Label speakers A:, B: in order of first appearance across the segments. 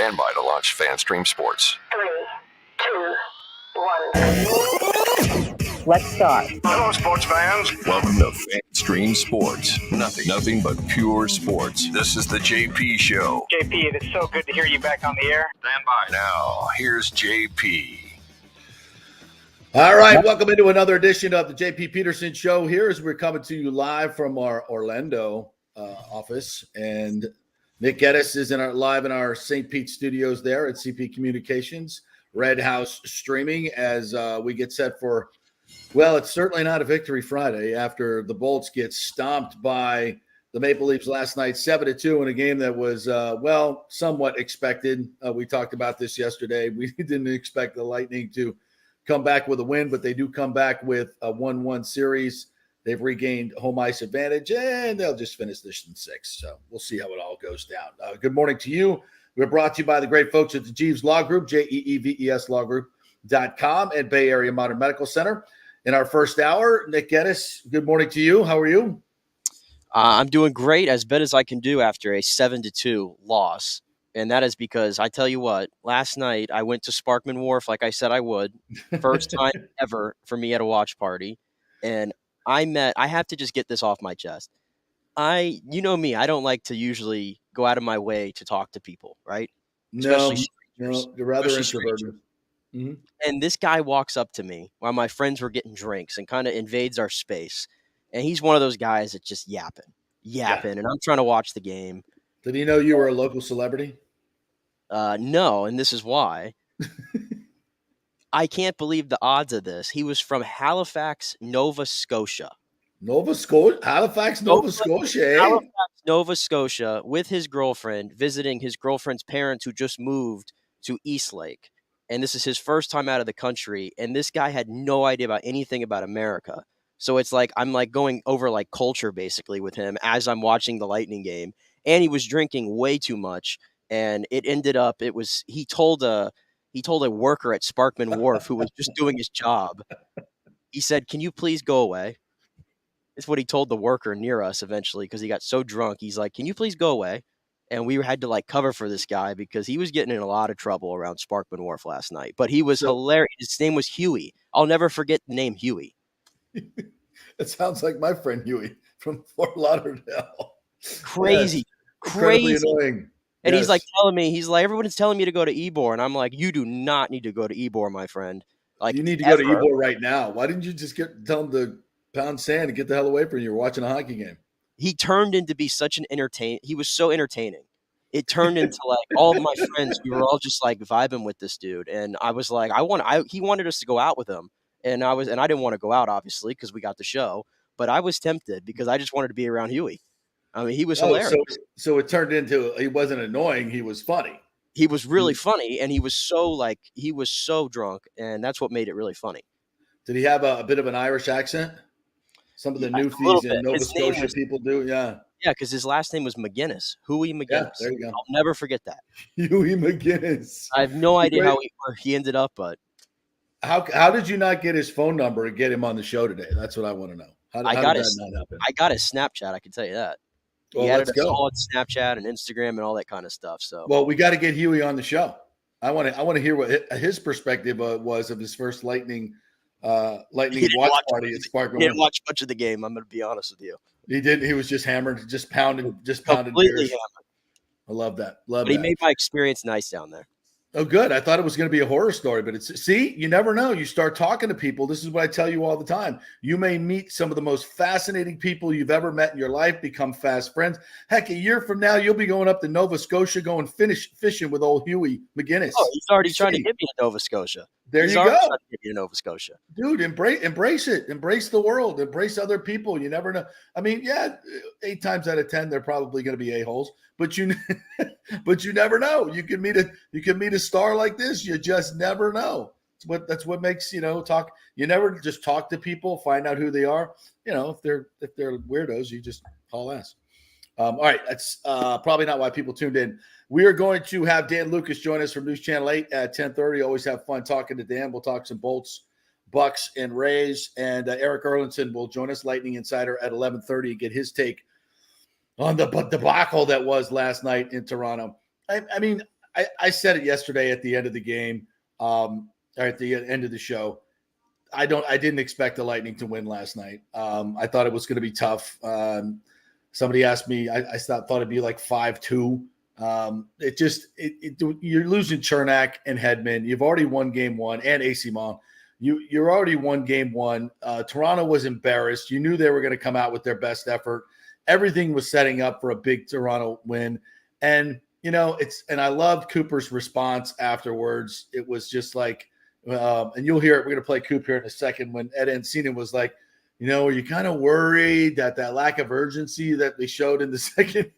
A: Stand by to launch FanStream Sports.
B: 3, 2, 1. Let's start.
A: Hello, sports fans. Welcome to FanStream Sports. Nothing but pure sports. This is the JP Show.
C: JP, it's so good to hear you back on the air.
A: Stand by. Now, here's JP.
D: All right, welcome into another edition of the JP Peterson Show. Here as we're coming to you live from our Orlando office, and Nick Geddes is live in our St. Pete studios there at CP Communications, Red House streaming as we get set for, well, it's certainly not a victory Friday after the Bolts get stomped by the Maple Leafs last night, 7-2 in a game that was, somewhat expected. We talked about this yesterday. We didn't expect the Lightning to come back with a win, but they do come back with a 1-1 series. They've regained home ice advantage, and they'll just finish this in 6. So we'll see how it all goes down. Good morning to you. We're brought to you by the great folks at the Jeeves Law Group, JEEVES lawgroup.com, and Bay Area Modern Medical Center. In our first hour, Nick Geddes, good morning to you. How are you?
E: I'm doing great, as bad as I can do after a 7-2 loss. And that is because I tell you what, last night I went to Sparkman Wharf like I said I would. First time ever for me at a watch party. And I have to just get this off my chest. You know me, I don't like to usually go out of my way to talk to people, right?
D: No, you're rather introverted. Mm-hmm.
E: And this guy walks up to me while my friends were getting drinks and kind of invades our space. And he's one of those guys that's just yapping. Yeah. And I'm trying to watch the game.
D: Did he know you were a local celebrity?
E: No, and this is why. I can't believe the odds of this. He was from Halifax, Nova Scotia.
D: Halifax, Nova Scotia, eh?
E: Halifax, Nova Scotia, with his girlfriend, visiting his girlfriend's parents who just moved to Eastlake. And this is his first time out of the country. And this guy had no idea about anything about America. So it's like I'm like going over like culture basically with him as I'm watching the Lightning game. And he was drinking way too much. And it ended up, he told a worker at Sparkman Wharf who was just doing his job. He said, "Can you please go away?" It's what he told the worker near us eventually because he got so drunk. He's like, "Can you please go away?" And we had to like cover for this guy because he was getting in a lot of trouble around Sparkman Wharf last night. But he was hilarious. His name was Huey. I'll never forget the name Huey.
D: It sounds like my friend Huey from Fort Lauderdale.
E: Crazy.
D: Yes. Incredibly annoying.
E: And he's like telling me, everyone's telling me to go to Ybor. And I'm like, you do not need to go to Ybor, my friend. Like,
D: you need to go to Ybor right now. Why didn't you just tell him to pound sand and get the hell away from you? You're watching a hockey game.
E: He turned into be such an he was so entertaining. It turned into like all of my friends, we were all just like vibing with this dude. And I was like, he wanted us to go out with him. And I didn't want to go out, obviously, because we got the show. But I was tempted because I just wanted to be around Huey. I mean, he was hilarious.
D: So it turned into he wasn't annoying. He was funny.
E: He was really funny, and he was so drunk, and that's what made it really funny.
D: Did he have a bit of an Irish accent? Some of the Newfies and Nova Scotia people do, yeah.
E: Yeah, because his last name was McGinnis, Huey McGinnis.
D: Yeah, there you go.
E: I'll never forget that.
D: Huey McGinnis.
E: I have no idea how he ended up, but
D: how did you not get his phone number and get him on the show today? That's what I want to know. How did that not happen?
E: I got his Snapchat. I can tell you that. He added us all on Snapchat and Instagram and all that kind of stuff. So,
D: well, we got to get Huey on the show. I want to hear what his perspective was of his first Lightning watch party at Sparkman.
E: He didn't watch much of the game. I'm going to be honest with you.
D: He did. He was just hammered, just pounding
E: completely
D: beers.
E: hammered.
D: I love that.
E: But he made my experience nice down there.
D: Oh, good. I thought it was going to be a horror story, but you never know. You start talking to people. This is what I tell you all the time. You may meet some of the most fascinating people you've ever met in your life, become fast friends. Heck, a year from now, you'll be going up to Nova Scotia, going fishing with old Huey McGinnis.
E: Oh, he's already trying to get me to Nova Scotia.
D: There you go. Trying
E: to get me to Nova Scotia.
D: Dude, embrace it. Embrace the world. Embrace other people. You never know. I mean, yeah, 8 times out of 10, they're probably going to be a-holes. But you never know. You can meet a star like this. You just never know. That's what makes talk. You never just talk to people, find out who they are. If they're weirdos, you just haul ass. All right, that's probably not why people tuned in. We are going to have Dan Lucas join us from News Channel 8 at 10:30. Always have fun talking to Dan. We'll talk some Bolts, Bucks, and Rays. And Eric Erlinson will join us, Lightning Insider, at 11:30 and get his take on the debacle that was last night in Toronto. I mean, I said it yesterday at the end of the game, or at the end of the show. I didn't expect the Lightning to win last night. I thought it was going to be tough. Somebody asked me, I thought it'd be like 5-2. You're losing Chernak and Hedman. You've already won game one, and AC Mon. You're already won game one. Toronto was embarrassed. You knew they were going to come out with their best effort. Everything was setting up for a big Toronto win. And, and I loved Cooper's response afterwards. It was just like, and you'll hear it. We're going to play Coop here in a second, when Ed Encina was like, are you kind of worried that lack of urgency that they showed in the second?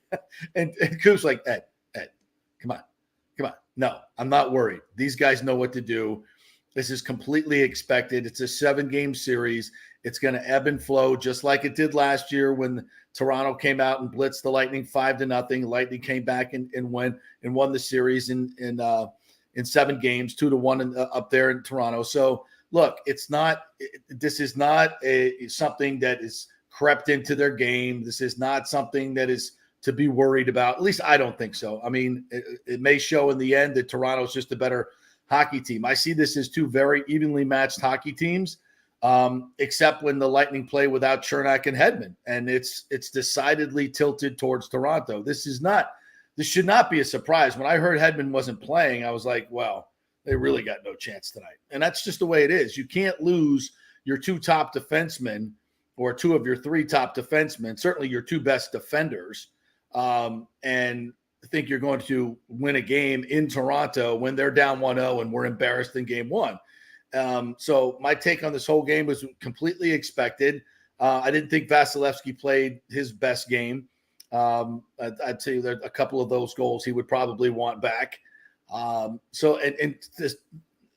D: and Coop's like, Ed, come on. No, I'm not worried. These guys know what to do. This is completely expected. It's a 7-game series. It's going to ebb and flow just like it did last year when Toronto came out and blitzed the Lightning 5-0. Lightning came back and won the series in 7 games, 2-1 up there in Toronto. So look, this is not something that is crept into their game. This is not something that is to be worried about. At least I don't think so. I mean, it may show in the end that Toronto's just a better hockey team. I see this as 2 very evenly matched hockey teams, except when the Lightning play without Chernak and Hedman, and it's decidedly tilted towards Toronto. This should not be a surprise. When I heard Hedman wasn't playing, I was like, well, they really got no chance tonight. And that's just the way it is. You can't lose your 2 top defensemen, or 2 of your 3 top defensemen, certainly your 2 best defenders, and think you're going to win a game in Toronto when they're down 1-0 and we're embarrassed in game 1. So my take on this whole game was completely expected. I didn't think Vasilevsky played his best game. I'd say there a couple of those goals he would probably want back. So this,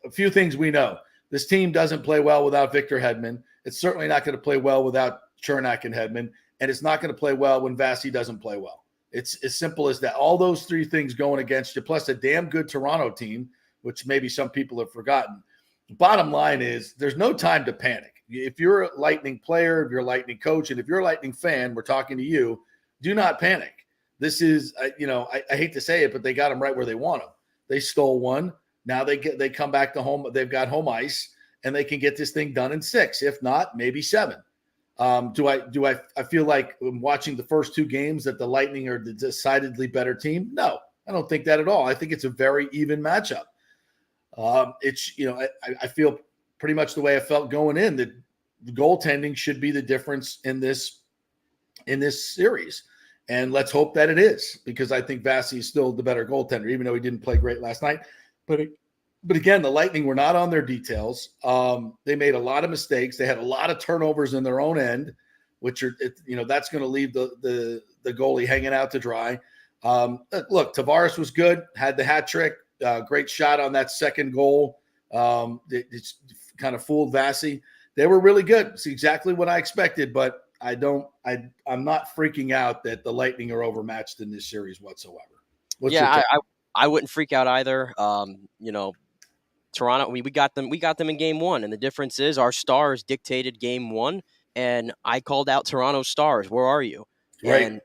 D: a few things we know. This team doesn't play well without Victor Hedman. It's certainly not going to play well without Chernak and Hedman, and it's not going to play well when Vasi doesn't play well. It's as simple as that. All those 3 things going against you, plus a damn good Toronto team, which maybe some people have forgotten. Bottom line is there's no time to panic. If you're a Lightning player, if you're a Lightning coach, and if you're a Lightning fan, we're talking to you, do not panic. This is, I hate to say it, but they got them right where they want them. They stole one. Now they come back to home. They've got home ice, and they can get this thing done in 6. If not, maybe 7. Do I feel like watching the first 2 games that the Lightning are the decidedly better team? No, I don't think that at all. I think it's a very even matchup. I feel pretty much the way I felt going in, that the goaltending should be the difference in this series. And let's hope that it is, because I think Vasi is still the better goaltender, even though he didn't play great last night. But again, the Lightning were not on their details. They made a lot of mistakes. They had a lot of turnovers in their own end, which are, that's going to leave the goalie hanging out to dry. Look, Tavares was good, had the hat trick, great shot on that second goal. It's kind of fooled Vasi. They were really good. It's exactly what I expected, but I'm not freaking out that the Lightning are overmatched in this series whatsoever.
E: I wouldn't freak out either. Toronto, we got them in game 1, and the difference is our stars dictated game 1, and I called out Toronto's stars. Where are you?
D: Right.
E: And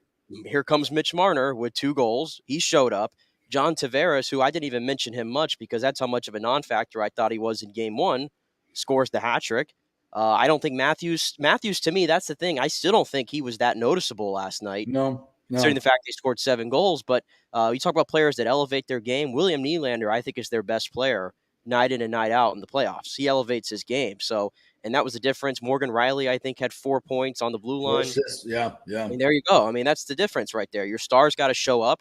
E: here comes Mitch Marner with 2 goals. He showed up. John Tavares, who I didn't even mention him much because that's how much of a non-factor I thought he was in game 1, scores the hat trick. I don't think Matthews, to me, that's the thing. I still don't think he was that noticeable last night.
D: No.
E: Considering the fact they scored 7 goals. But you talk about players that elevate their game. William Nylander, I think, is their best player night in and night out in the playoffs. He elevates his game. So, and that was the difference. Morgan Riley, I think, had 4 points on the blue line.
D: Yeah.
E: I mean, there you go. I mean, that's the difference right there. Your stars got to show up.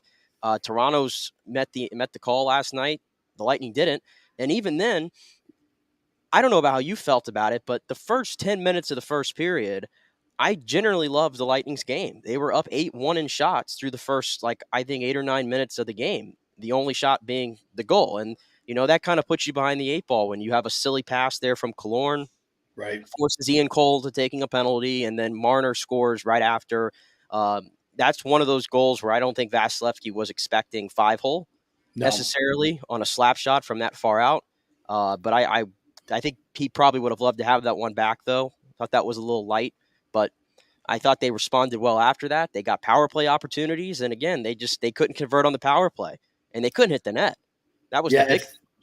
E: Toronto's met the call last night. The Lightning didn't. And even then, I don't know about how you felt about it, but the first 10 minutes of the first period, I generally loved the Lightning's game. They were up 8-1 in shots through the first, I think 8 or 9 minutes of the game. The only shot being the goal. And, that kind of puts you behind the 8 ball when you have a silly pass there from Killorn.
D: Right.
E: Forces Ian Cole to taking a penalty, and then Marner scores right after. That's one of those goals where I don't think Vasilevsky was expecting 5-hole necessarily on a slap shot from that far out. But I think he probably would have loved to have that one back, though. Thought that was a little light. But I thought they responded well after that. They got power play opportunities, and again, they couldn't convert on the power play, and they couldn't hit the net. That was the big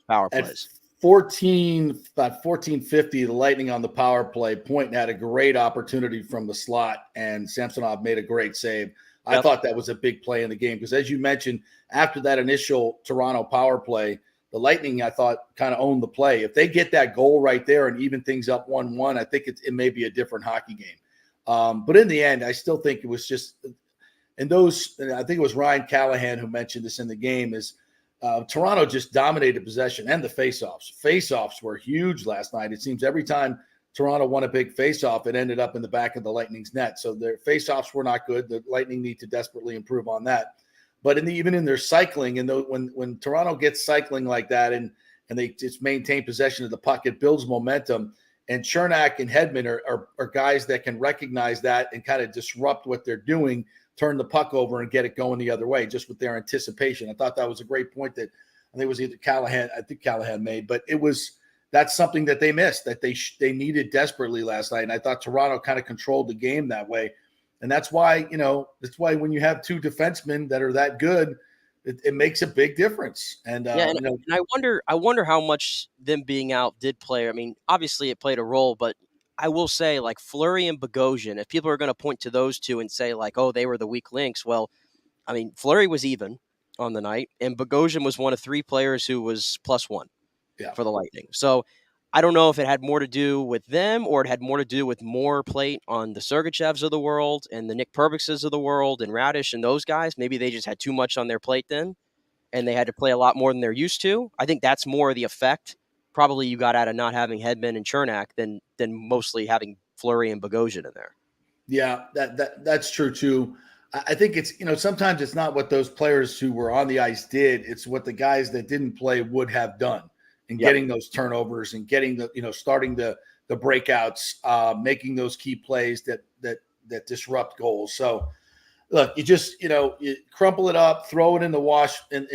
E: power
D: at
E: plays.
D: about 14:50, the Lightning on the power play. Point had a great opportunity from the slot, and Samsonov made a great save. I thought that was a big play in the game because, as you mentioned, after that initial Toronto power play, the Lightning, I thought, kind of owned the play. If they get that goal right there and even things up 1-1, I think it may be a different hockey game. But in the end, I still think it was just – and I think it was Ryan Callahan who mentioned this in the game is Toronto just dominated possession and the faceoffs. Faceoffs were huge last night. It seems every time Toronto won a big faceoff, it ended up in the back of the Lightning's net. So their faceoffs were not good. The Lightning need to desperately improve on that. But even in their cycling, and when Toronto gets cycling like that and they just maintain possession of the puck, it builds momentum. And Chernak and Hedman are guys that can recognize that and kind of disrupt what they're doing, turn the puck over and get it going the other way just with their anticipation. I thought that was a great point that I think it was either Callahan made, but that's something that they missed, that they needed desperately last night. And I thought Toronto kind of controlled the game that way. And that's why when you have two defensemen that are that good, it makes a big difference. And
E: and I wonder how much them being out did play. I mean, obviously it played a role, but I will say, like, Fleury and Bogosian, if people are going to point to those two and say, like, oh, they were the weak links, well, I mean, Fleury was even on the night, and Bogosian was one of three players who was +1 for the Lightning. So I don't know if it had more to do with them or it had more to do with more plate on the Sergachevs of the world and the Nick Perbixes of the world and Radish and those guys. Maybe they just had too much on their plate then, and they had to play a lot more than they're used to. I think that's more of the effect probably you got out of not having Hedman and Chernak than mostly having Fleury and Bogosian in there.
D: Yeah, that's true too. I think it's, sometimes it's not what those players who were on the ice did. It's what the guys that didn't play would have done. And getting those turnovers and getting starting the breakouts, making those key plays that disrupt goals. So, look, you just you crumple it up, throw it in the wash in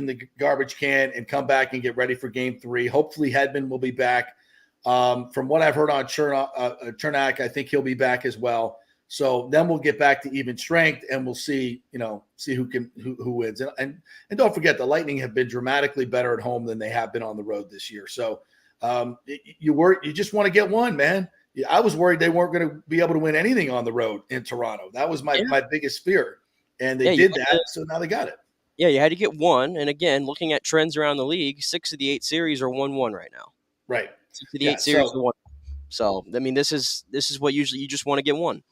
D: the garbage can, and come back and get ready for Game 3. Hopefully, Hedman will be back. From what I've heard on Chernak, I think he'll be back as well. So then we'll get back to even strength, and we'll see who wins. And don't forget, the Lightning have been dramatically better at home than they have been on the road this year. So you just want to get one, man. I was worried they weren't going to be able to win anything on the road in Toronto. That was my biggest fear, and they did that. So now they got it. Yeah,
E: you had to get one. And again, looking at trends around the league, 6 of the 8 series are 1-1 right now.
D: Right.
E: 6 of the 8 series are 1. So I mean, this is what usually you just want to get one.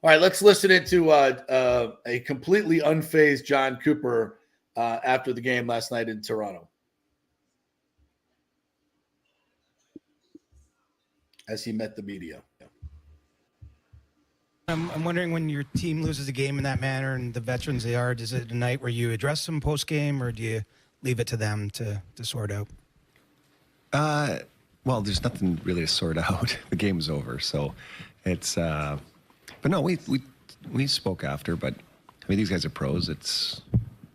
D: All right, let's listen into a completely unfazed John Cooper after the game last night in Toronto, as he met the media.
F: I'm wondering, when your team loses a game in that manner and the veterans they are, is it a night where you address them post-game, or do you leave it to them to sort out?
G: Well, there's nothing really to sort out. The game's over, so it's but no, we spoke after, but I mean, these guys are pros.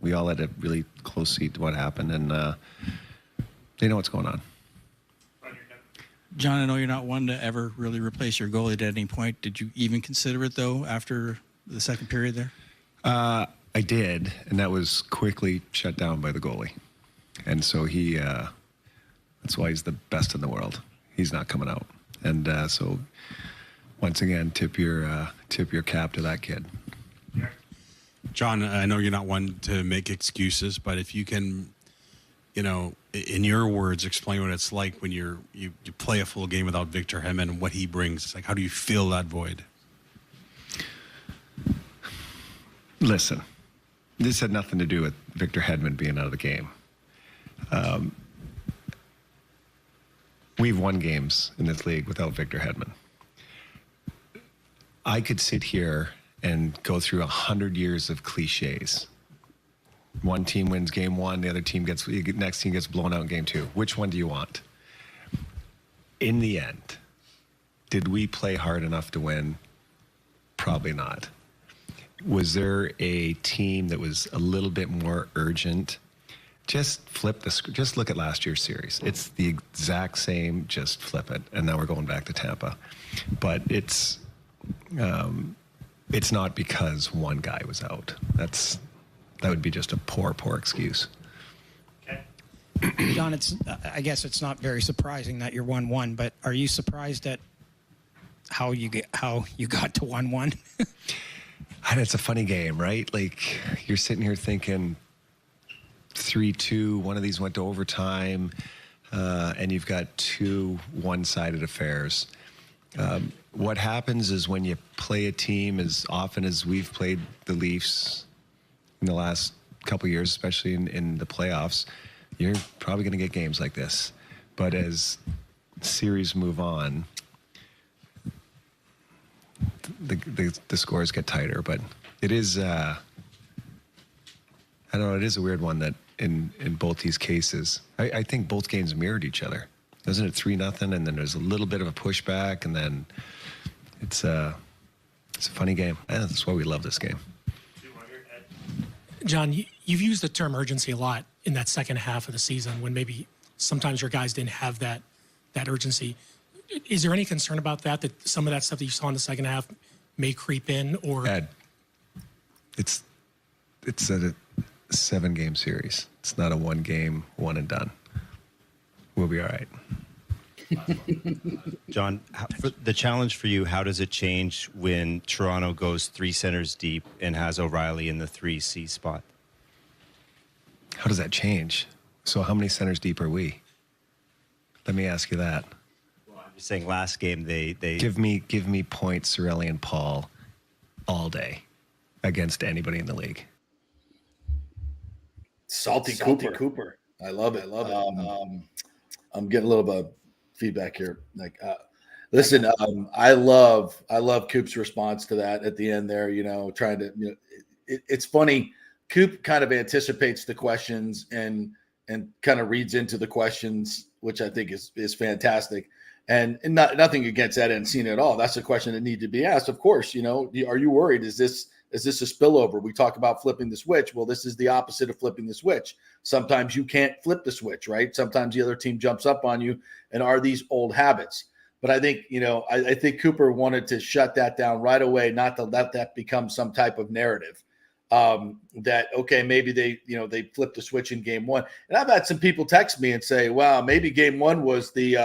G: We all had a really close seat to what happened, and they know what's going on.
H: John, I know you're not one to ever really replace your goalie at any point. Did you even consider it, though, after the second period there?
G: I did, and that was quickly shut down by the goalie. And so that's why he's the best in the world. He's not coming out. And so once again, tip your cap to that kid.
I: John, I know you're not one to make excuses, but if you can, in your words, explain what it's like when you play a full game without Victor Hedman and what he brings. It's like, how do you fill that void?
G: Listen, this had nothing to do with Victor Hedman being out of the game. We've won games in this league without Victor Hedman. I could sit here and go through 100 years of cliches. One team wins game 1, the next team gets blown out in game 2. Which one do you want? In the end, did we play hard enough to win? Probably not. Was there a team that was a little bit more urgent? Just flip the script. Just look at last year's series. It's the exact same, just flip it. And now we're going back to Tampa. But it's not because one guy was out. That would be just a poor excuse.
J: Okay.
F: John, I guess it's not very surprising that you're 1-1, but are you surprised at how you got to 1-1?
G: And it's a funny game, right? Like, you're sitting here thinking 3-2, one of these went to overtime, and you've got two one-sided affairs. What happens is when you play a team as often as we've played the Leafs in the last couple of years, especially in the playoffs, you're probably going to get games like this. But as series move on, the scores get tighter. But it is, I don't know, it is a weird one that in both these cases, I think both games mirrored each other. Isn't it 3-0, and then there's a little bit of a pushback, and then it's a funny game. And that's why we love this game.
J: John, you've used the term urgency a lot in that second half of the season when maybe sometimes your guys didn't have that urgency. Is there any concern about that some of that stuff that you saw in the second half may creep in? Or
G: Ed, it's a 7-game series. It's not a 1-game, one and done. We'll be all right.
K: John, for the challenge for you, how does it change when Toronto goes 3 centers deep and has O'Reilly in the 3C spot?
G: How does that change? So how many centers deep are we? Let me ask you that.
K: Well, I'm just saying last game they
G: give me points, Cirelli and Paul all day against anybody in the league.
D: Salty Cooper. I love it. I'm getting a little bit of feedback here. Listen, I love Coop's response to that at the end there, trying to, it's funny. Coop kind of anticipates the questions and kind of reads into the questions, which I think is fantastic. And nothing against that and seeing it at all. That's a question that needs to be asked. Of course, are you worried? Is this a spillover? We talk about flipping the switch. Well, this is the opposite of flipping the switch. Sometimes you can't flip the switch, right? Sometimes the other team jumps up on you, and are these old habits. But I think, I think Cooper wanted to shut that down right away, not to let that become some type of narrative. That, okay, maybe they flipped the switch in game one. And I've had some people text me and say, wow, maybe game one was the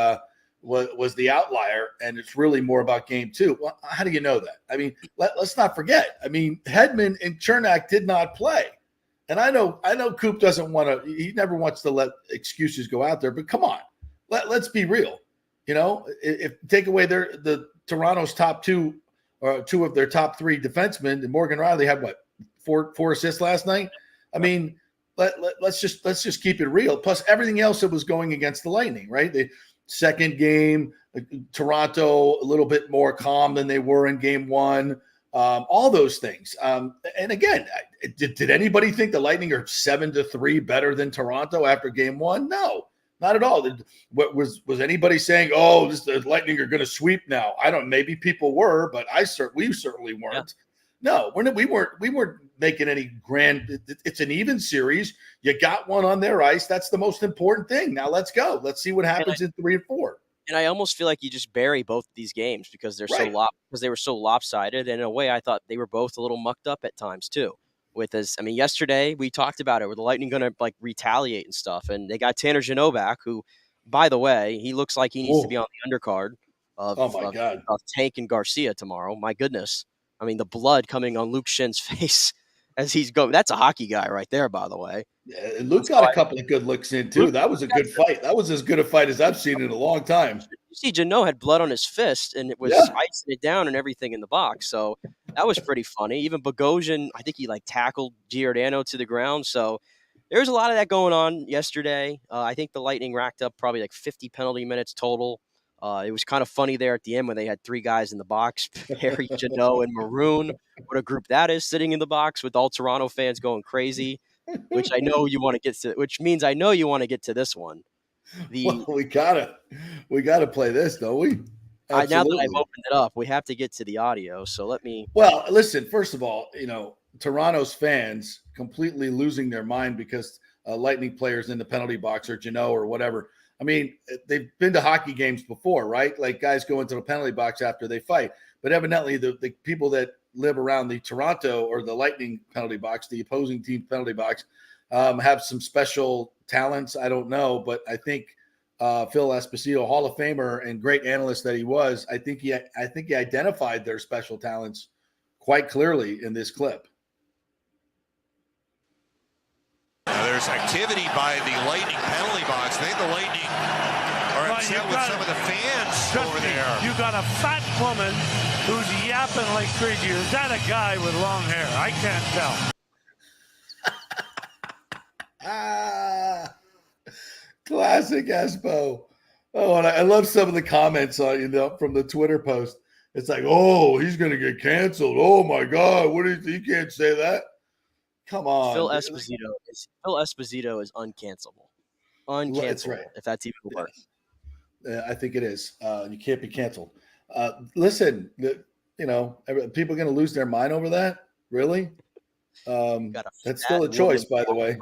D: outlier, and it's really more about game two. Well, how do you know that? I mean, let's not forget. I mean, Hedman and Chernak did not play. And I know Coop doesn't want to, he never wants to let excuses go out there, but come on, let's be real. If take away the Toronto's top two or two of their top three defensemen, and Morgan Riley had four assists last night. I mean, let's just keep it real. Plus everything else that was going against the Lightning, right? The second game, Toronto a little bit more calm than they were in game one. All those things. And again, did anybody think the Lightning are 7-3 better than Toronto after game one? No, not at all. What was anybody saying, oh, the Lightning are going to sweep now? I don't, maybe people were, but we certainly weren't. Yeah. No, we weren't making any grand. It's an even series. You got one on their ice. That's the most important thing. Now let's go. Let's see what happens in 3 and 4.
E: And I almost feel like you just bury both of these games because they're they were so lopsided. And in a way, I thought they were both a little mucked up at times too. Yesterday we talked about it. Were the Lightning going to retaliate and stuff? And they got Tanner Jeannot back, who, by the way, he looks like he needs to be on the undercard of Tank and Garcia tomorrow. My goodness. I mean, the blood coming on Luke Shin's face as he's going. That's a hockey guy right there, by the way.
D: Yeah, Luke got a couple of good looks in, too. That was a good fight. That was as good a fight as I've seen in a long time.
E: You see, Jeannot had blood on his fist, and it was icing it down and everything in the box. So that was pretty funny. Even Bogosian, I think he tackled Giordano to the ground. So there's a lot of that going on yesterday. I think the Lightning racked up probably 50 penalty minutes total. It was kind of funny there at the end when they had 3 guys in the box, Perry, Jeannot, and Maroon. What a group that is sitting in the box with all Toronto fans going crazy, which I know you want to get to, which means I know you want to get to this one.
D: We gotta play this, don't we?
E: Now that I've opened it up, we have to get to the audio. So let me.
D: Well, listen, first of all, Toronto's fans completely losing their mind because Lightning players in the penalty box or Jeannot or whatever. I mean, they've been to hockey games before, right? Like guys go into the penalty box after they fight. But evidently the people that live around the Toronto or the Lightning penalty box, the opposing team penalty box, have some special talents. I don't know, but I think Phil Esposito, Hall of Famer and great analyst that he was, I think he identified their special talents quite clearly in this clip.
L: There's activity by the Lightning penalty box. I think the Lightning are upset with some of the fans over there.
M: You got a fat woman who's yapping like crazy. Is that a guy with long hair? I can't tell.
D: Classic Espo. Oh, and I love some of the comments on from the Twitter post. It's like, oh, he's going to get canceled. Oh my God, you can't say that. Come on.
E: Phil Esposito is uncancelable. Uncancelable, right. If that's even a word.
D: I think it is. You can't be canceled. Listen, people are going to lose their mind over that? Really? That's still a choice, by the way.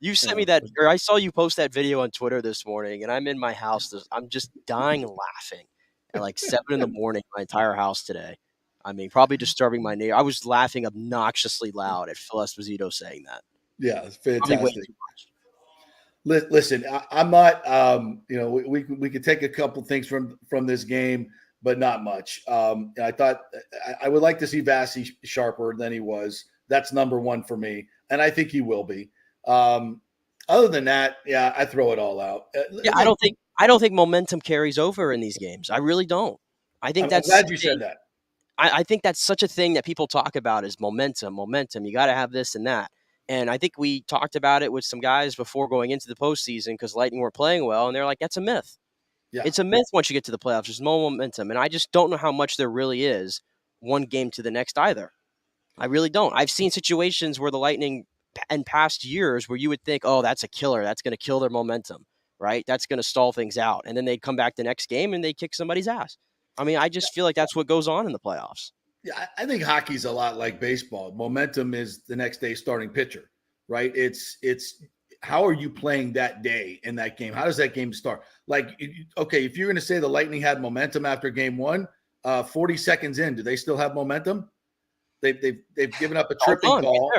E: You sent me that, or I saw you post that video on Twitter this morning, and I'm in my house. I'm just dying laughing at like 7 a.m. my entire house today. I mean, probably disturbing my neighbor. I was laughing obnoxiously loud at Phil Esposito saying that.
D: Yeah, it's fantastic. Listen, I'm not. We could take a couple things from this game, but not much. I thought I would like to see Vasi sharper than he was. That's number one for me, and I think he will be. Other than that, yeah, I throw it all out.
E: Yeah, I don't think momentum carries over in these games. I really don't. I think
D: I'm glad you said that.
E: I think that's such a thing that people talk about is momentum. You got to have this and that. And I think we talked about it with some guys before going into the postseason because Lightning weren't playing well. And they're like, that's a myth. Yeah. It's a myth once you get to the playoffs. There's no momentum. And I just don't know how much there really is one game to the next either. I really don't. I've seen situations where the Lightning in past years where you would think, oh, that's a killer. That's going to kill their momentum, right? That's going to stall things out. And then they'd come back the next game and they kick somebody's ass. I mean, I just feel like that's what goes on in the playoffs.
D: Yeah, I think hockey's a lot like baseball. Momentum is the next day starting pitcher, right? It's how are you playing that day in that game? How does that game start? Like, okay, if you're going to say the Lightning had momentum after game one, 40 seconds in, do they still have momentum? They've given up a tripping call,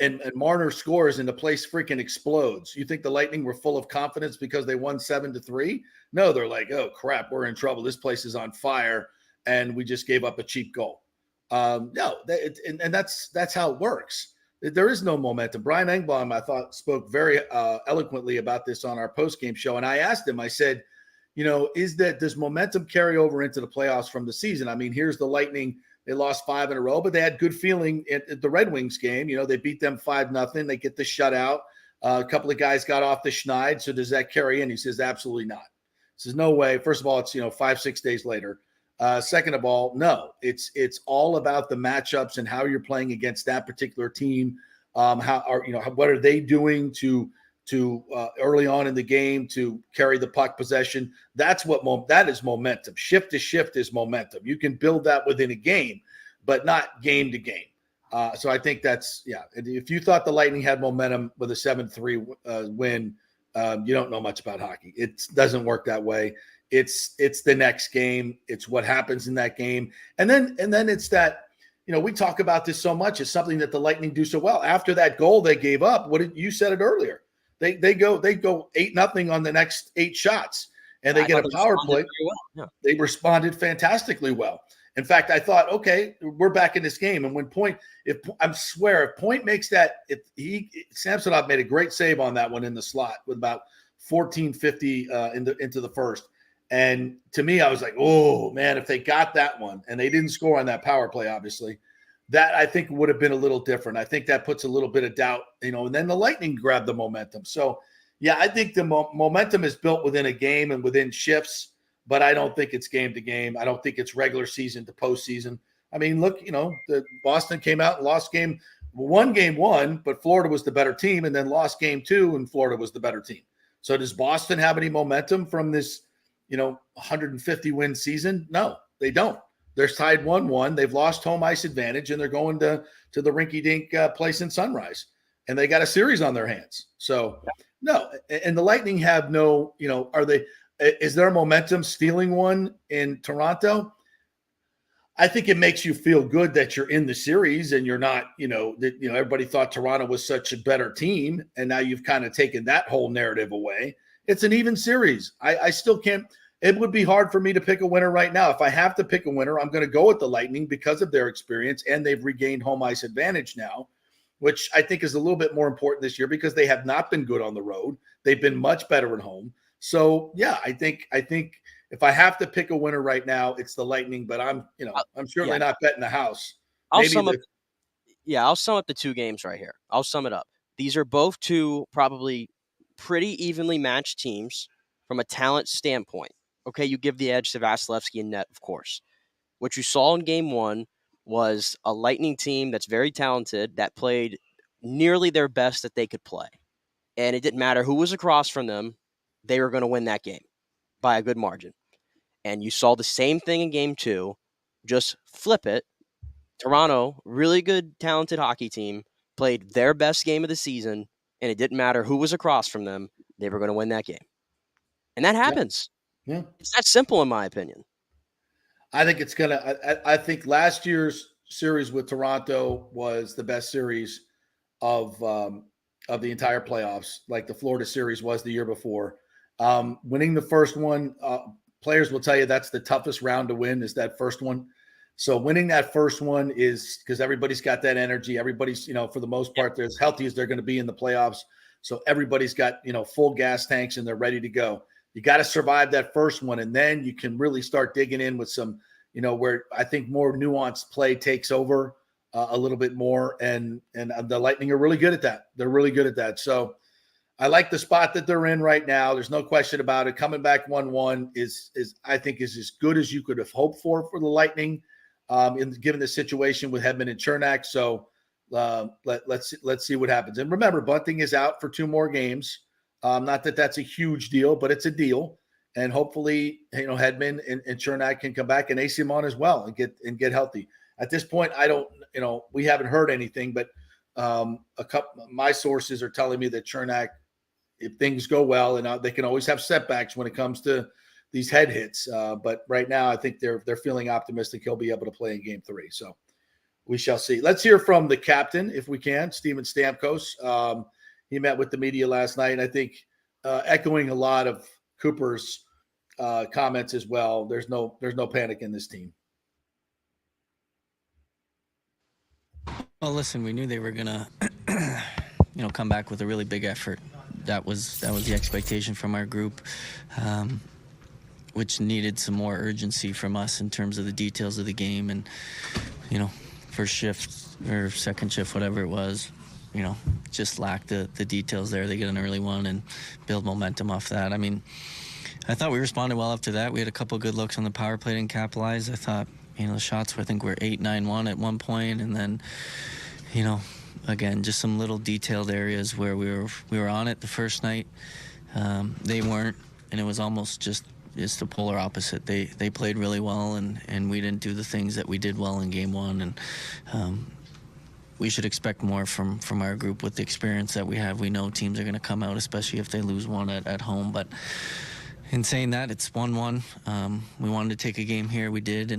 D: and Marner scores and the place freaking explodes. You think the Lightning were full of confidence because they won 7-3? No, they're like, oh crap, we're in trouble. This place is on fire, and we just gave up a cheap goal. That's how it works. There is no momentum. Brian Engblom, I thought, spoke very eloquently about this on our post-game show, and I asked him. I said, does momentum carry over into the playoffs from the season? I mean, here's the Lightning. They lost 5 in a row, but they had good feeling at the Red Wings game. They beat them 5-0. They get the shutout. A couple of guys got off the schneid. So does that carry in? He says, absolutely not. He says, no way. First of all, it's 5-6 days later. Second of all, no. It's all about the matchups and how you're playing against that particular team. What are they doing to early on in the game to carry the puck possession? That is momentum. Shift to shift is momentum. You can build that within a game, but not game to game. So I think that's, yeah. If you thought the Lightning had momentum with a 7-3 win, you don't know much about hockey. It doesn't work that way. It's the next game. It's what happens in that game. And then it's that, we talk about this so much. It's something that the Lightning do so well. After that goal they gave up, you said it earlier. They go 8-0 on the next 8 shots, and they get a power play.
E: Well. Yeah.
D: They responded fantastically well. In fact, I thought, okay, we're back in this game. And when if Point makes that, Samsonov made a great save on that one in the slot with about 14:50 into the first. And to me, I was like, oh man, if they got that one and they didn't score on that power play, obviously, that I think would have been a little different. I think that puts a little bit of doubt, and then the Lightning grabbed the momentum. So, yeah, I think the momentum is built within a game and within shifts, but I don't think it's game to game. I don't think it's regular season to postseason. I mean, look, the Boston came out and lost game 1, but Florida was the better team, and then lost game 2, and Florida was the better team. So does Boston have any momentum from this, 150 win season? No, they don't. They're tied 1-1. They've lost home ice advantage, and they're going to the rinky-dink place in Sunrise, and they got a series on their hands. So, no. And the Lightning have no, is there momentum stealing one in Toronto? I think it makes you feel good that you're in the series and you're not, everybody thought Toronto was such a better team, and now you've kind of taken that whole narrative away. It's an even series. I still can't. It would be hard for me to pick a winner right now. If I have to pick a winner, I'm going to go with the Lightning because of their experience, and they've regained home ice advantage now, which I think is a little bit more important this year because they have not been good on the road. They've been much better at home. So yeah, I think if I have to pick a winner right now, it's the Lightning. But I'm certainly not betting the house.
E: I'll sum up the two games right here. I'll sum it up. These are both two probably pretty evenly matched teams from a talent standpoint. Okay, you give the edge to Vasilevsky and net, of course. What you saw in game one was a Lightning team that's very talented that played nearly their best that they could play. And it didn't matter who was across from them. They were going to win that game by a good margin. And you saw the same thing in game two. Just flip it. Toronto, really good, talented hockey team, played their best game of the season, and it didn't matter who was across from them. They were going to win that game. And that happens.
D: Yeah.
E: It's that simple, in my opinion.
D: I think it's going to – I think last year's series with Toronto was the best series of the entire playoffs, like the Florida series was the year before. Winning the first one, players will tell you that's the toughest round to win is that first one. So winning that first one is because everybody's got that energy. Everybody's, for the most part, they're as healthy as they're going to be in the playoffs. So everybody's got, full gas tanks and they're ready to go. You got to survive that first one, and then you can really start digging in with some, where I think more nuanced play takes over a little bit more. And the Lightning are really good at that. They're really good at that. So I like the spot that they're in right now. There's no question about it. Coming back 1-1 is I think is as good as you could have hoped for the Lightning, given the situation with Hedman and Chernak. So let's see what happens. And remember, Bunting is out for 2 more games. Not that that's a huge deal, but it's a deal. And hopefully, Hedman and Chernak can come back, and Asimon as well, and get healthy. At this point, I don't, we haven't heard anything, but my sources are telling me that Chernak, if things go well, and they can always have setbacks when it comes to these head hits. But right now, I think they're feeling optimistic he'll be able to play in Game 3. So we shall see. Let's hear from the captain, if we can, Steven Stamkos. He met with the media last night, and I think echoing a lot of Cooper's comments as well. There's no panic in this team.
N: Well, listen, we knew they were gonna, come back with a really big effort. That was the expectation from our group, which needed some more urgency from us in terms of the details of the game. And, first shift or second shift, whatever it was, just lacked the details there. They get an early one and build momentum off that. I mean, I thought we responded well after that. We had a couple of good looks on the power play and capitalize. I thought, the shots were, I think, were 8-9-1 at one point, and then, again, just some little detailed areas where we were on it the first night. They weren't, and it was almost just the polar opposite. They played really well, and we didn't do the things that we did well in game one, and we should expect more from our group with the experience that we have. We know teams are going to come out, especially if they lose one at home. But in saying that, it's 1-1. We wanted to take a game here. We did,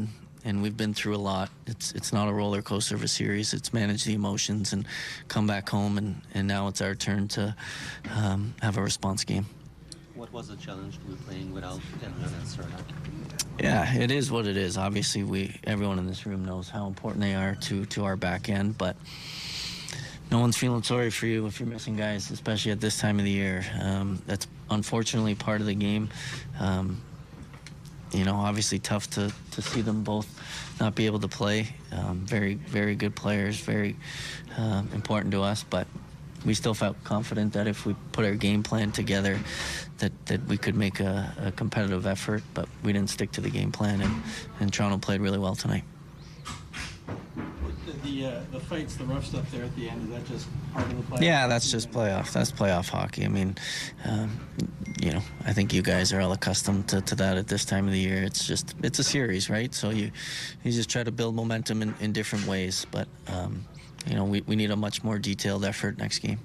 N: and we've been through a lot. It's not a roller coaster of a series. It's manage the emotions and come back home, and now it's our turn to have a response game.
O: What was the challenge to be playing without Edmund and Chernak?
N: Yeah, it is what it is. Obviously, everyone in this room knows how important they are to our back end, but no one's feeling sorry for you if you're missing guys, especially at this time of the year. That's unfortunately part of the game. Obviously tough to see them both not be able to play. Very, very good players, very important to us, but we still felt confident that if we put our game plan together that we could make a competitive effort, but we didn't stick to the game plan, and Toronto played really well tonight.
H: The fights, the rough stuff there at the end, is that just part of the play?
N: Yeah, that's just playoff. That's playoff hockey. I mean, I think you guys are all accustomed to that at this time of the year. It's a series, right? So you just try to build momentum in different ways, but we need a much more detailed effort next game.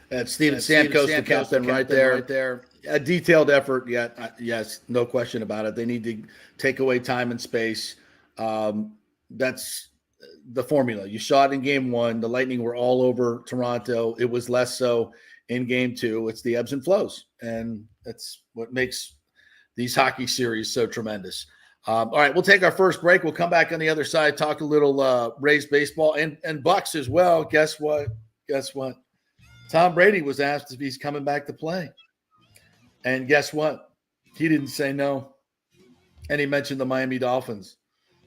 D: That's Steven Stamkos, the captain, right there. A detailed effort, yet yes, no question about it. They need to take away time and space. That's the formula. You saw it in game one. The Lightning were all over Toronto. It was less so in game two. It's the ebbs and flows, and that's what makes these hockey series so tremendous. All right, we'll take our first break. We'll come back on the other side, talk a little Rays baseball and Bucks as well. Guess what? Tom Brady was asked if he's coming back to play. And guess what? He didn't say no. And he mentioned the Miami Dolphins.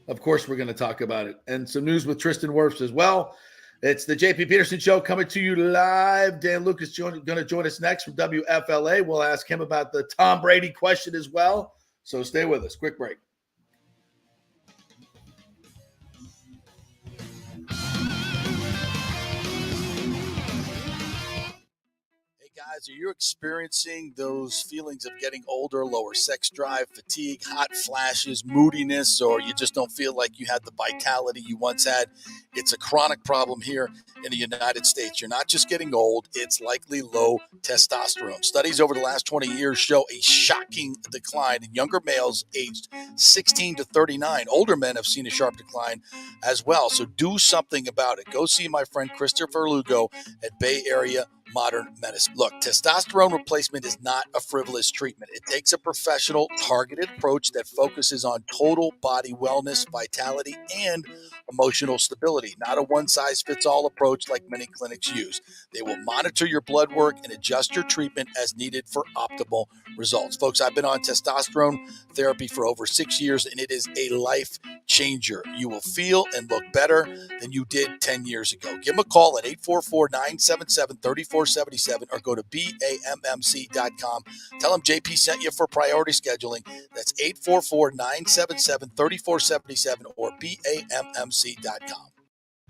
D: Of course, we're going to talk about it. And some news with Tristan Wirfs as well. It's the JP Peterson Show coming to you live. Dan Lucas going to join us next from WFLA. We'll ask him about the Tom Brady question as well. So stay with us. Quick break.
P: Guys, are you experiencing those feelings of getting older, lower sex drive, fatigue, hot flashes, moodiness, or you just don't feel like you had the vitality you once had? It's a chronic problem here in the United States. You're not just getting old, it's likely low testosterone. Studies over the last 20 years show a shocking decline in younger males aged 16 to 39. Older men have seen a sharp decline as well. So do something about it. Go see my friend Christopher Lugo at Bay Area Modern Medicine. Look, testosterone replacement is not a frivolous treatment. It takes a professional, targeted approach that focuses on total body wellness, vitality, and emotional stability, not a one-size-fits-all approach like many clinics use. They will monitor your blood work and adjust your treatment as needed for optimal results. Folks, I've been on testosterone therapy for over 6 years, and it is a life changer. You will feel and look better than you did 10 years ago. Give them a call at 844-977-3477 or go to BAMMC.com. Tell them JP sent you for priority scheduling. That's 844-977-3477 or BAMMC.com.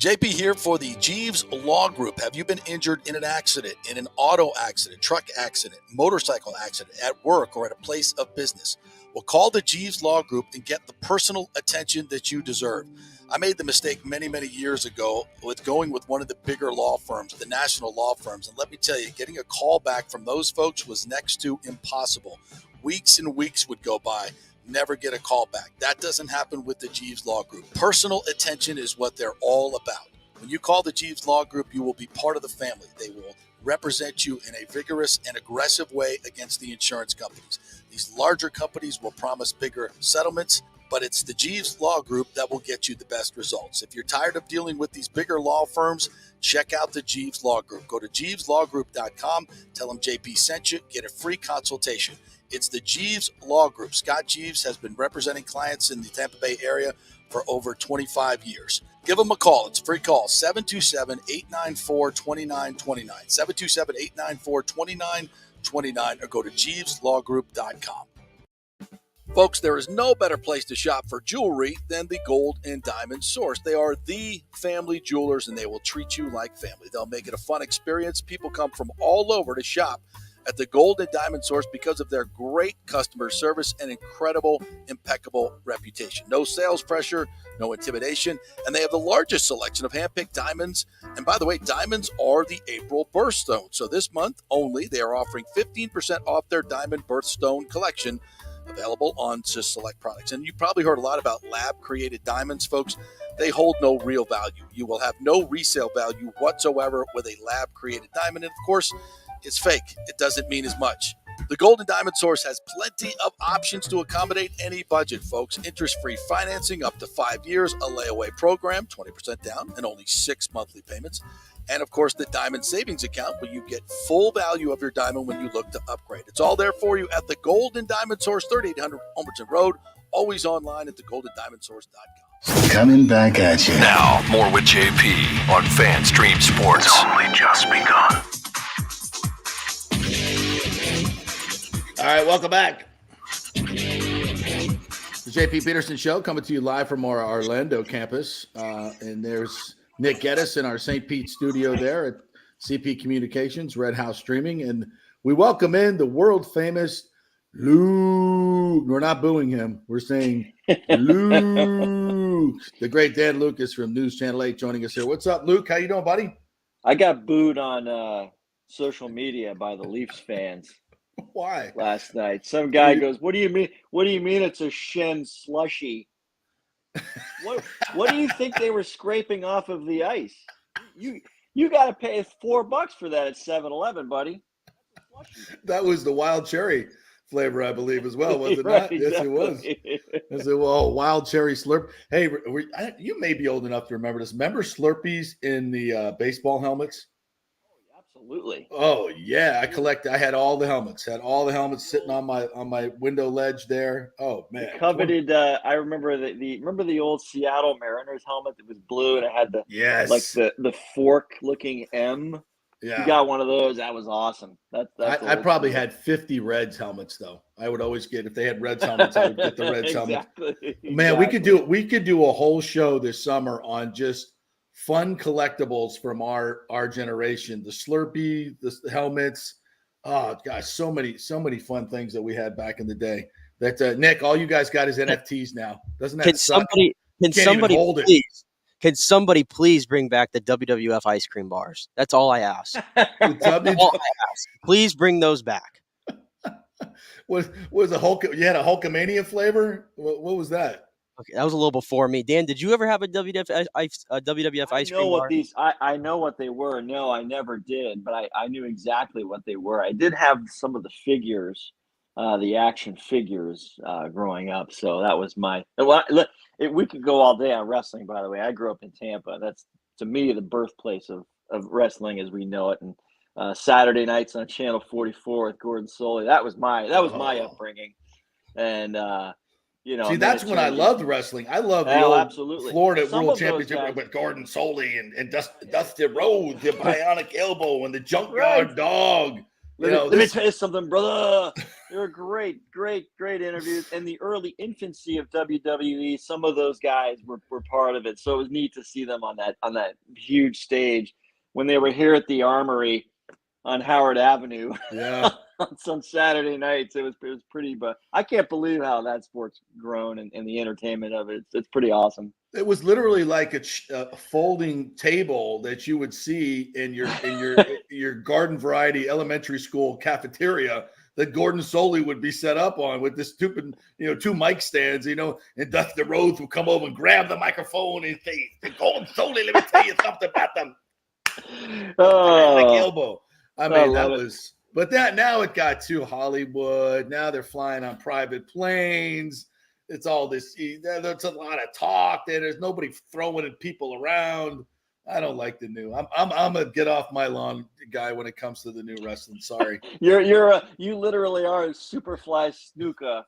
P: JP here for the Jeeves Law Group. Have you been injured in an accident, in an auto accident, truck accident, motorcycle accident, at work, or at a place of business? Well, call the Jeeves Law Group and get the personal attention that you deserve. I made the mistake many, many years ago with going with one of the bigger law firms, the national law firms. And let me tell you, getting a call back from those folks was next to impossible. Weeks and weeks would go by. Never get a call back. That doesn't happen with the Jeeves Law Group. Personal attention is what they're all about. When you call the Jeeves Law Group, you will be part of the family. They will represent you in a vigorous and aggressive way against the insurance companies. These larger companies will promise bigger settlements, but it's the Jeeves Law Group that will get you the best results. If you're tired of dealing with these bigger law firms, check out the Jeeves Law Group. Go to JeevesLawGroup.com. Tell them JP sent you. Get a free consultation. It's the Jeeves Law Group. Scott Jeeves has been representing clients in the Tampa Bay area for over 25 years. Give them a call. It's a free call, 727-894-2929, 727-894-2929, or go to JeevesLawGroup.com. Folks, there is no better place to shop for jewelry than the Gold and Diamond Source. They are the family jewelers, and they will treat you like family. They'll make it a fun experience. People come from all over to shop at the Gold and Diamond Source because of their great customer service and incredible, impeccable reputation. No sales pressure, no intimidation, and they have the largest selection of hand-picked diamonds. And by the way, diamonds are the April birthstone. So this month only, they are offering 15% off their diamond birthstone collection, available on just select products. And you probably heard a lot about lab-created diamonds, folks. They hold no real value. You will have no resale value whatsoever with a lab-created diamond. And of course, it's fake. It doesn't mean as much. The Gold and Diamond Source has plenty of options to accommodate any budget, folks. Interest-free financing up to 5 years, a layaway program, 20% down, and only 6 monthly payments. And, of course, the Diamond Savings Account, where you get full value of your diamond when you look to upgrade. It's all there for you at the Gold and Diamond Source, 3800 Homerton Road, always online at thegoldendiamondsource.com.
A: Coming back at you. Now, more with JP on FanStream Sports. It's only just begun.
D: All right, welcome back. The JP Peterson Show coming to you live from our Orlando campus. And there's Nick Geddes in our St. Pete studio there at CP Communications, Red House Streaming. And we welcome in the world-famous Luke. We're not booing him. We're saying Luke. The great Dan Lucas from News Channel 8 joining us here. What's up, Luke? How you doing, buddy?
Q: I got booed on social media by the Leafs fans.
D: Why?
Q: Last night, some guy goes, "What do you mean? What do you mean it's a Shen slushy? What do you think they were scraping off of the ice? You got to pay $4 for that at 7-Eleven, buddy."
D: That was the wild cherry flavor, I believe, as well, was it not?
Q: Right,
D: Yes, it was. I said, well, wild cherry slurp. Hey, you may be old enough to remember this. Remember Slurpees in the baseball helmets?
Q: Absolutely.
D: Oh yeah, I had all the helmets. Had all the helmets sitting on my window ledge there. Oh man,
Q: Coveted. I remember the old Seattle Mariners helmet that was blue and it had the fork looking M.
D: Yeah,
Q: you got one of those. That was awesome.
D: I probably had 50 Reds helmets though. I would always get, if they had Reds helmets, I would get the Reds helmet. Man, we could do a whole show this summer on just fun collectibles from our generation. The Slurpee, the helmets. Oh gosh, so many fun things that we had back in the day. That Nick, all you guys got is NFTs now. Doesn't that suck?
E: Can somebody please bring back the WWF ice cream bars? That's all I ask. Please bring those back.
D: Was a Hulk? You had a Hulkamania flavor? What was that?
E: Okay, that was a little before me. Dan, did you ever have a WWF ice cream bar?
Q: I know what they were. No, I never did, but I knew exactly what they were. I did have some of the figures, the action figures, growing up. So that was we could go all day on wrestling, by the way. I grew up in Tampa. That's, to me, the birthplace of wrestling as we know it. And Saturday nights on Channel 44 with Gordon Soley. That was my upbringing. And
D: see, that's when I loved wrestling. I loved the old Florida World Championship with Gordon Soley and Dusty Rhodes, the Bionic Elbow, and the Junkyard Dog.
Q: Let me tell you something, brother. They were great interviews. In the early infancy of WWE, some of those guys were part of it. So it was neat to see them on that huge stage when they were here at the Armory on Howard Avenue.
D: Yeah.
Q: On some Saturday nights. It was pretty, but I can't believe how that sport's grown and the entertainment of it. It's pretty awesome.
D: It was literally like a folding table that you would see in your garden variety elementary school cafeteria that Gordon Soley would be set up on with this stupid, 2 mic stands, and Dusty Rhodes would come over and grab the microphone and say, Gordon Soley, let me tell you something about them. Elbow. I mean, that was. But now it got too Hollywood. Now they're flying on private planes. It's all this. There's a lot of talk. There's nobody throwing people around. I don't like the new. I'm a get off my lawn guy when it comes to the new wrestling. Sorry.
Q: You literally are a Superfly Snuka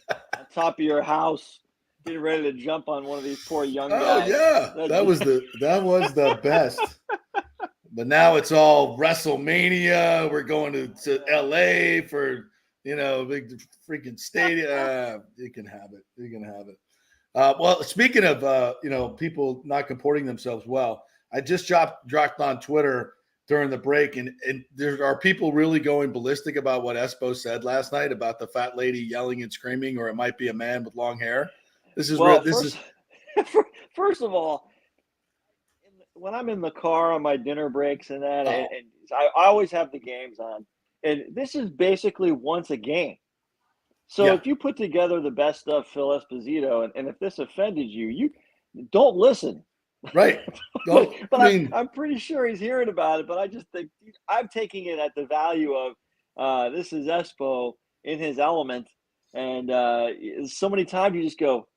Q: on top of your house, getting ready to jump on one of these poor young guys.
D: Oh yeah, that was the best. But now it's all WrestleMania. We're going to LA for, big freaking stadium. You can have it. Well, speaking of, people not comporting themselves well, I just dropped on Twitter during the break, and there are people really going ballistic about what Espo said last night about the fat lady yelling and screaming, or it might be a man with long hair.
Q: First of all, when I'm in the car on my dinner breaks and that, and I always have the games on, and this is basically once a game. So if you put together the best of Phil Esposito, and if this offended you don't listen.
D: Right.
Q: I'm pretty sure he's hearing about it, but I just think I'm taking it at the value of this is Espo in his element. And so many times you just go,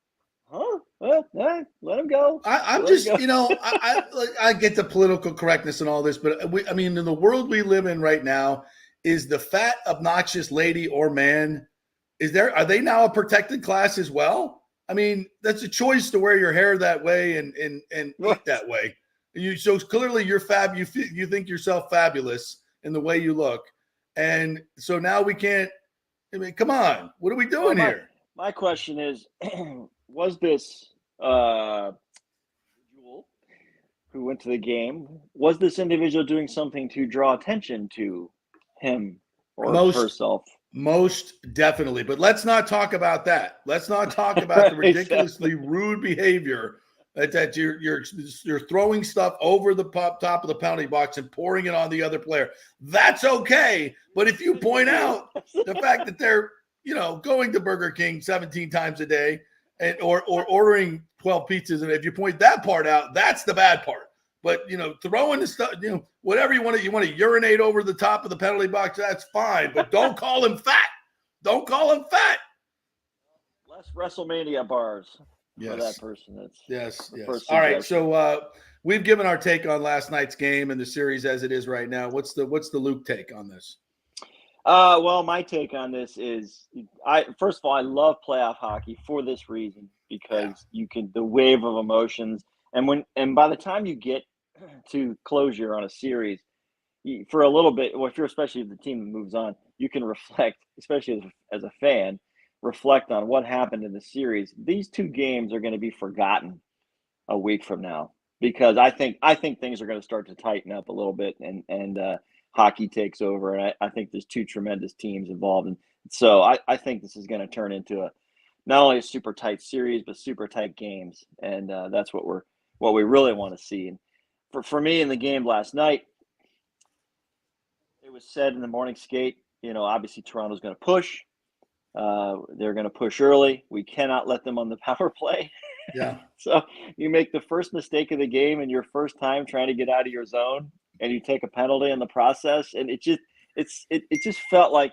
Q: huh? Well, let him go.
D: I'm just, I get the political correctness and all this, but in the world we live in right now, is the fat, obnoxious lady or man, are they now a protected class as well? I mean, that's a choice to wear your hair that way and eat that way. So clearly you're fab. You think yourself fabulous in the way you look, and so now we can't. I mean, come on, what are we doing here?
Q: My question is, was this individual who went to the game? Was this individual doing something to draw attention to him or herself?
D: Most definitely, but let's not talk about that. Let's not talk about the ridiculously rude behavior that you're throwing stuff over the top of the penalty box and pouring it on the other player. That's okay. But if you point out the fact that they're, going to Burger King 17 times a day or ordering 12 pizzas, and if you point that part out, that's the bad part. But, throwing the stuff, whatever you want to urinate over the top of the penalty box, that's fine. But don't call him fat. Don't call him fat.
Q: Less WrestleMania bars
D: Yes.
Q: for that person. That's
D: yes.
Q: All
D: All right. So we've given our take on last night's game and the series as it is right now. What's the Luke take on this?
Q: Well, my take on this is, first of all, I love playoff hockey for this reason, because you can, the wave of emotions, and by the time you get to closure on a series, for a little bit, well, especially if the team moves on, you can reflect, especially as a fan, reflect on what happened in the series. These two games are going to be forgotten a week from now, because I think things are going to start to tighten up a little bit, and hockey takes over. And I think there's two tremendous teams involved, and so I think this is going to turn into not only a super tight series, but super tight games, and that's what we really want to see. And for me in the game last night, it was said in the morning skate, obviously Toronto's going to push. They're going to push early. We cannot let them on the power play.
D: Yeah.
Q: So you make the first mistake of the game and your first time trying to get out of your zone, and you take a penalty in the process, and it just felt like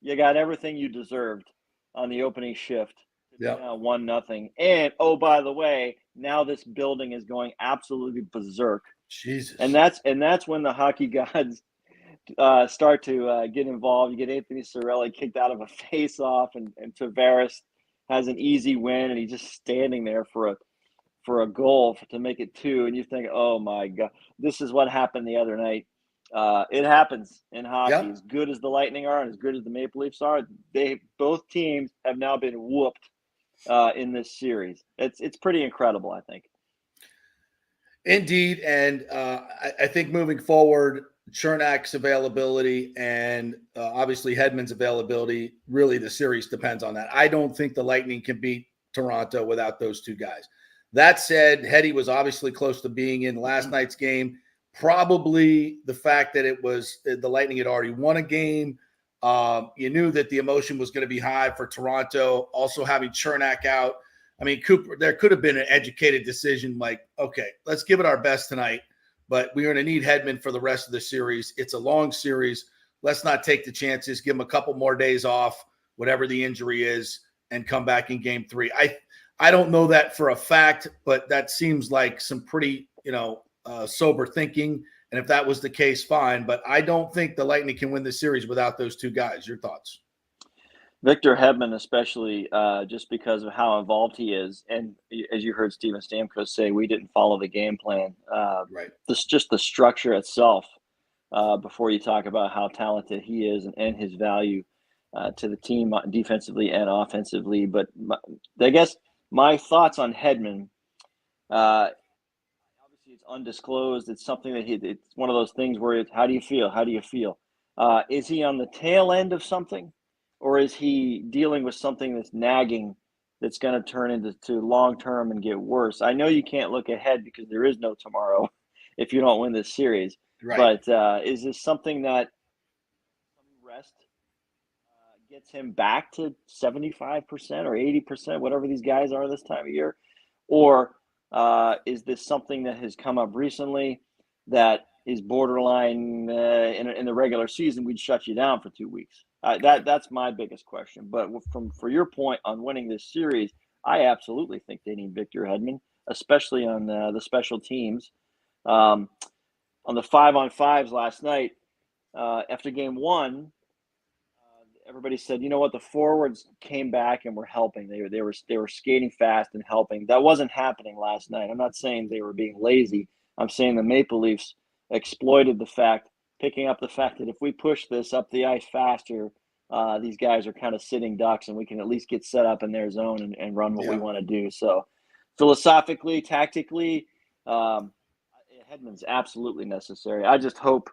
Q: you got everything you deserved on the opening shift.
D: Yeah.
Q: 1-0. And oh, by the way, now this building is going absolutely berserk.
D: Jesus.
Q: And that's when the hockey gods start to get involved. You get Anthony Cirelli kicked out of a face-off, and Tavares has an easy win, and he's just standing there for a goal to make it 2. And you think, oh my God, this is what happened the other night. It happens in hockey.
D: Yep.
Q: As good as the Lightning are, and as good as the Maple Leafs are, both teams have now been whooped in this series. It's pretty incredible, I think.
D: Indeed, and I think moving forward, Chernak's availability and obviously Hedman's availability, really the series depends on that. I don't think the Lightning can beat Toronto without those two guys. That said, Heddy was obviously close to being in last night's game. Probably the fact that it was the Lightning had already won a game. You knew that the emotion was going to be high for Toronto. Also having Chernak out. I mean, Cooper, there could have been an educated decision like, okay, let's give it our best tonight, but we're going to need Hedman for the rest of the series. It's a long series. Let's not take the chances. Give him a couple more days off, whatever the injury is, and come back in game 3. I don't know that for a fact, but that seems like some pretty, sober thinking. And if that was the case, fine. But I don't think the Lightning can win the series without those two guys. Your thoughts? Victor Hedman, especially just because of how involved he is. And as you heard Steven Stamkos say, we didn't follow the game plan. Right. Just the structure itself, before you talk about how talented he is and his value to the team defensively and offensively. But I guess my thoughts on Hedman, obviously it's undisclosed. It's something that it's one of those things where it's, how do you feel? How do you feel? Is he on the tail end of something? Or is he dealing with something that's nagging that's going to turn into long-term and get worse? I know you can't look ahead because there is no tomorrow if you don't win this series. Right. But is this something that rest gets him back to 75% or 80%, whatever these guys are this time of year? Or is this something that has come up recently that is borderline in the regular season, we'd shut you down for 2 weeks? That's my biggest question. But for your point on winning this series, I absolutely think they need Victor Hedman, especially on the special teams. On the 5-on-5s last night, after game 1, everybody said, you know what, the forwards came back and were helping. They were skating fast and helping. That wasn't happening last night. I'm not saying they were being lazy. I'm saying the Maple Leafs exploited picking up the fact that if we push this up the ice faster, these guys are kind of sitting ducks, and we can at least get set up in their zone and run what we want to do. So philosophically, tactically, Hedman's absolutely necessary. I just hope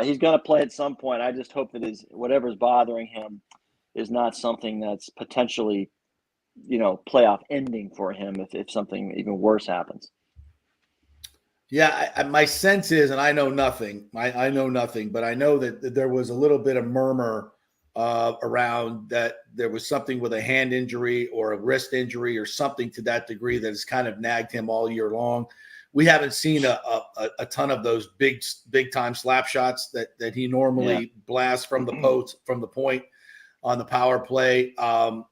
D: he's going to play at some point. I just hope that whatever's bothering him is not something that's potentially
Q: playoff ending for him if something even worse happens.
D: Yeah, my sense is, and I know nothing. I know nothing, but I know that there was a little bit of murmur around that there was something with a hand injury or a wrist injury or something to that degree that has kind of nagged him all year long. We haven't seen a ton of those big time slap shots that he normally blasts from the post, from the point on the power play.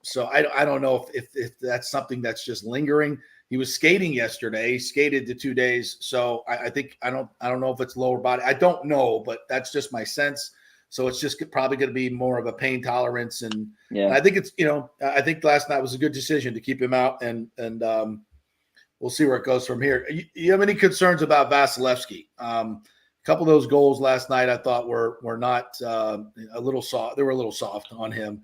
D: So I don't know if that's something that's just lingering. He was skating yesterday. He skated the 2 days. So I think I don't know if it's lower body. I don't know, but that's just my sense. So it's just probably going to be more of a pain tolerance. And I think it's, I think last night was a good decision to keep him out, and we'll see where it goes from here. You have any concerns about Vasilevsky? A couple of those goals last night I thought were not a little soft. They were a little soft on him.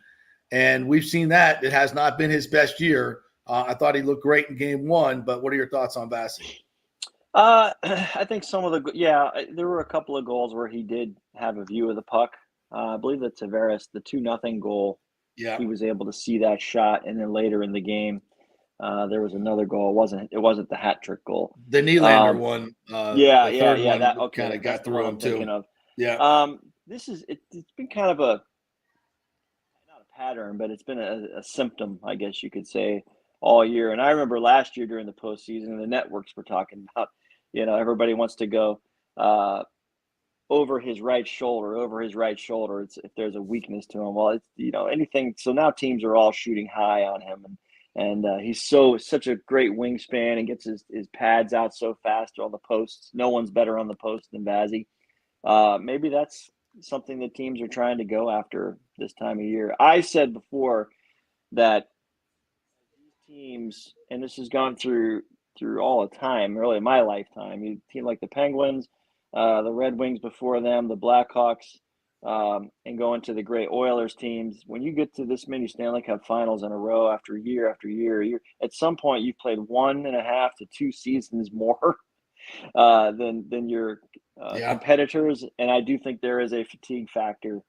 D: And we've seen that. It has not been his best year. I thought he looked great in game one, but what are your thoughts on Vasi?
Q: I think there were a couple of goals where he did have a view of the puck. I believe that Tavares, the 2-0 goal, he was able to see that shot, and then later in the game, there was another goal. It wasn't the hat trick goal.
D: The Nylander one.
Q: That
D: kind of got through him too.
Q: Of.
D: Yeah.
Q: It's been kind of not a pattern, but it's been a symptom, I guess you could say, all year. And I remember last year during the postseason, the networks were talking about, everybody wants to go over his right shoulder. It's if there's a weakness to him. Well, it's anything. So now teams are all shooting high on him, and he's such a great wingspan and gets his pads out so fast on the posts. No one's better on the post than Vazzy. Maybe that's something that teams are trying to go after this time of year. I said before that teams, and this has gone through all the time, really in my lifetime, a team like the Penguins, the Red Wings before them, the Blackhawks, and going to the great Oilers teams, when you get to this many Stanley Cup finals in a row after year, at some point you've played 1.5 to 2 seasons more than your competitors. And I do think there is a fatigue factor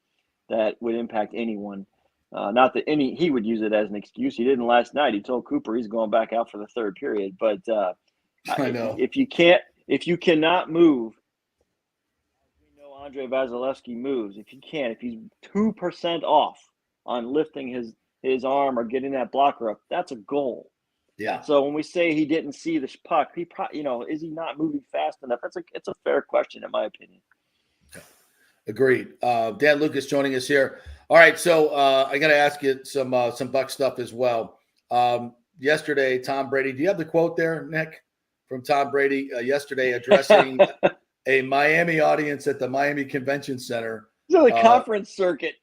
Q: that would impact anyone. Not that he would use it as an excuse. He didn't last night. He told Cooper he's going back out for the third period. But
D: I know
Q: if you cannot move, we know Andre Vasilevsky moves. If he's 2% off on lifting his arm or getting that blocker up, that's a goal.
D: Yeah.
Q: So when we say he didn't see the puck, he probably, is he not moving fast enough? It's a fair question in my opinion.
D: Agreed. Dan Lucas joining us here. All right, so I got to ask you some Buck stuff as well. Yesterday, Tom Brady. Do you have the quote there, Nick, from Tom Brady yesterday addressing a Miami audience at the Miami Convention Center?
Q: So the conference circuit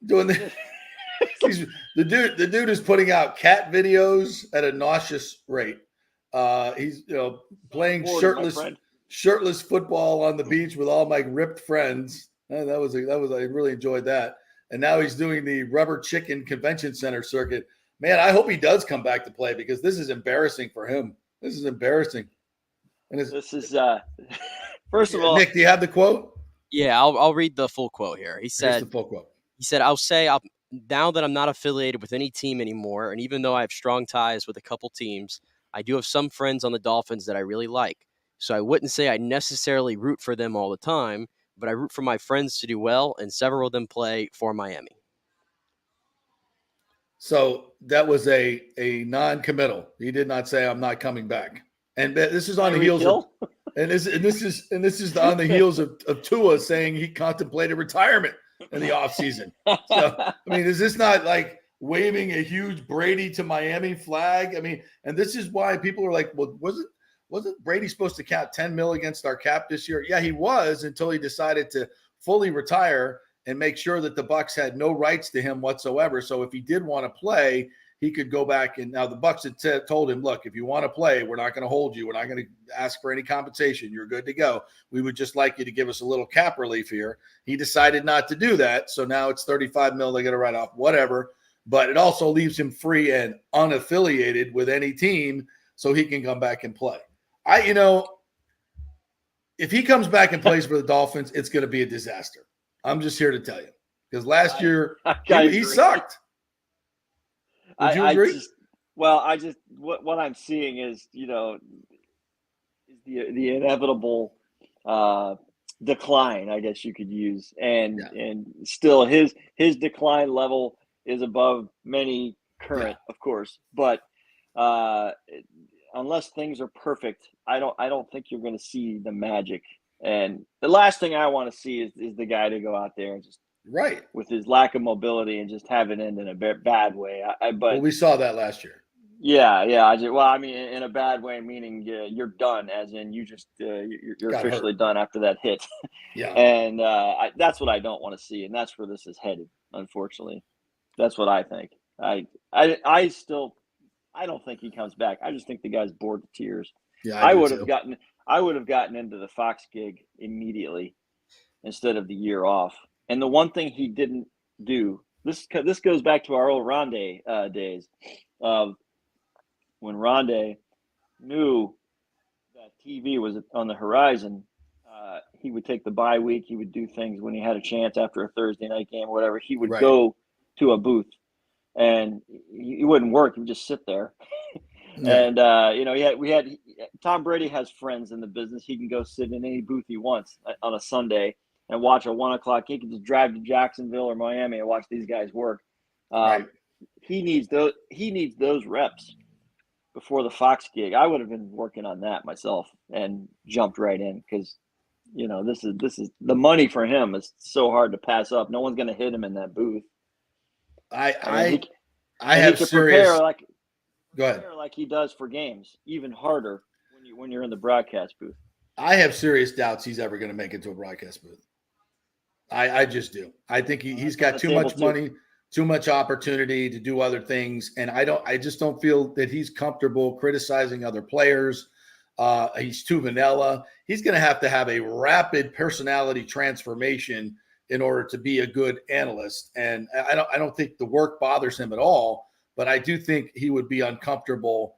D: doing the dude is putting out cat videos at a nauseous rate. He's playing shirtless football on the beach with all my ripped friends. That was I really enjoyed that. And now he's doing the rubber chicken convention center circuit. Man, I hope he does come back to play because this is embarrassing for him. This is embarrassing. And
Q: this is first of all,
D: Nick, do you have the quote?
E: Yeah, I'll read the full quote here. He said,
D: Here's the full quote.
E: He said, now that I'm not affiliated with any team anymore, and even though I have strong ties with a couple teams, I do have some friends on the Dolphins that I really like. So I wouldn't say I necessarily root for them all the time, but I root for my friends to do well, and several of them play for Miami.
D: So that was a non-committal. He did not say I'm not coming back. And this is on the heels of, and this is on the heels of Tua saying he contemplated retirement in the offseason. So I mean, is this not like waving a huge Brady to Miami flag? I mean, and this is why people are like, well, wasn't Brady supposed to count $10 million against our cap this year? Yeah, he was, until he decided to fully retire and make sure that the Bucs had no rights to him whatsoever. So if he did want to play, he could go back. And now the Bucs had told him, look, if you want to play, we're not going to hold you. We're not going to ask for any compensation. You're good to go. We would just like you to give us a little cap relief here. He decided not to do that. So now it's $35 million. They got to write off, whatever. But it also leaves him free and unaffiliated with any team so he can come back and play. If he comes back and plays for the Dolphins, it's going to be a disaster. I'm just here to tell you, because last year he sucked. Would you agree?
Q: Well, I just what I'm seeing is, is the inevitable decline, I guess you could use, and still his decline level is above many current, of course, but unless things are perfect, I don't think you're going to see the magic. And the last thing I want to see is the guy to go out there and just with his lack of mobility and just have it end in a bad way. But
D: we saw that last year.
Q: Yeah. I mean, in a bad way, meaning you're done, as in you just you're officially done after that hit.
D: Yeah.
Q: And that's what I don't want to see, and that's where this is headed. Unfortunately, that's what I think. I don't think he comes back. I just think the guy's bored to tears.
D: Yeah,
Q: I would have gotten into the Fox gig immediately instead of the year off. And the one thing he didn't do, this goes back to our old Rondé days of when Rondé knew that TV was on the horizon. He would take the bye week. He would do things when he had a chance after a Thursday night game or whatever. He would go to a booth, and he wouldn't work. He would just sit there. And we had Tom Brady has friends in the business. He can go sit in any booth he wants on a Sunday and watch a 1 o'clock. He can just drive to Jacksonville or Miami and watch these guys work. He needs those reps before the Fox gig. I would have been working on that myself and jumped right in because this is the money for him is so hard to pass up. No one's going to hit him in that booth.
D: I have serious. Go ahead.
Q: Like he does for games, even harder when you're in the broadcast booth.
D: I have serious doubts he's ever going to make it to a broadcast booth. I just do. I think he's got too much money, too much opportunity to do other things, and I just don't feel that he's comfortable criticizing other players. He's too vanilla. He's going to have a rapid personality transformation in order to be a good analyst. And I don't think the work bothers him at all, but I do think he would be uncomfortable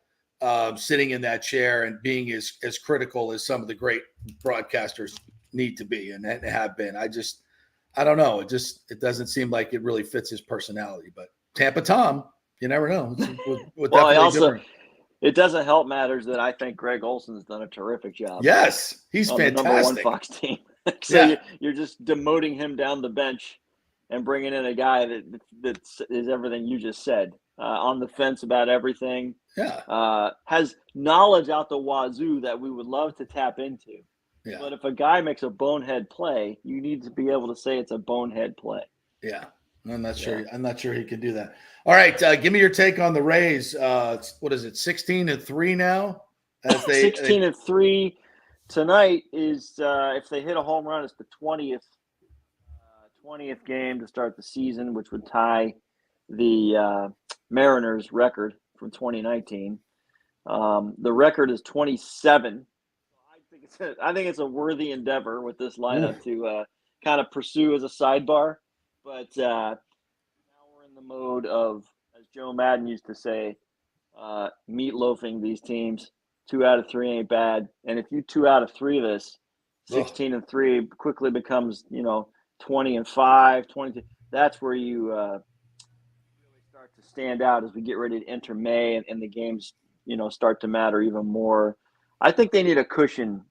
D: sitting in that chair and being as critical as some of the great broadcasters need to be and have been. I don't know. It doesn't seem like it really fits his personality, but Tampa Tom, you never know.
Q: It doesn't help matters that I think Greg Olson's done a terrific job.
D: Yes, he's fantastic.
Q: The number one Fox team. So you're just demoting him down the bench and bringing in a guy that is everything you just said. On the fence about everything.
D: Yeah.
Q: Has knowledge out the wazoo that we would love to tap into.
D: Yeah.
Q: But if a guy makes a bonehead play, you need to be able to say it's a bonehead play.
D: Yeah. I'm not sure. I'm not sure he can do that. All right. Give me your take on the Rays. What is it? 16-3 now?
Q: 16-3 tonight is if they hit a home run, it's the 20th game to start the season, which would tie the Mariners record from 2019. The record is 27. I think it's a worthy endeavor with this lineup to kind of pursue as a sidebar. But now we're in the mode of, as Joe Madden used to say, meatloafing these teams. 2 out of 3 ain't bad. And if you 2 out of 3 this, 16-3 quickly becomes 20-5, 22. That's where you really start to stand out as we get ready to enter May and the games start to matter even more. I think they need a cushion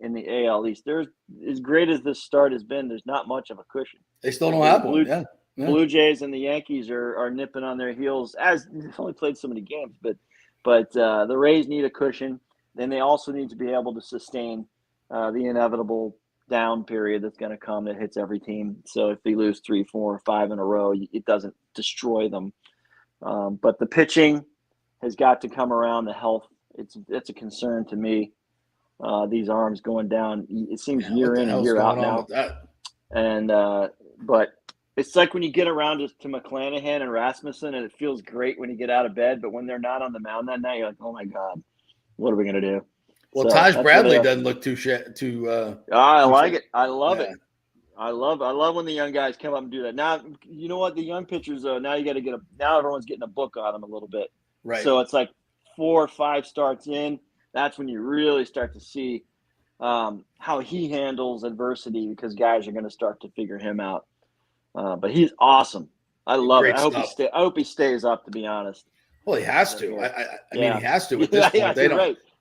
Q: in the AL East. There's, as great as this start has been, there's not much of a cushion.
D: They still don't have one. Yeah.
Q: Blue Jays and the Yankees are nipping on their heels, as they've only played so many games. But the Rays need a cushion. Then they also need to be able to sustain the inevitable down period that's going to come that hits every team. So if they lose 3, 4, 5 in a row, it doesn't destroy them. But the pitching has got to come around. The health, it's a concern to me. These arms going down, it seems year in and year out now. And but it's like when you get around to McClanahan and Rasmussen, and it feels great when you get out of bed, but when they're not on the mound that night, you're like, oh my God, what are we gonna do?
D: Well, Taj Bradley doesn't look too
Q: I like it. I love it. I love when the young guys come up and do that. Now, you know what? The young pitchers, now you got to now everyone's getting a book on them a little bit.
D: Right.
Q: So it's like 4 or 5 starts in. That's when you really start to see how he handles adversity, because guys are going to start to figure him out. But he's awesome. I love it. I hope he stays up, to be honest.
D: Well, he has to. I mean, he has to at this point.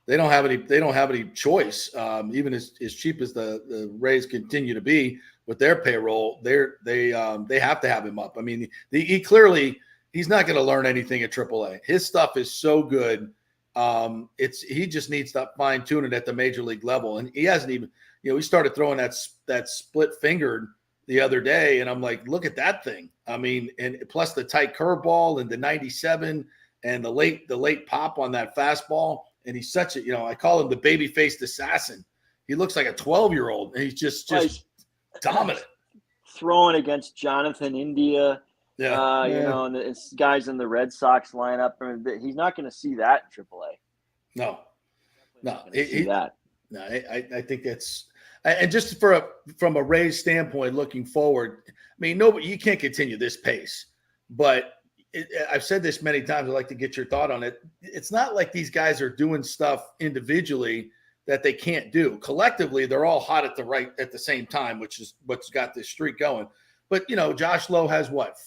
D: They don't have any choice. Even as cheap as the Rays continue to be with their payroll, they have to have him up. I mean, he's not going to learn anything at AAA. His stuff is so good. He just needs to fine tune it at the major league level, and he hasn't even. He started throwing that split fingered the other day, and I'm like, look at that thing. I mean, and plus the tight curveball and the 97 and the late pop on that fastball. And he's such a, I call him the baby-faced assassin. He looks like a 12-year-old, and he's just dominant.
Q: Throwing against Jonathan India, and the guys in the Red Sox lineup. I mean, he's not going to see that in AAA.
D: No, I think that's – and just from a Rays standpoint looking forward, I mean, you can't continue this pace. But I've said this many times. I'd like to get your thought on it. It's not like these guys are doing stuff individually that they can't do. Collectively, they're all hot at the same time, which is what's got this streak going. But, Josh Lowe has what,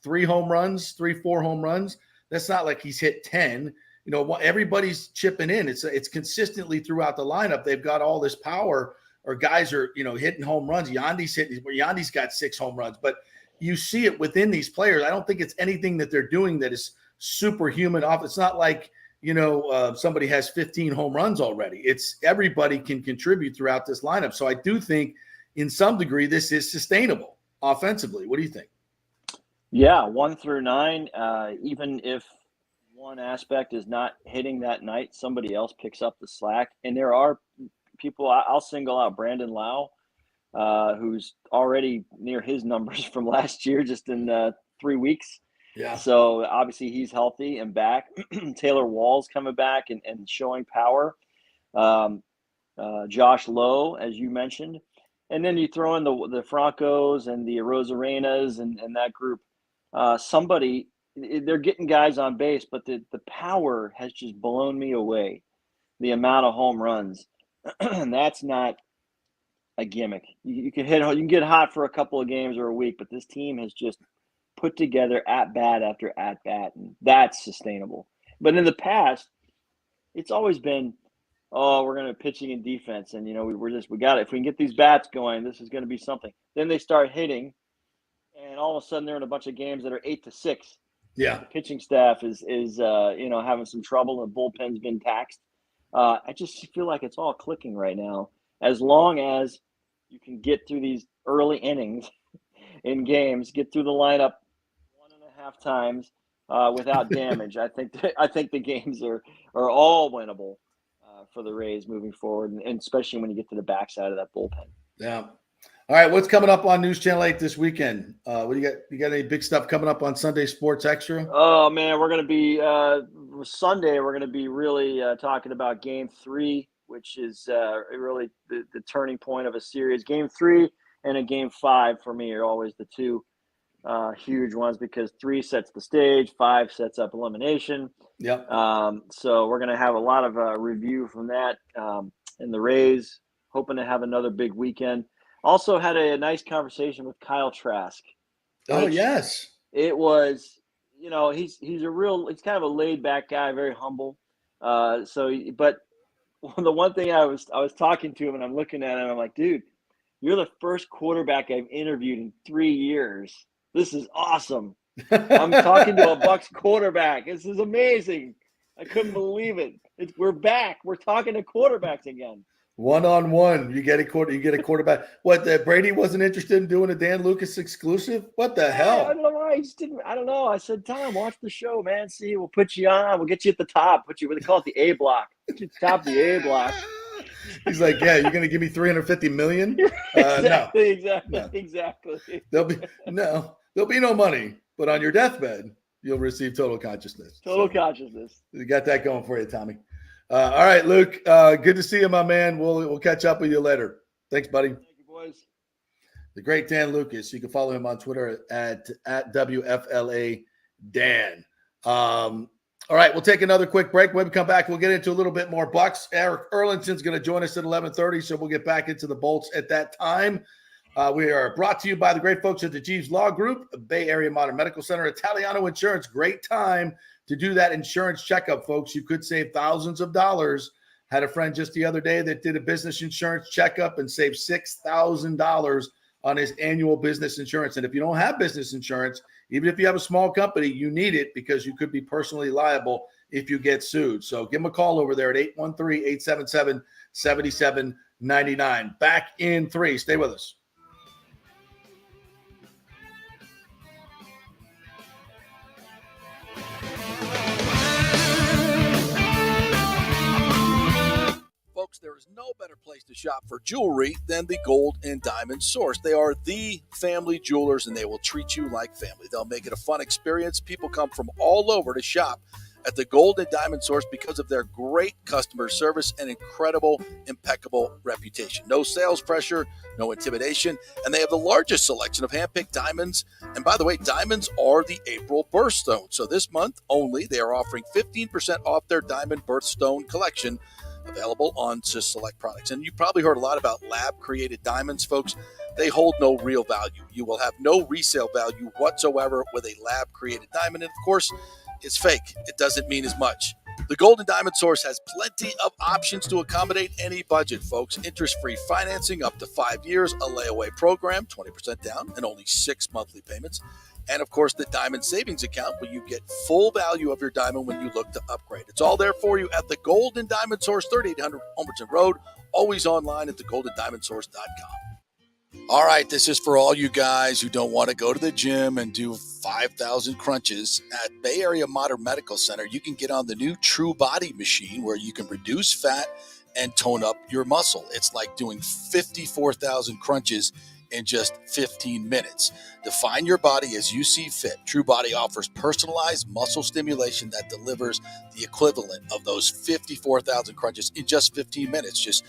D: 4 home runs? That's not like he's hit 10. Everybody's chipping in. It's consistently throughout the lineup. They've got all this power, or guys are, hitting home runs. Yandy's got 6 home runs, but you see it within these players. I don't think it's anything that they're doing that is superhuman off. It's not like, somebody has 15 home runs already. It's everybody can contribute throughout this lineup. So I do think in some degree, this is sustainable offensively. What do you think?
Q: Yeah. 1 through 9, even if one aspect is not hitting that night, somebody else picks up the slack. And there are people, I'll single out Brandon Lau, who's already near his numbers from last year, just in 3 weeks.
D: Yeah.
Q: So obviously he's healthy and back. Taylor Wall's coming back and showing power. Josh Lowe, as you mentioned. And then you throw in the Francos and the Rosarenas and that group. They're getting guys on base, but the power has just blown me away. The amount of home runs. And that's not a gimmick. You can get hot for a couple of games or a week, but this team has just put together at bat after at bat, and that's sustainable. But in the past, it's always been, we're going to pitching and defense, and we got it. If we can get these bats going, this is going to be something. Then they start hitting, and all of a sudden they're in a bunch of games that are 8-6.
D: Yeah,
Q: the pitching staff is having some trouble, and the bullpen's been taxed. I just feel like it's all clicking right now. As long as you can get through these early innings in games, get through the lineup 1.5 times without damage, I think the games are all winnable for the Rays moving forward, and especially when you get to the backside of that bullpen.
D: Yeah. All right, what's coming up on News Channel 8 this weekend? What do you got? You got any big stuff coming up on Sunday Sports Extra?
Q: Oh man, we're going to be Sunday. We're going to be really talking about Game 3, which is really the turning point of a series. Game 3 and a Game 5 for me are always the two huge ones, because 3 sets the stage, 5 sets up elimination.
D: Yep.
Q: So we're going to have a lot of review from that, and the Rays hoping to have another big weekend. Also had a nice conversation with Kyle Trask.
D: Oh, yes.
Q: It was, he's kind of a laid back guy, very humble. But the one thing I was talking to him, and I'm looking at him, I'm like, dude, you're the first quarterback I've interviewed in 3 years. This is awesome. I'm talking to a Bucs quarterback. This is amazing. I couldn't believe it. We're back. We're talking to quarterbacks again.
D: One-on-one, you get a quarterback. What? Brady wasn't interested in doing a Dan Lucas exclusive? What the hell?
Q: I don't know why. He just didn't. I don't know. I said, Tom, watch the show, man. See, we'll put you on. We'll get you at the top. They call it the A block. Put you at the top of the A block.
D: He's like, yeah, you're going to give me $350 million?
Q: Exactly.
D: No.
Q: Exactly.
D: There'll be no money, but on your deathbed, you'll receive total consciousness.
Q: Consciousness.
D: You got that going for you, Tommy. All right, Luke. Good to see you, my man. We'll catch up with you later. Thanks, buddy.
Q: Thank you, boys.
D: The great Dan Lucas. You can follow him on Twitter at WFLA Dan. All right, we'll take another quick break. When we come back, we'll get into a little bit more Bucks. Eric Erlinson's going to join us at 11:30, so we'll get back into the Bolts at that time. We are brought to you by the great folks at the Jeeves Law Group, Bay Area Modern Medical Center, Italiano Insurance. Great time to do that insurance checkup, folks. You could save thousands of dollars. Had a friend just the other day that did a business insurance checkup and saved $6,000 on his annual business insurance. And if you don't have business insurance, even if you have a small company, you need it because you could be personally liable if you get sued. So give them a call over there at 813-877-7799. Back in 3. Stay with us.
P: Folks, there is no better place to shop for jewelry than the Gold and Diamond Source. They are the family jewelers, and they will treat you like family. They'll make it a fun experience. People come from all over to shop at the Gold and Diamond Source because of their great customer service and incredible, impeccable reputation. No sales pressure, no intimidation, and they have the largest selection of hand-picked diamonds. And by the way, diamonds are the April birthstone. So this month only, they are offering 15% off their diamond birthstone collection, available on select products. And you probably heard a lot about lab-created diamonds, folks. They hold no real value. You will have no resale value whatsoever with a lab-created diamond. And of course, it's fake. It doesn't mean as much. The Golden Diamond Source has plenty of options to accommodate any budget, folks. Interest-free financing up to 5 years, a layaway program, 20% down, and only 6 monthly payments. And, of course, the Diamond Savings Account, where you get full value of your diamond when you look to upgrade. It's all there for you at the Golden Diamond Source, 3800 Homerton Road, always online at thegoldendiamondsource.com. All right, this is for all you guys who don't want to go to the gym and do 5,000 crunches. At Bay Area Modern Medical Center, you can get on the new True Body machine where you can reduce fat and tone up your muscle. It's like doing 54,000 crunches in just 15 minutes. Define your body as you see fit. True Body offers personalized muscle stimulation that delivers the equivalent of those 54,000 crunches in just 15 minutes. Just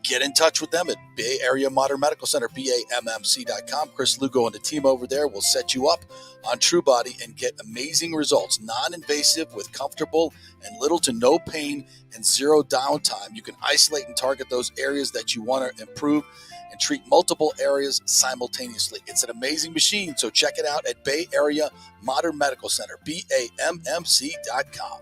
P: get in touch with them at Bay Area Modern Medical Center, BAMMC.com. Chris Lugo and the team over there will set you up on True Body and get amazing results. Non-invasive with comfortable and little to no pain and zero downtime. You can isolate and target those areas that you want to improve and treat multiple areas simultaneously. It's an amazing machine, so check it out at Bay Area Modern Medical Center, BAMMC.com.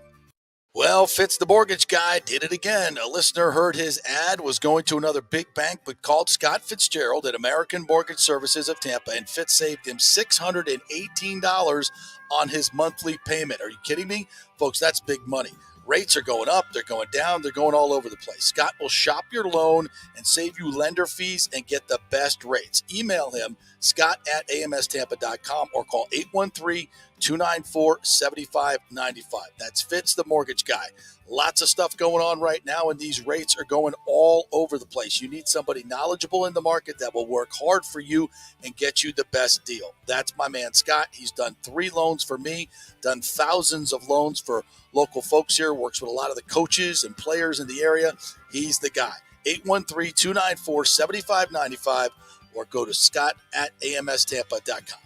P: Well, Fitz the mortgage guy did it again. A listener heard his ad, was going to another big bank, but called Scott Fitzgerald at American Mortgage Services of Tampa, and Fitz saved him $618 on his monthly payment. Are you kidding me? Folks, that's big money. Rates are going up, they're going down, they're going all over the place. Scott will shop your loan and save you lender fees and get the best rates. Email him, scott@amstampa.com, or call 813-294-7595. That's Fitz the mortgage guy. Lots of stuff going on right now, and these rates are going all over the place. You need somebody knowledgeable in the market that will work hard for you and get you the best deal. That's my man, Scott. He's done 3 loans for me, done thousands of loans for local folks here, works with a lot of the coaches and players in the area. He's the guy. 813-294-7595, or go to scott@amstampa.com.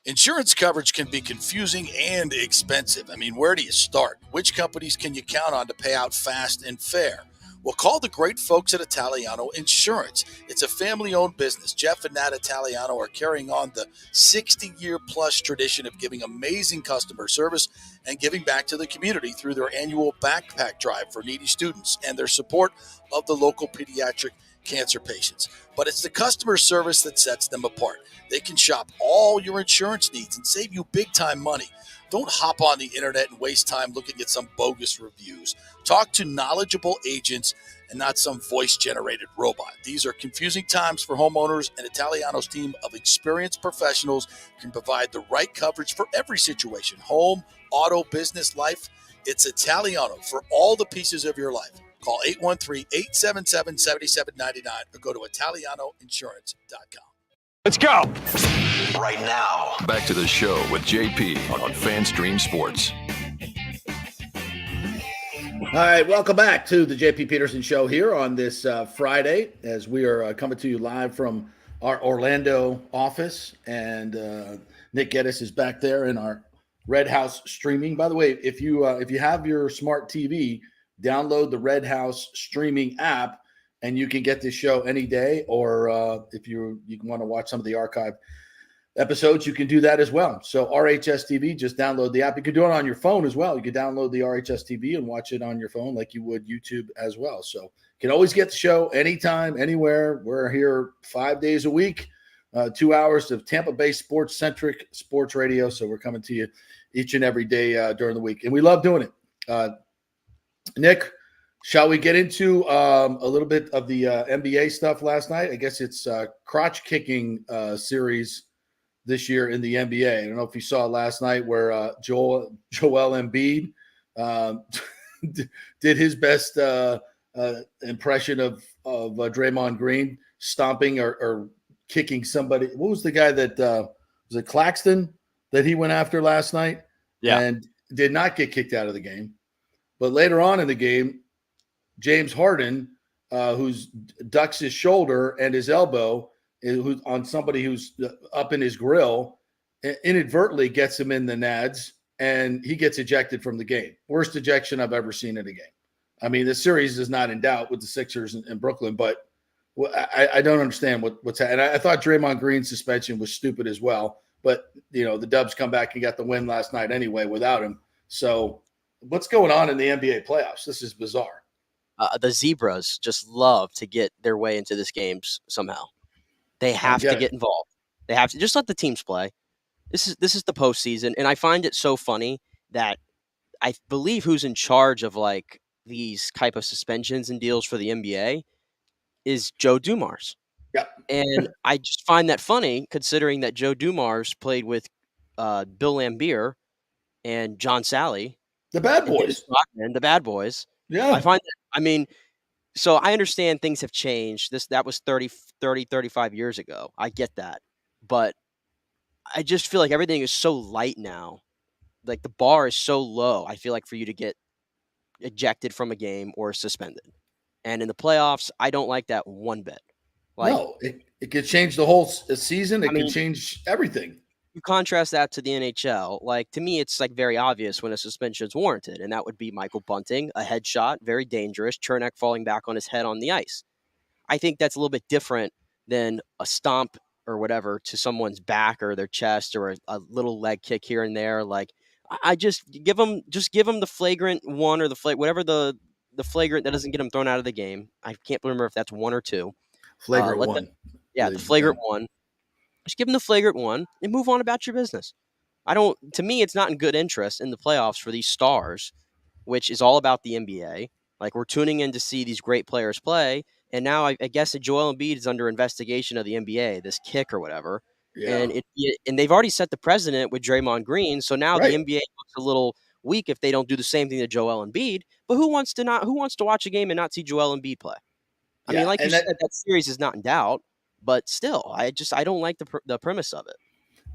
P: Insurance coverage can be confusing and expensive. I mean, where do you start? Which companies can you count on to pay out fast and fair? Well, call the great folks at Italiano Insurance. It's a family-owned business. Jeff and Nat Italiano are carrying on the 60-year-plus tradition of giving amazing customer service and giving back to the community through their annual backpack drive for needy students and their support of the local pediatric cancer patients. But it's the customer service that sets them apart. They can shop all your insurance needs and save you big-time money. Don't hop on the internet and waste time looking at some bogus reviews. Talk to knowledgeable agents and not some voice-generated robot. These are confusing times for homeowners, and Italiano's team of experienced professionals can provide the right coverage for every situation: home, auto, business, life. It's Italiano for all the pieces of your life. Call 813-877-7799 or go to italianoinsurance.com.
A: Let's go. Right now. Back to the show with JP on FanStream Sports.
D: All right, welcome back to the JP Peterson Show here on this Friday, as we are coming to you live from our Orlando office, and Nick Geddes is back there in our Red House streaming. By the way, if you have your smart TV, download the Red House streaming app, and you can get this show any day, or if you want to watch some of the archive episodes, you can do that as well. So RHS TV, just download the app. You can do it on your phone as well. You can download the RHS TV and watch it on your phone like you would YouTube as well. So you can always get the show anytime, anywhere. We're here 5 days a week, 2 hours of Tampa Bay sports-centric sports radio. So we're coming to you each and every day during the week. And we love doing it. Nick, shall we get into a little bit of the NBA stuff last night? I guess it's crotch-kicking series this year in the NBA. I don't know if you saw last night where Joel Embiid did his best impression of Draymond Green stomping or kicking somebody. What was the guy that was it Claxton that he went after last night?
E: Yeah.
D: And did not get kicked out of the game. But later on in the game, James Harden, who's ducks his shoulder and his elbow on somebody who's up in his grill, inadvertently gets him in the nads, and he gets ejected from the game. Worst ejection I've ever seen in a game. I mean, the series is not in doubt with the Sixers in Brooklyn, but I don't understand what's happening. I thought Draymond Green's suspension was stupid as well, but the Dubs come back and got the win last night anyway without him. So what's going on in the NBA playoffs? This is bizarre.
E: The Zebras just love to get their way into this game somehow. They have to get involved. They have to just let the teams play. This is the postseason, and I find it so funny that I believe who's in charge of like these type of suspensions and deals for the NBA is Joe Dumars.
D: Yeah,
E: and I just find that funny considering that Joe Dumars played with Bill Laimbeer and John Sally,
D: the Bad Boys,
E: the Bad Boys.
D: Yeah,
E: I find that. I mean. So I understand things have changed. That was 30, 35 years ago. I get that. But I just feel like everything is so light now. Like the bar is so low, I feel like, for you to get ejected from a game or suspended. And in the playoffs, I don't like that one bit.
D: No, it could change the whole season. It could change everything.
E: You contrast that to the NHL. Like, to me, it's like very obvious when a suspension is warranted, and that would be Michael Bunting, a headshot, very dangerous, Chernak falling back on his head on the ice. I think that's a little bit different than a stomp or whatever to someone's back or their chest or a little leg kick here and there. Like, I just give them the flagrant one or whatever the flagrant that doesn't get them thrown out of the game. I can't remember if that's one or two.
D: Flagrant one.
E: The flagrant one. Just give them the flagrant one and move on about your business. To me, it's not in good interest in the playoffs for these stars, which is all about the NBA. Like, we're tuning in to see these great players play. And now I guess that Joel Embiid is under investigation of the NBA, this kick or whatever.
D: Yeah.
E: And they've already set the precedent with Draymond Green. So now the NBA looks a little weak if they don't do the same thing to Joel Embiid. But who wants to watch a game and not see Joel Embiid play? I mean, like you said, that series is not in doubt. But still, I don't like the premise of it.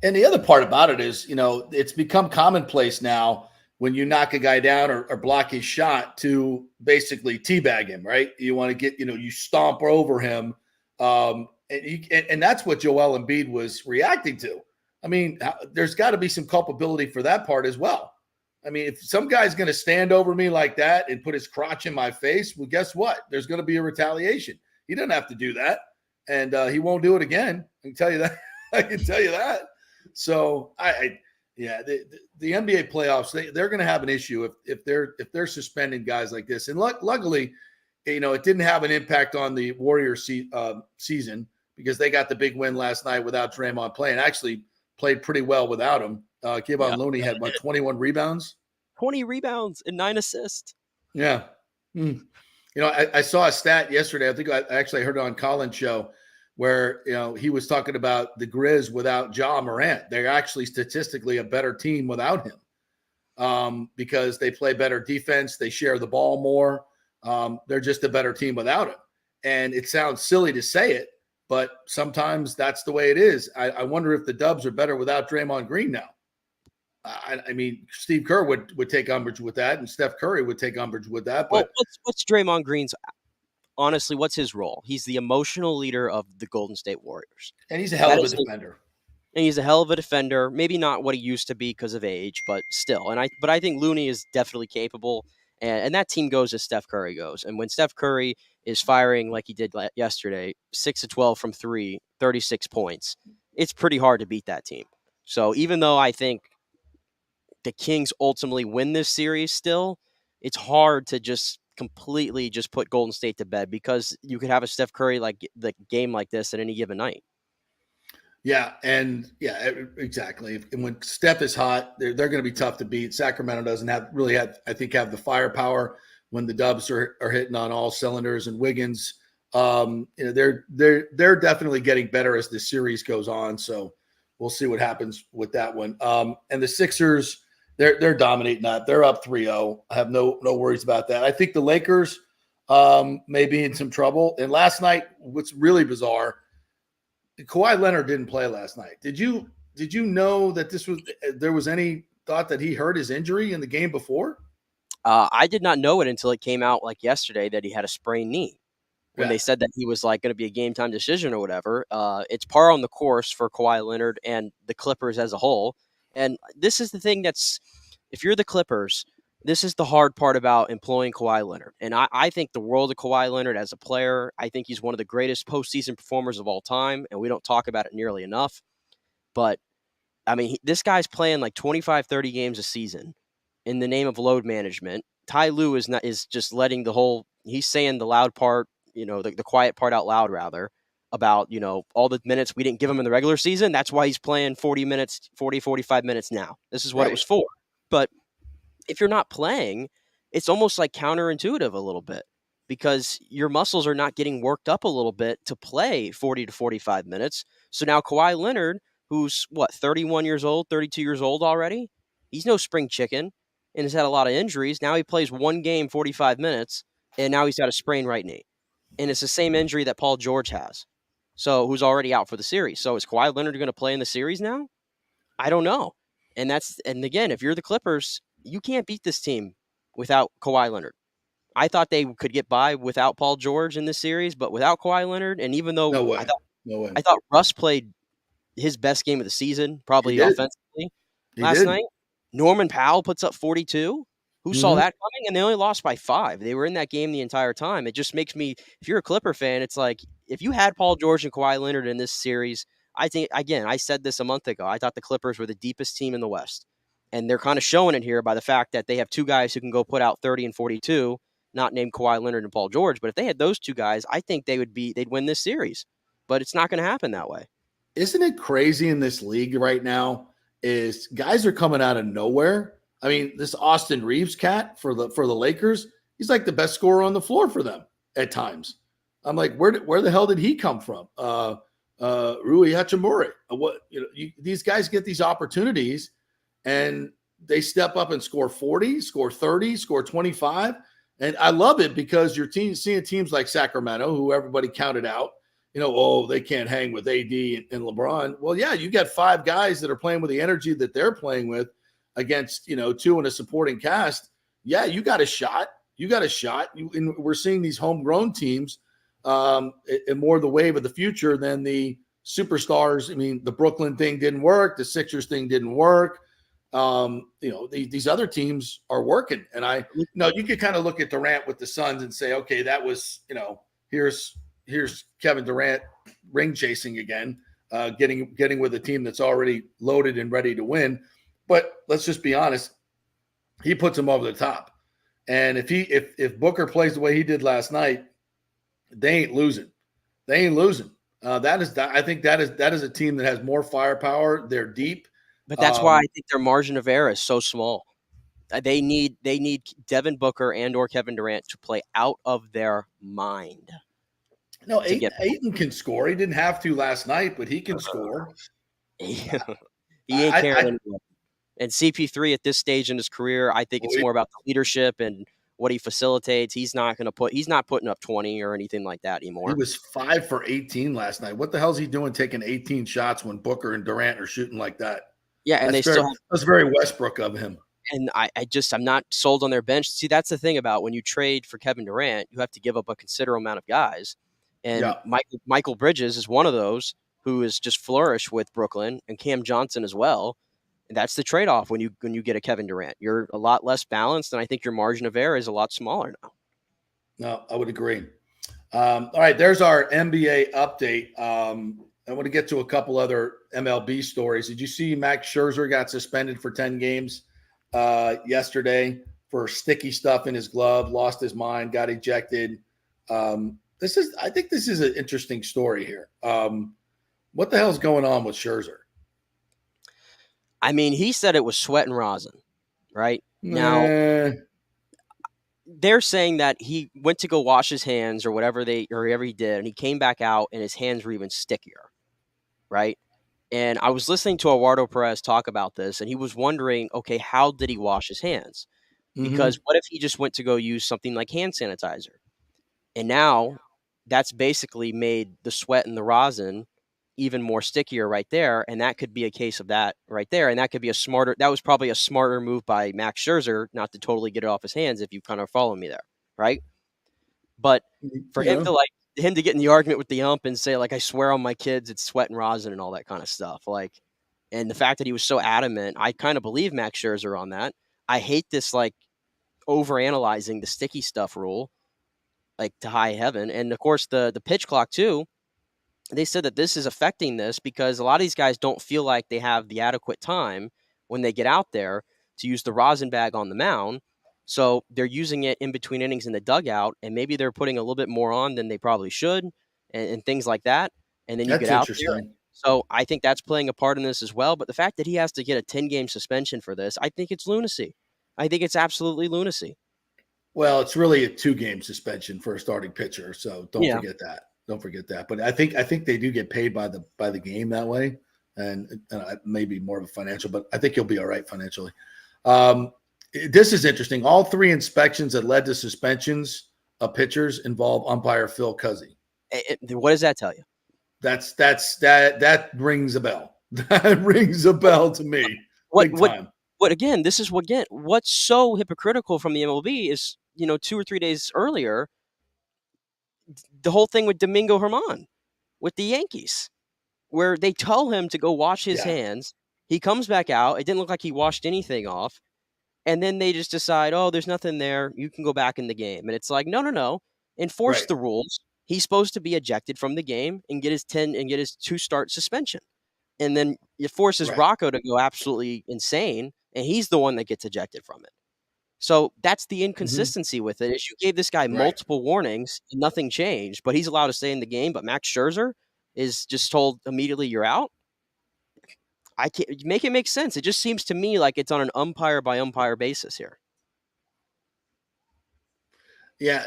D: And the other part about it is, it's become commonplace now when you knock a guy down or block his shot to basically teabag him, right? You want to get, you stomp over him. And that's what Joel Embiid was reacting to. I mean, there's got to be some culpability for that part as well. I mean, if some guy's going to stand over me like that and put his crotch in my face, well, guess what? There's going to be a retaliation. He doesn't have to do that. And he won't do it again. I can tell you that. I can tell you that. So the NBA playoffs, they're going to have an issue if they're suspending guys like this. And luckily, it didn't have an impact on the Warriors season because they got the big win last night without Draymond playing. Actually played pretty well without him. Kevon Looney had 21 rebounds,
E: 20 rebounds and 9 assists.
D: Yeah. I saw a stat yesterday. I think I actually heard it on Colin's show where, he was talking about the Grizz without Ja Morant. They're actually statistically a better team without him because they play better defense. They share the ball more. They're just a better team without him. And it sounds silly to say it, but sometimes that's the way it is. I wonder if the Dubs are better without Draymond Green now. I mean, Steve Kerr would take umbrage with that, and Steph Curry would take umbrage with that. But
E: what's Draymond Green's? Honestly, what's his role? He's the emotional leader of the Golden State Warriors,
D: and he's a hell of a defender.
E: And he's a hell of a defender. Maybe not what he used to be because of age, but still. But I think Looney is definitely capable, and that team goes as Steph Curry goes. And when Steph Curry is firing like he did yesterday, 6 of 12 from 3, 36 points. it's pretty hard to beat that team. So even though I think the Kings ultimately win this series still, it's hard to just completely just put Golden State to bed because you could have a Steph Curry like the game like this at any given night.
D: Yeah, and exactly. And when Steph is hot, they're going to be tough to beat. Sacramento doesn't have the firepower when the Dubs are hitting on all cylinders. And Wiggins, they're definitely getting better as the series goes on. So we'll see what happens with that one. And the Sixers, they're dominating that. They're up 3-0. I have no worries about that. I think the Lakers may be in some trouble. And last night, what's really bizarre, Kawhi Leonard didn't play last night. Did you know that there was any thought that he hurt his injury in the game before?
E: I did not know it until it came out like yesterday that he had a sprained knee. When they said that he was like going to be a game time decision or whatever, it's par on the course for Kawhi Leonard and the Clippers as a whole. And this is the thing if you're the Clippers, this is the hard part about employing Kawhi Leonard. And I think the world of Kawhi Leonard as a player. I think he's one of the greatest postseason performers of all time, and we don't talk about it nearly enough. But, I mean, this guy's playing like 25, 30 games a season in the name of load management. Ty Lue is just letting he's saying the loud part, the quiet part out loud, rather, about, all the minutes we didn't give him in the regular season. That's why he's playing 45 minutes now. This is what it was for. But if you're not playing, it's almost like counterintuitive a little bit because your muscles are not getting worked up a little bit to play 40 to 45 minutes. So now Kawhi Leonard, who's 31 years old, 32 years old already, he's no spring chicken and has had a lot of injuries. Now he plays one game, 45 minutes, and now he's got a sprained right knee. And it's the same injury that Paul George has, who's already out for the series. So is Kawhi Leonard going to play in the series now? I don't know. And again, if you're the Clippers, you can't beat this team without Kawhi Leonard. I thought they could get by without Paul George in this series, but without Kawhi Leonard, and even though I thought Russ played his best game of the season, probably offensively last night, Norman Powell puts up 42. Who saw that coming? And they only lost by 5. They were in that game the entire time. It just makes me, if you're a Clipper fan, it's like if you had Paul George and Kawhi Leonard in this series, I think, again, I said this a month ago, I thought the Clippers were the deepest team in the West. And they're kind of showing it here by the fact that they have two guys who can go put out 30 and 42, not named Kawhi Leonard and Paul George. But if they had those two guys, I think they'd win this series. But it's not going to happen that way.
D: Isn't it crazy in this league right now is guys are coming out of nowhere? I mean, this Austin Reeves cat for the Lakers, he's like the best scorer on the floor for them at times. I'm like, where the hell did he come from? Rui Hachimura. These guys get these opportunities and they step up and score 40, score 30, score 25. And I love it because you're seeing teams like Sacramento, who everybody counted out, they can't hang with AD and LeBron. Well, yeah, you got 5 guys that are playing with the energy that they're playing with against, 2 in a supporting cast. Yeah, you got a shot. And we're seeing these homegrown teams and more the wave of the future than the superstars. I mean, the Brooklyn thing didn't work. The Sixers thing didn't work. These other teams are working. And you could kind of look at Durant with the Suns and say, okay, that was, here's Kevin Durant ring chasing again, getting with a team that's already loaded and ready to win. But let's just be honest, he puts them over the top. And if Booker plays the way he did last night, they ain't losing. I think that is a team that has more firepower. They're deep.
E: But that's why I think their margin of error is so small. They need Devin Booker and or Kevin Durant to play out of their mind.
D: No, Ayton can score. He didn't have to last night, but he can score.
E: He ain't carrying anyone. And CP3 at this stage in his career, I think it's more about the leadership and what he facilitates. He's not putting up 20 or anything like that anymore.
D: He was 5 for 18 last night. What the hell is he doing taking 18 shots when Booker and Durant are shooting like that?
E: Yeah, and
D: that's very Westbrook of him.
E: And I'm not sold on their bench. See, that's the thing about when you trade for Kevin Durant, you have to give up a considerable amount of guys. And Michael Bridges is one of those who has just flourished with Brooklyn, and Cam Johnson as well. And that's the trade-off when you get a Kevin Durant. You're a lot less balanced, and I think your margin of error is a lot smaller now.
D: No, I would agree. All right, there's our NBA update. I want to get to a couple other MLB stories. Did you see Max Scherzer got suspended for 10 games yesterday for sticky stuff in his glove, lost his mind, got ejected? I think this is an interesting story here. What the hell's going on with Scherzer?
E: I mean, he said it was sweat and rosin, right? Now, they're saying that he went to go wash his hands or whatever he did, and he came back out and his hands were even stickier, right? And I was listening to Eduardo Perez talk about this, and he was wondering, okay, how did he wash his hands? Because what if he just went to go use something like hand sanitizer? And now that's basically made the sweat and the rosin even more stickier right there. And that could be a case of that right there. And that could be that was probably a smarter move by Max Scherzer not to totally get it off his hands, if you kind of follow me there. Right. But for him to get in the argument with the ump and say, like, I swear on my kids, it's sweat and rosin and all that kind of stuff. Like, and the fact that he was so adamant, I kind of believe Max Scherzer on that. I hate this, like, overanalyzing the sticky stuff rule, like, to high heaven. And of course the pitch clock too, they said that this is affecting this because a lot of these guys don't feel like they have the adequate time when they get out there to use the rosin bag on the mound. So they're using it in between innings in the dugout, and maybe they're putting a little bit more on than they probably should, and things like that. And then you get out there. So I think that's playing a part in this as well. But the fact that he has to get a 10-game suspension for this, I think it's lunacy. I think it's absolutely lunacy.
D: Well, it's really a 2-game suspension for a starting pitcher, so don't forget that. Don't forget that. But I think they do get paid by the game that way, and maybe more of a financial. But I think you'll be all right financially. This is interesting. All 3 inspections that led to suspensions of pitchers involve umpire Phil Cuzzi.
E: What does that tell you?
D: That rings a bell. That rings a bell to me.
E: What's so hypocritical from the MLB is, 2 or 3 days earlier, the whole thing with Domingo Germán with the Yankees, where they tell him to go wash his hands. He comes back out. It didn't look like he washed anything off. And then they just decide, oh, there's nothing there. You can go back in the game. And it's like, no. Enforce the rules. He's supposed to be ejected from the game and get his 2-start suspension. And then it forces Rocco to go absolutely insane, and he's the one that gets ejected from it. So that's the inconsistency with it. Is you gave this guy multiple warnings and nothing changed, but he's allowed to stay in the game. But Max Scherzer is just told immediately, you're out. I can't make it make sense. It just seems to me like it's on an umpire by umpire basis here.
D: Yeah,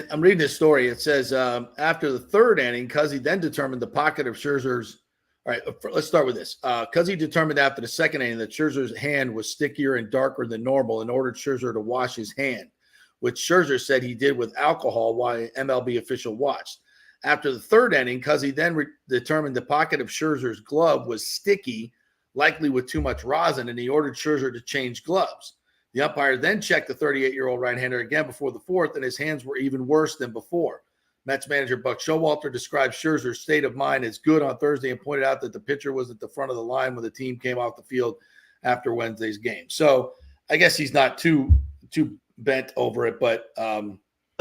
D: I'm reading this story. It says after the 3rd inning, Cuzzi then determined the pocket of Scherzer's. All right, let's start with this. Cuzzi determined after the 2nd inning that Scherzer's hand was stickier and darker than normal and ordered Scherzer to wash his hand, which Scherzer said he did with alcohol while an MLB official watched. After the 3rd inning, Cuzzi then determined the pocket of Scherzer's glove was sticky, likely with too much rosin, and he ordered Scherzer to change gloves. The umpire then checked the 38-year-old right-hander again before the 4th, and his hands were even worse than before. Mets manager Buck Showalter described Scherzer's state of mind as good on Thursday and pointed out that the pitcher was at the front of the line when the team came off the field after Wednesday's game. So I guess he's not too bent over it, but
E: and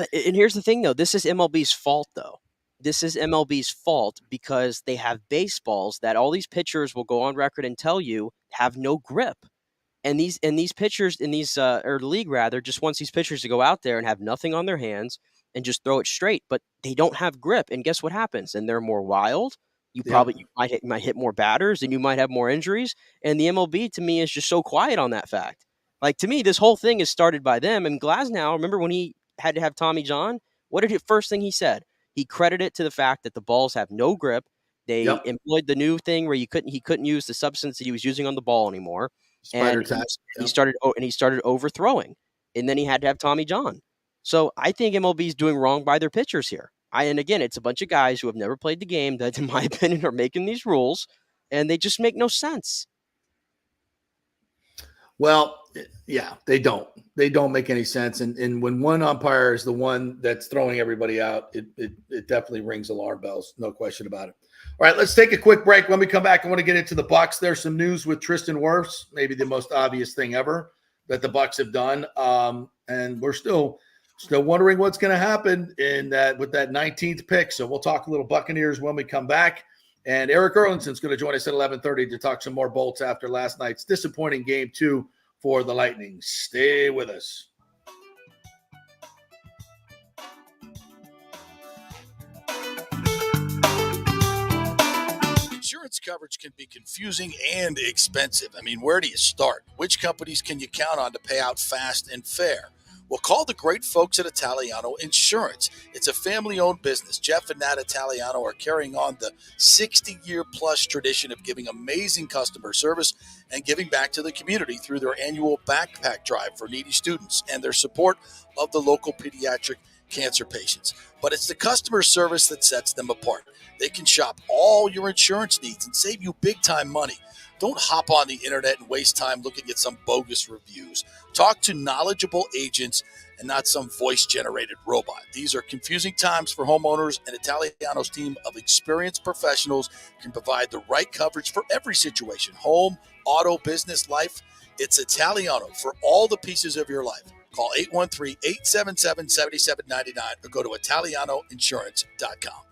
E: here's the thing, though. This is MLB's fault, though. This is MLB's fault because they have baseballs that all these pitchers will go on record and tell you have no grip. And these pitchers in these or the league rather just wants these pitchers to go out there and have nothing on their hands and just throw it straight, but they don't have grip. And guess what happens? And they're more wild. You might hit more batters, and you might have more injuries. And the MLB to me is just so quiet on that fact. Like, to me, this whole thing is started by them. And Glasnow, remember when he had to have Tommy John? What did the first thing he said? He credited it to the fact that the balls have no grip. They employed the new thing where he couldn't use the substance that he was using on the ball anymore. He started overthrowing, and then he had to have Tommy John. So I think MLB is doing wrong by their pitchers here. And again, it's a bunch of guys who have never played the game that, in my opinion, are making these rules, and they just make no sense.
D: Well, yeah, they don't. They don't make any sense. And when one umpire is the one that's throwing everybody out, it definitely rings alarm bells. No question about it. All right, let's take a quick break. When we come back, I want to get into the Bucks. There's some news with Tristan Wirfs, maybe the most obvious thing ever that the Bucks have done. And we're still wondering what's going to happen with that 19th pick. So we'll talk a little Buccaneers when we come back. And Eric Erlinson's going to join us at 11:30 to talk some more Bolts after last night's disappointing Game 2 for the Lightning. Stay with us.
P: Insurance coverage can be confusing and expensive. I mean, where do you start? Which companies can you count on to pay out fast and fair? Well, call the great folks at Italiano Insurance. It's a family-owned business. Jeff and Nat Italiano are carrying on the 60-year-plus tradition of giving amazing customer service and giving back to the community through their annual backpack drive for needy students and their support of the local pediatric cancer patients. But it's the customer service that sets them apart. They can shop all your insurance needs and save you big-time money. Don't hop on the internet and waste time looking at some bogus reviews. Talk to knowledgeable agents and not some voice-generated robot. These are confusing times for homeowners, and Italiano's team of experienced professionals can provide the right coverage for every situation: home, auto, business, life. It's Italiano for all the pieces of your life. Call 813-877-7799 or go to ItalianoInsurance.com.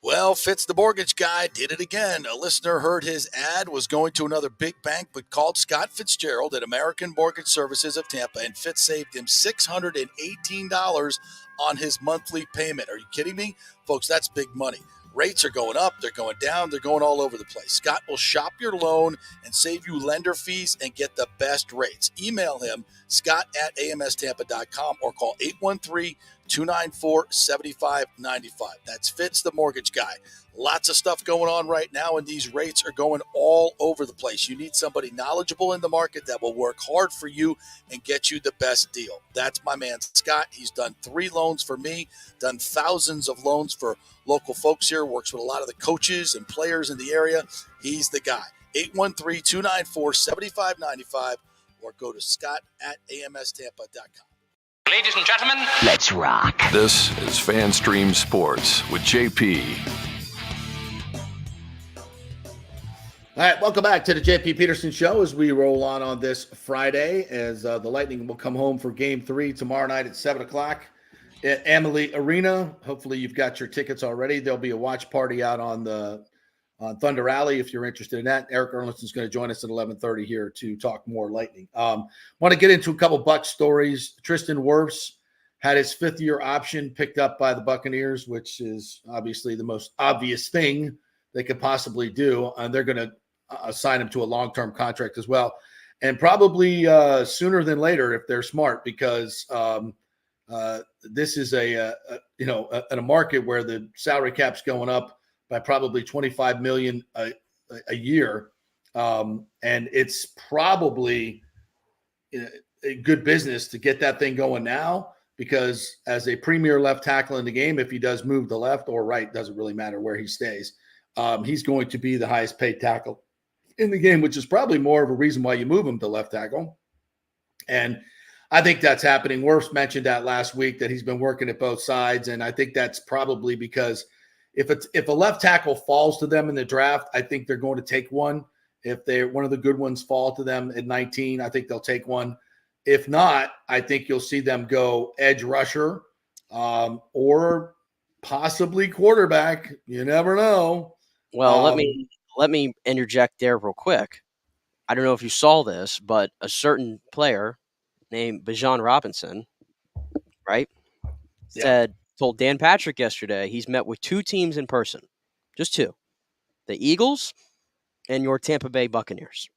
P: Well, Fitz the mortgage guy did it again. A listener heard his ad, was going to another big bank, but called Scott Fitzgerald at American Mortgage Services of Tampa, and Fitz saved him $618 on his monthly payment. Are you kidding me? Folks, that's big money. Rates are going up, they're going down, they're going all over the place. Scott will shop your loan and save you lender fees and get the best rates. Email him, scott@amstampa.com, or call 813-294-7595. That's Fitz the mortgage guy. Lots of stuff going on right now, and these rates are going all over the place. You need somebody knowledgeable in the market that will work hard for you and get you the best deal. That's my man, Scott. He's done 3 loans for me, done thousands of loans for local folks here, works with a lot of the coaches and players in the area. He's the guy. 813-294-7595, or go to scott@amstampa.com.
A: Ladies and gentlemen, let's rock. This is FanStream Sports with JP.
D: All right, welcome back to the JP Peterson Show as we roll on this Friday, as the Lightning will come home for Game 3 tomorrow night at 7 o'clock at Amalie Arena. Hopefully you've got your tickets already. There'll be a watch party out on Thunder Alley if you're interested in that. Eric Erlinson's going to join us at 11:30 here to talk more Lightning. Want to get into a couple Bucs stories. Tristan Wirfs had his 5th-year option picked up by the Buccaneers, which is obviously the most obvious thing they could possibly do. And they're going to assign him to a long-term contract as well. And probably sooner than later if they're smart, because this is in a market where the salary cap's going up by probably $25 million a year. And it's probably a good business to get that thing going now, because as a premier left tackle in the game, if he does move to left or right, doesn't really matter where he stays. He's going to be the highest paid tackle in the game, which is probably more of a reason why you move him to left tackle. And I think that's happening. Wirfs mentioned that last week, that he's been working at both sides. And I think that's probably because if a left tackle falls to them in the draft, I think they're going to take one. If one of the good ones fall to them at 19, I think they'll take one. If not, I think you'll see them go edge rusher or possibly quarterback. You never know.
E: Well, let me interject there real quick. I don't know if you saw this, but a certain player named Bijan Robinson, right, told Dan Patrick yesterday he's met with 2 teams in person, just 2, the Eagles and your Tampa Bay Buccaneers.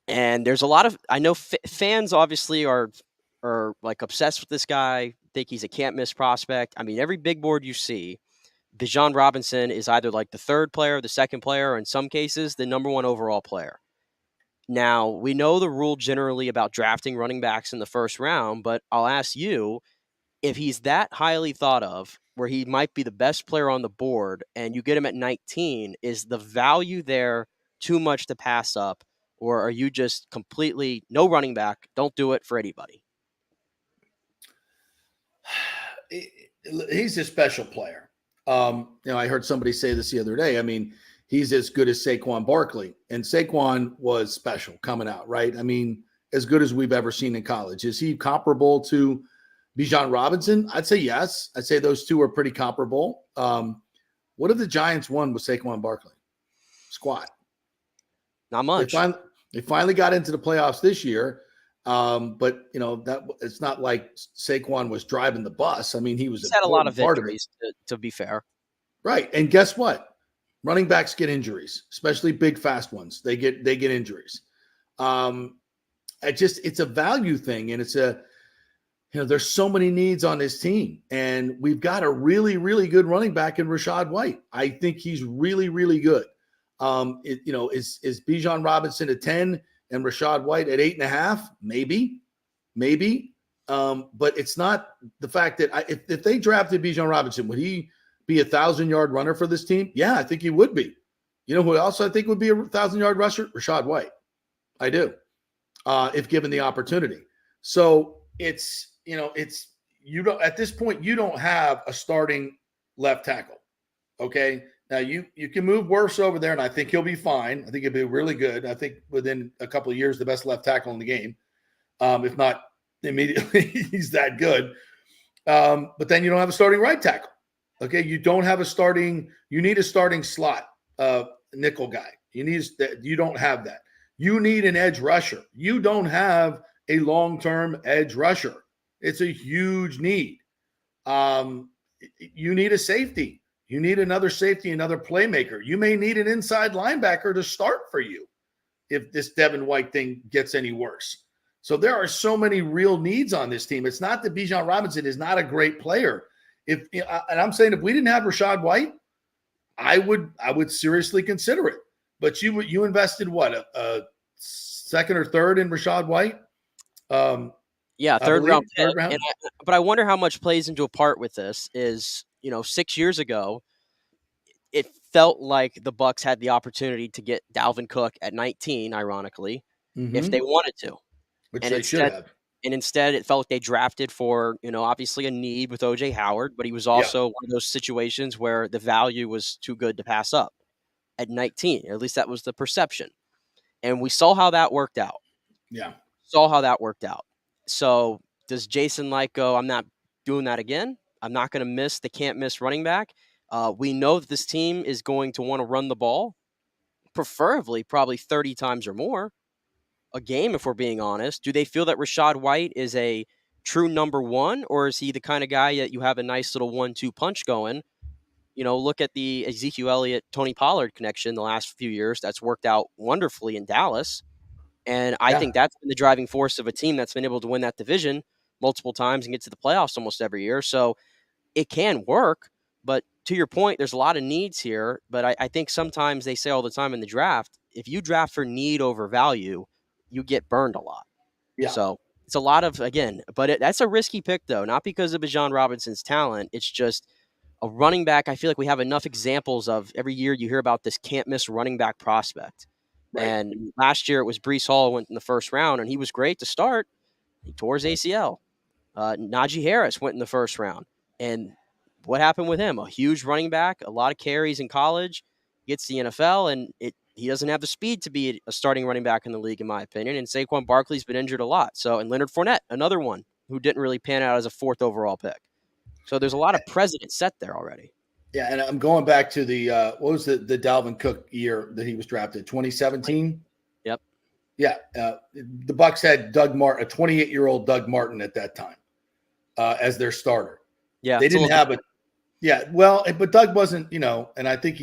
E: And there's a lot of, I know fans obviously are like obsessed with this guy, think he's a can't miss prospect. I mean, every big board you see, Bijan Robinson is either like the 3rd player, the 2nd player, or in some cases, the number 1 overall player. Now, we know the rule generally about drafting running backs in the 1st round, but I'll ask you, if he's that highly thought of, where he might be the best player on the board, and you get him at 19, is the value there too much to pass up, or are you just completely no running back, don't do it for anybody?
D: He's a special player. I heard somebody say this the other day. I mean, he's as good as Saquon Barkley, and Saquon was special coming out, right? I mean, as good as we've ever seen in college. Is he comparable to Bijan Robinson? I'd say yes. I'd say those two are pretty comparable. What have the Giants won with Saquon Barkley? Squat.
E: Not much.
D: They finally got into the playoffs this year, but that it's not like Saquon was driving the bus. I mean, he's
E: had a lot of victories, to be fair.
D: Right, and guess what? Running backs get injuries, especially big, fast ones. They get injuries. It's a value thing, and it's there's so many needs on this team, and we've got a really, really good running back in Rachaad White. I think he's really, really good. Is Bijan Robinson at 10 and Rachaad White at 8.5? Maybe. But it's not the fact that if they drafted Bijan Robinson, would he be a 1,000-yard runner for this team? Yeah, I think he would be. You know who else I think would be a 1,000-yard rusher? Rachaad White. I do, if given the opportunity. So it's you don't at this point you don't have a starting left tackle. Okay. Now you can move Wirfs over there, and I think he'll be fine. I think he'll be really good. I think within a couple of years, the best left tackle in the game. If not immediately, he's that good. But then you don't have a starting right tackle. Okay, you don't have you need a starting slot nickel guy. You don't have that. You need an edge rusher. You don't have a long-term edge rusher. It's a huge need. You need a safety. You need another safety, another playmaker. You may need an inside linebacker to start for you if this Devin White thing gets any worse. So there are so many real needs on this team. It's not that Bijan Robinson is not a great player. And I'm saying if we didn't have Rachaad White, I would seriously consider it. But you invested what, a second or third in Rachaad White?
E: Yeah, third round pick. But I wonder how much plays into a part with this is, 6 years ago, it felt like the Bucs had the opportunity to get Dalvin Cook at 19, ironically, if they wanted to.
D: Which they should have.
E: And instead, it felt like they drafted for, obviously a need with O.J. Howard, but he was also one of those situations where the value was too good to pass up at 19. Or at least that was the perception. And we saw how that worked out.
D: Yeah.
E: So does Jason go, I'm not doing that again? I'm not going to miss the can't-miss running back. We know that this team is going to want to run the ball, preferably probably 30 times or more a game, if we're being honest. Do they feel that Rachaad White is a true number one, or is he the kind of guy that you have a nice little 1-2 punch going? Look at the Ezekiel Elliott, Tony Pollard connection the last few years. That's worked out wonderfully in Dallas. And I think that's been the driving force of a team that's been able to win that division multiple times and get to the playoffs almost every year. So it can work, but to your point, there's a lot of needs here. But I think sometimes they say all the time in the draft, if you draft for need over value, you get burned a lot.
D: Yeah.
E: So it's a lot of, that's a risky pick, though, not because of Bijan Robinson's talent. It's just a running back. I feel like we have enough examples of every year you hear about this can't miss running back prospect. Right. And last year it was Breece Hall went in the first round, and he was great to start. He tore his ACL. Najee Harris went in the first round. And what happened with him? A huge running back, a lot of carries in college, gets the NFL, and he doesn't have the speed to be a starting running back in the league, in my opinion. And Saquon Barkley's been injured a lot. So, and Leonard Fournette, another one who didn't really pan out as a 4th overall pick. So there's a lot of precedent set there already.
D: Yeah, and I'm going back to the what was the Dalvin Cook year that he was drafted? 2017.
E: Yep.
D: Yeah, the Bucs had Doug Martin, a 28-year-old Doug Martin at that time, as their starter.
E: Yeah,
D: they didn't have it. Yeah, well, but Doug wasn't, and I think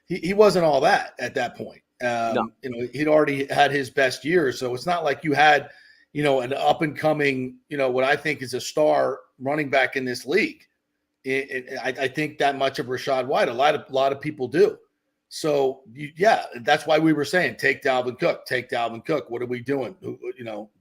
D: he wasn't all that at that point.
E: No.
D: He'd already had his best years, so it's not like you had, an up and coming, what I think is a star running back in this league. I think that much of Rachaad White, a lot of people do. So that's why we were saying take Dalvin Cook. What are we doing?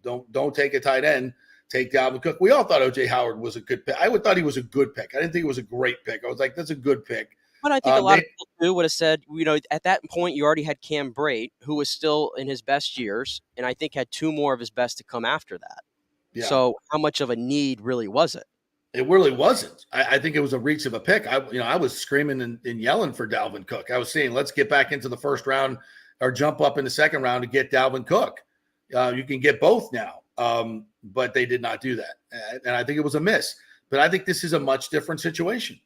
D: Don't take a tight end. Take Dalvin Cook. We all thought O.J. Howard was a good pick. I thought he was a good pick. I didn't think it was a great pick. I was like, that's a good pick.
E: But I think a lot of people too would have said, at that point you already had Cam Brate, who was still in his best years, and I think had 2 more of his best to come after that. Yeah. So how much of a need really was it?
D: It really wasn't. I think it was a reach of a pick. I was screaming and yelling for Dalvin Cook. I was saying, let's get back into the first round or jump up in the second round to get Dalvin Cook. You can get both now, but they did not do that. And I think it was a miss. But I think this is a much different situation.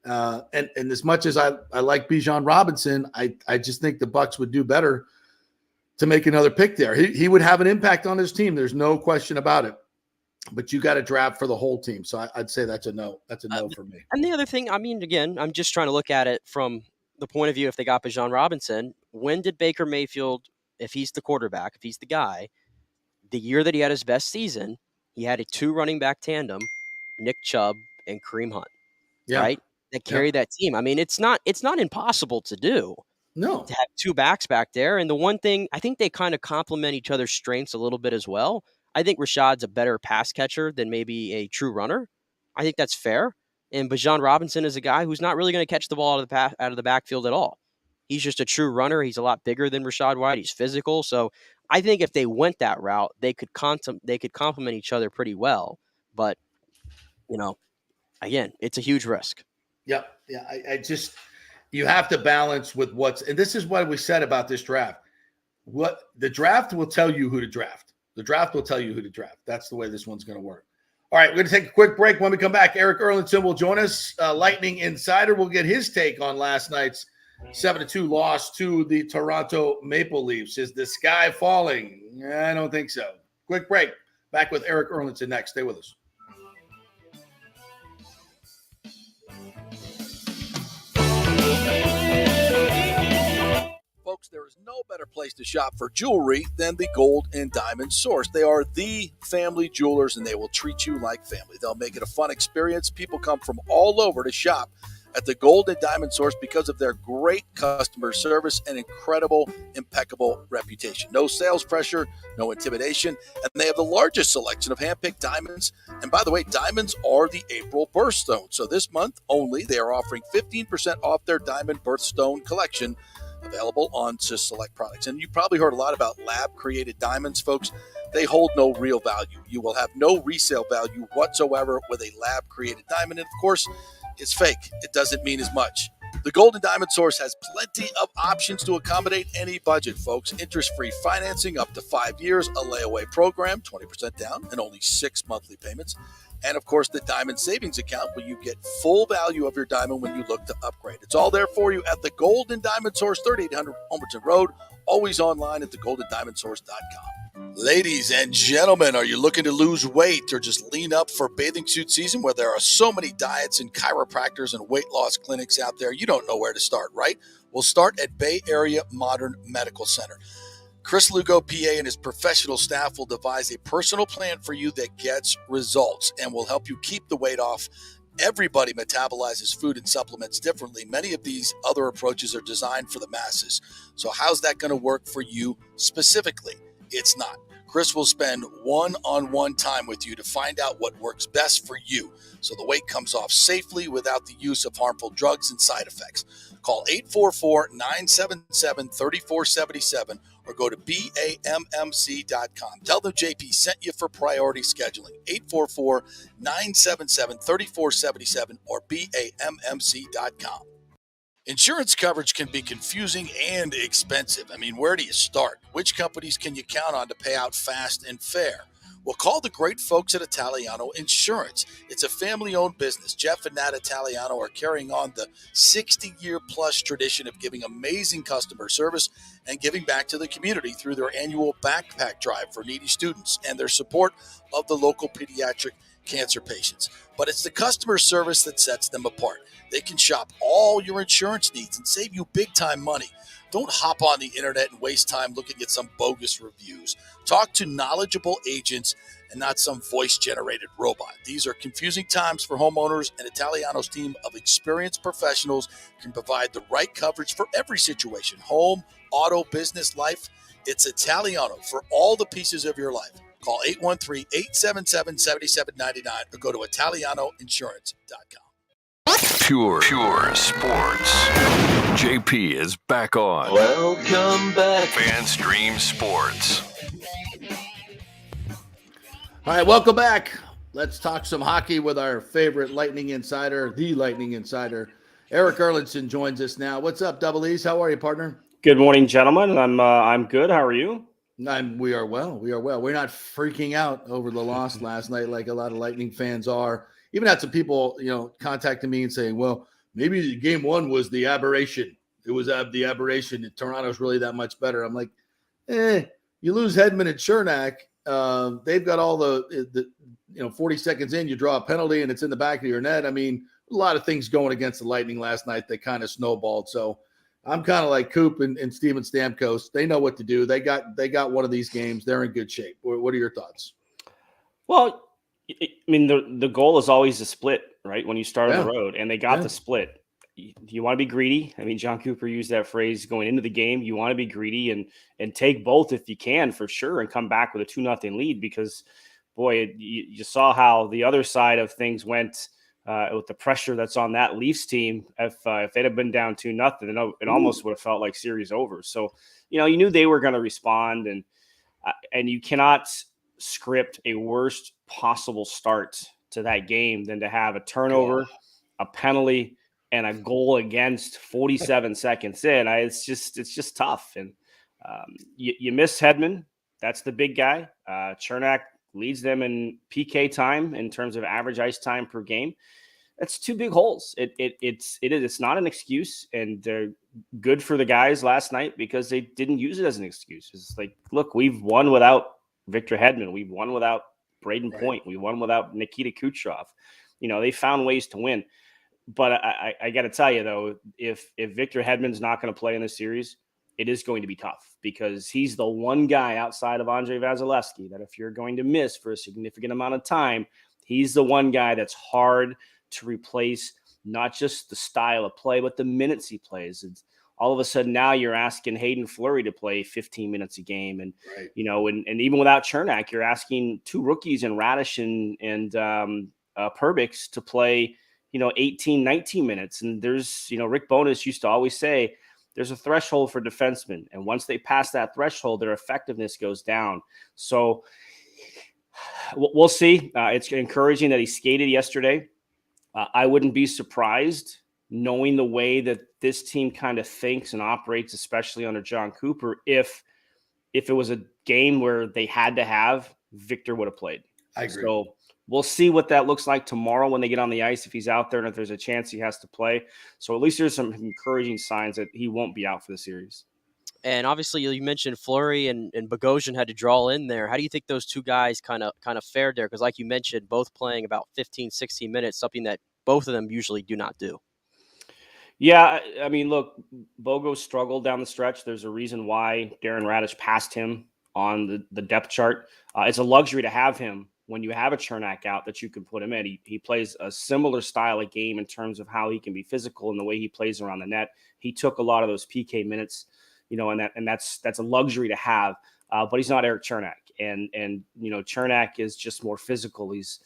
D: And as much as I like Bijan Robinson, I just think the Bucs would do better to make another pick there. He would have an impact on his team. There's no question about it. But you got to draft for the whole team. So I'd say that's a no. That's a no for me.
E: And the other thing, I mean, again, I'm just trying to look at it from the point of view if they got Bijan Robinson, when did Baker Mayfield, if he's the quarterback, if he's the guy, the year that he had his best season, he had a 2 running back tandem, Nick Chubb and Kareem Hunt, right? That carried that team. I mean, it's not impossible to do.
D: No.
E: To have 2 backs back there. And the one thing, I think they kind of complement each other's strengths a little bit as well. I think Rashad's a better pass catcher than maybe a true runner. I think that's fair. And Bijan Robinson is a guy who's not really going to catch the ball out of the backfield at all. He's just a true runner. He's a lot bigger than Rashad White. He's physical. So I think if they went that route, they could complement each other pretty well. But, again, it's a huge risk.
D: Yep. Yeah. I just, you have to balance with and this is what we said about this draft. What the draft will tell you who to draft. The draft will tell you who to draft. That's the way this one's going to work. All right, we're going to take a quick break. When we come back, Eric Erlinson will join us. Lightning Insider will get his take on last night's 7-2 loss to the Toronto Maple Leafs. Is the sky falling? I don't think so. Quick break. Back with Eric Erlinson next. Stay with us.
P: Folks, there is no better place to shop for jewelry than the Gold and Diamond Source. They are the family jewelers, and they will treat you like family. They'll make it a fun experience. People come from all over to shop at the Gold and Diamond Source because of their great customer service and incredible, impeccable reputation. No sales pressure, no intimidation, and they have the largest selection of hand-picked diamonds. And by the way, diamonds are the April birthstone. So this month only, they are offering 15% off their diamond birthstone collection, available on select products. And you probably heard a lot about lab-created diamonds, folks. They hold no real value. You will have no resale value whatsoever with a lab-created diamond. And of course, it's fake. It doesn't mean as much. The Golden Diamond Source has plenty of options to accommodate any budget, folks. Interest-free financing up to 5 years, a layaway program, 20% down, and only 6 monthly payments. And, of course, the Diamond Savings Account, where you get full value of your diamond when you look to upgrade. It's all there for you at the Golden Diamond Source, 3800 Homerton Road, always online at thegoldendiamondsource.com. Ladies and gentlemen, are you looking to lose weight or just lean up for bathing suit season where there are so many diets and chiropractors and weight loss clinics out there? You don't know where to start, right? Well, start at Bay Area Modern Medical Center. Chris Lugo, PA, and his professional staff will devise a personal plan for you that gets results and will help you keep the weight off. Everybody metabolizes food and supplements differently. Many of these other approaches are designed for the masses. So how's that going to work for you specifically? It's not. Chris will spend one-on-one time with you to find out what works best for you so the weight comes off safely without the use of harmful drugs and side effects. Call 844-977-3477 or go to BAMMC.com. Tell them JP sent you for priority scheduling. 844-977-3477 or BAMMC.com. Insurance coverage can be confusing and expensive. I mean, where do you start? Which companies can you count on to pay out fast and fair? Well, call the great folks at Italiano Insurance. It's a family-owned business. Jeff and Nat Italiano are carrying on the 60-year-plus tradition of giving amazing customer service and giving back to the community through their annual backpack drive for needy students and their support of the local pediatric cancer patients. But it's the customer service that sets them apart. They can shop all your insurance needs and save you big-time money. Don't hop on the internet and waste time looking at some bogus reviews. Talk to knowledgeable agents and not some voice-generated robot. These are confusing times for homeowners, and Italiano's team of experienced professionals can provide the right coverage for every situation: home, auto, business, life. It's Italiano for all the pieces of your life. Call 813-877-7799 or go to ItalianoInsurance.com.
A: Pure sports. JP is back on.
R: Welcome back.
A: FanStream Sports.
D: All right, welcome back. Let's talk some hockey with our favorite Lightning Insider, the Lightning Insider. Eric Erlinson joins us now. What's up, Double E's? How are you, partner?
R: Good morning, gentlemen. I'm good. How are you?
D: We are well. We're not freaking out over the loss last night like a lot of Lightning fans are. Even had some people, contacting me and saying, well, maybe game one was the aberration. It was the aberration that Toronto's really that much better. I'm like, you lose Hedman and Chernak. They've got all the 40 seconds in, you draw a penalty and it's in the back of your net. I mean, a lot of things going against the Lightning last night that kind of snowballed. So I'm kind of like Coop and Steven Stamkos. They know what to do. They got one of these games. They're in good shape. What are your thoughts?
R: Well, I mean, the goal is always a split, right? When you start on the road, and they got the split. You want to be greedy. I mean, John Cooper used that phrase going into the game. You want to be greedy and take both if you can, for sure, and come back with a 2-0 lead because, boy, you saw how the other side of things went with the pressure that's on that Leafs team. If they'd have been down 2-0, it almost would have felt like series over. So, you knew they were going to respond, and you cannot script a worst possible start to that game than to have a turnover, a penalty, and a goal against 47 seconds in. It's just tough. And you miss Hedman. That's the big guy. Chernak leads them in PK time in terms of average ice time per game. That's two big holes. It's not an excuse, and they're good for the guys last night because they didn't use it as an excuse. It's like, look, we've won without Victor Hedman. We've won without Braden Point. We won without Nikita Kucherov. They found ways to win. But I got to tell you, though, if Victor Hedman's not going to play in this series, it is going to be tough because he's the one guy outside of Andrei Vasilevsky that if you're going to miss for a significant amount of time, he's the one guy that's hard to replace, not just the style of play, but the minutes he plays. It's, all of a sudden now you're asking Hayden Fleury to play 15 minutes a game. And, and even without Chernak, you're asking two rookies in Radish and Perbix to play, 18, 19 minutes. And there's, Rick Bowness used to always say there's a threshold for defensemen. And once they pass that threshold, their effectiveness goes down. So we'll see. It's encouraging that he skated yesterday. I wouldn't be surprised knowing the way that this team kind of thinks and operates, especially under John Cooper, if it was a game where they had to have, Victor would have played.
D: I agree.
R: So we'll see what that looks like tomorrow when they get on the ice, if he's out there and if there's a chance he has to play. So at least there's some encouraging signs that he won't be out for the series.
E: And obviously, you mentioned Fleury and Bogosian had to draw in there. How do you think those two guys kind of fared there? Because like you mentioned, both playing about 15, 16 minutes, something that both of them usually do not do.
R: Yeah, I mean, look, Bogo struggled down the stretch. There's a reason why Darren Radish passed him on the depth chart. It's a luxury to have him when you have a Chernak out that you can put him in. He plays a similar style of game in terms of how he can be physical and the way he plays around the net. He took a lot of those PK minutes, and that's a luxury to have. But he's not Eric Chernak, and Chernak is just more physical. He's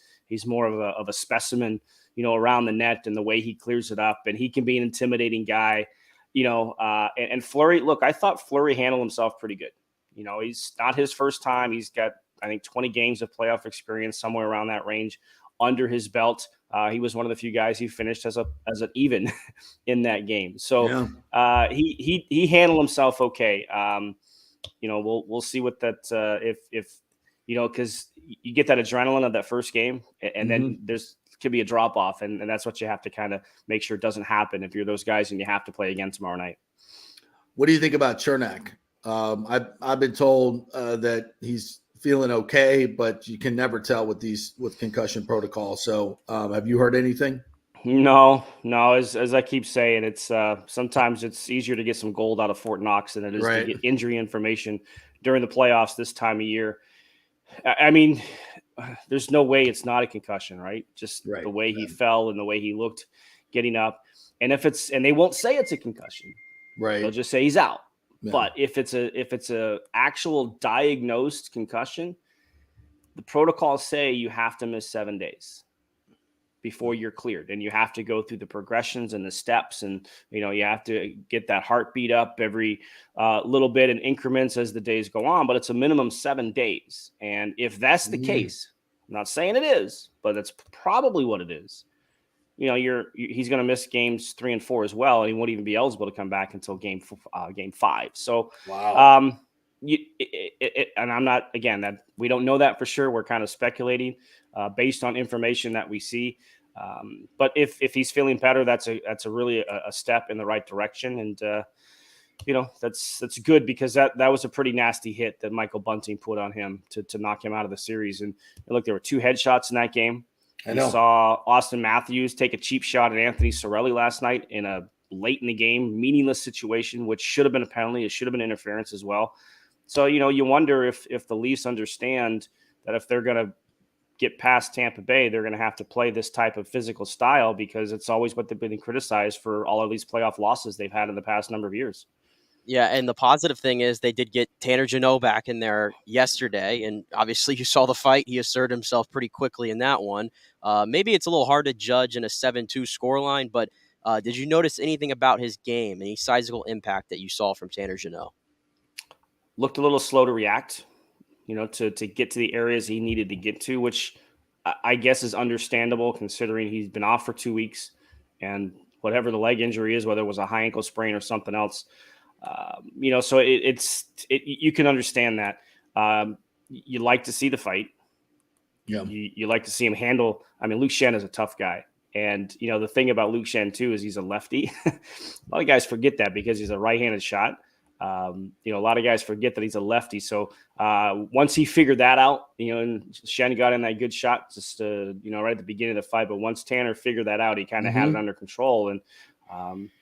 R: more of a specimen, around the net and the way he clears it up, and he can be an intimidating guy, and Fleury, look, I thought Fleury handled himself pretty good. He's not his first time. He's got, I think, 20 games of playoff experience, somewhere around that range under his belt. He was one of the few guys who finished as an even in that game. So he handled himself okay. We'll see what that, if because you get that adrenaline of that first game, and then there's could be a drop off, and that's what you have to kind of make sure it doesn't happen if you're those guys and you have to play again tomorrow night.
D: What do you think about Chernak? I've been told that he's feeling okay, but you can never tell with concussion protocol. So have you heard anything?
R: No. As I keep saying, it's sometimes it's easier to get some gold out of Fort Knox than it is to get injury information during the playoffs this time of year. I mean, there's no way it's not a concussion, right? Just the way he fell and the way he looked getting up. And and they won't say it's a concussion,
D: right?
R: They'll just say he's out. Yeah. But if it's a actual diagnosed concussion, the protocols say you have to miss 7 days before you're cleared, and you have to go through the progressions and the steps, and you have to get that heartbeat up every little bit in increments as the days go on, but it's a minimum 7 days. And if that's the case, I'm not saying it is, but that's probably what it is. He's going to miss games 3 and 4 as well, and he won't even be eligible to come back until game 5. So wow. And I'm not, again, that we don't know that for sure. We're kind of speculating based on information that we see. But if he's feeling better, that's a really a step in the right direction. And, that's good, because that was a pretty nasty hit that Michael Bunting put on him to knock him out of the series. And look, there were 2 headshots in that game.
D: I know.
R: We saw Austin Matthews take a cheap shot at Anthony Cirelli last night in a late in the game, meaningless situation, which should have been a penalty. It should have been interference as well. So, you wonder if the Leafs understand that if they're going to get past Tampa Bay, they're going to have to play this type of physical style, because it's always what they've been criticized for all of these playoff losses they've had in the past number of years.
E: Yeah, and the positive thing is they did get Tanner Jeannot back in there yesterday, and obviously you saw the fight. He asserted himself pretty quickly in that one. Maybe it's a little hard to judge in a 7-2 scoreline, but did you notice anything about his game, any sizable impact that you saw from Tanner Jeannot?
R: Looked a little slow to react, to get to the areas he needed to get to, which I guess is understandable considering he's been off for 2 weeks, and whatever the leg injury is, whether it was a high ankle sprain or something else. So you can understand that. You like to see the fight.
D: Yeah.
R: You like to see him handle. I mean, Luke Schenn is a tough guy. And, the thing about Luke Schenn, too, is he's a lefty. A lot of guys forget that because he's a right-handed shot. A lot of guys forget that he's a lefty. So once he figured that out, and Schenn got in that good shot just, right at the beginning of the fight. But once Tanner figured that out, he kind of had it under control. And,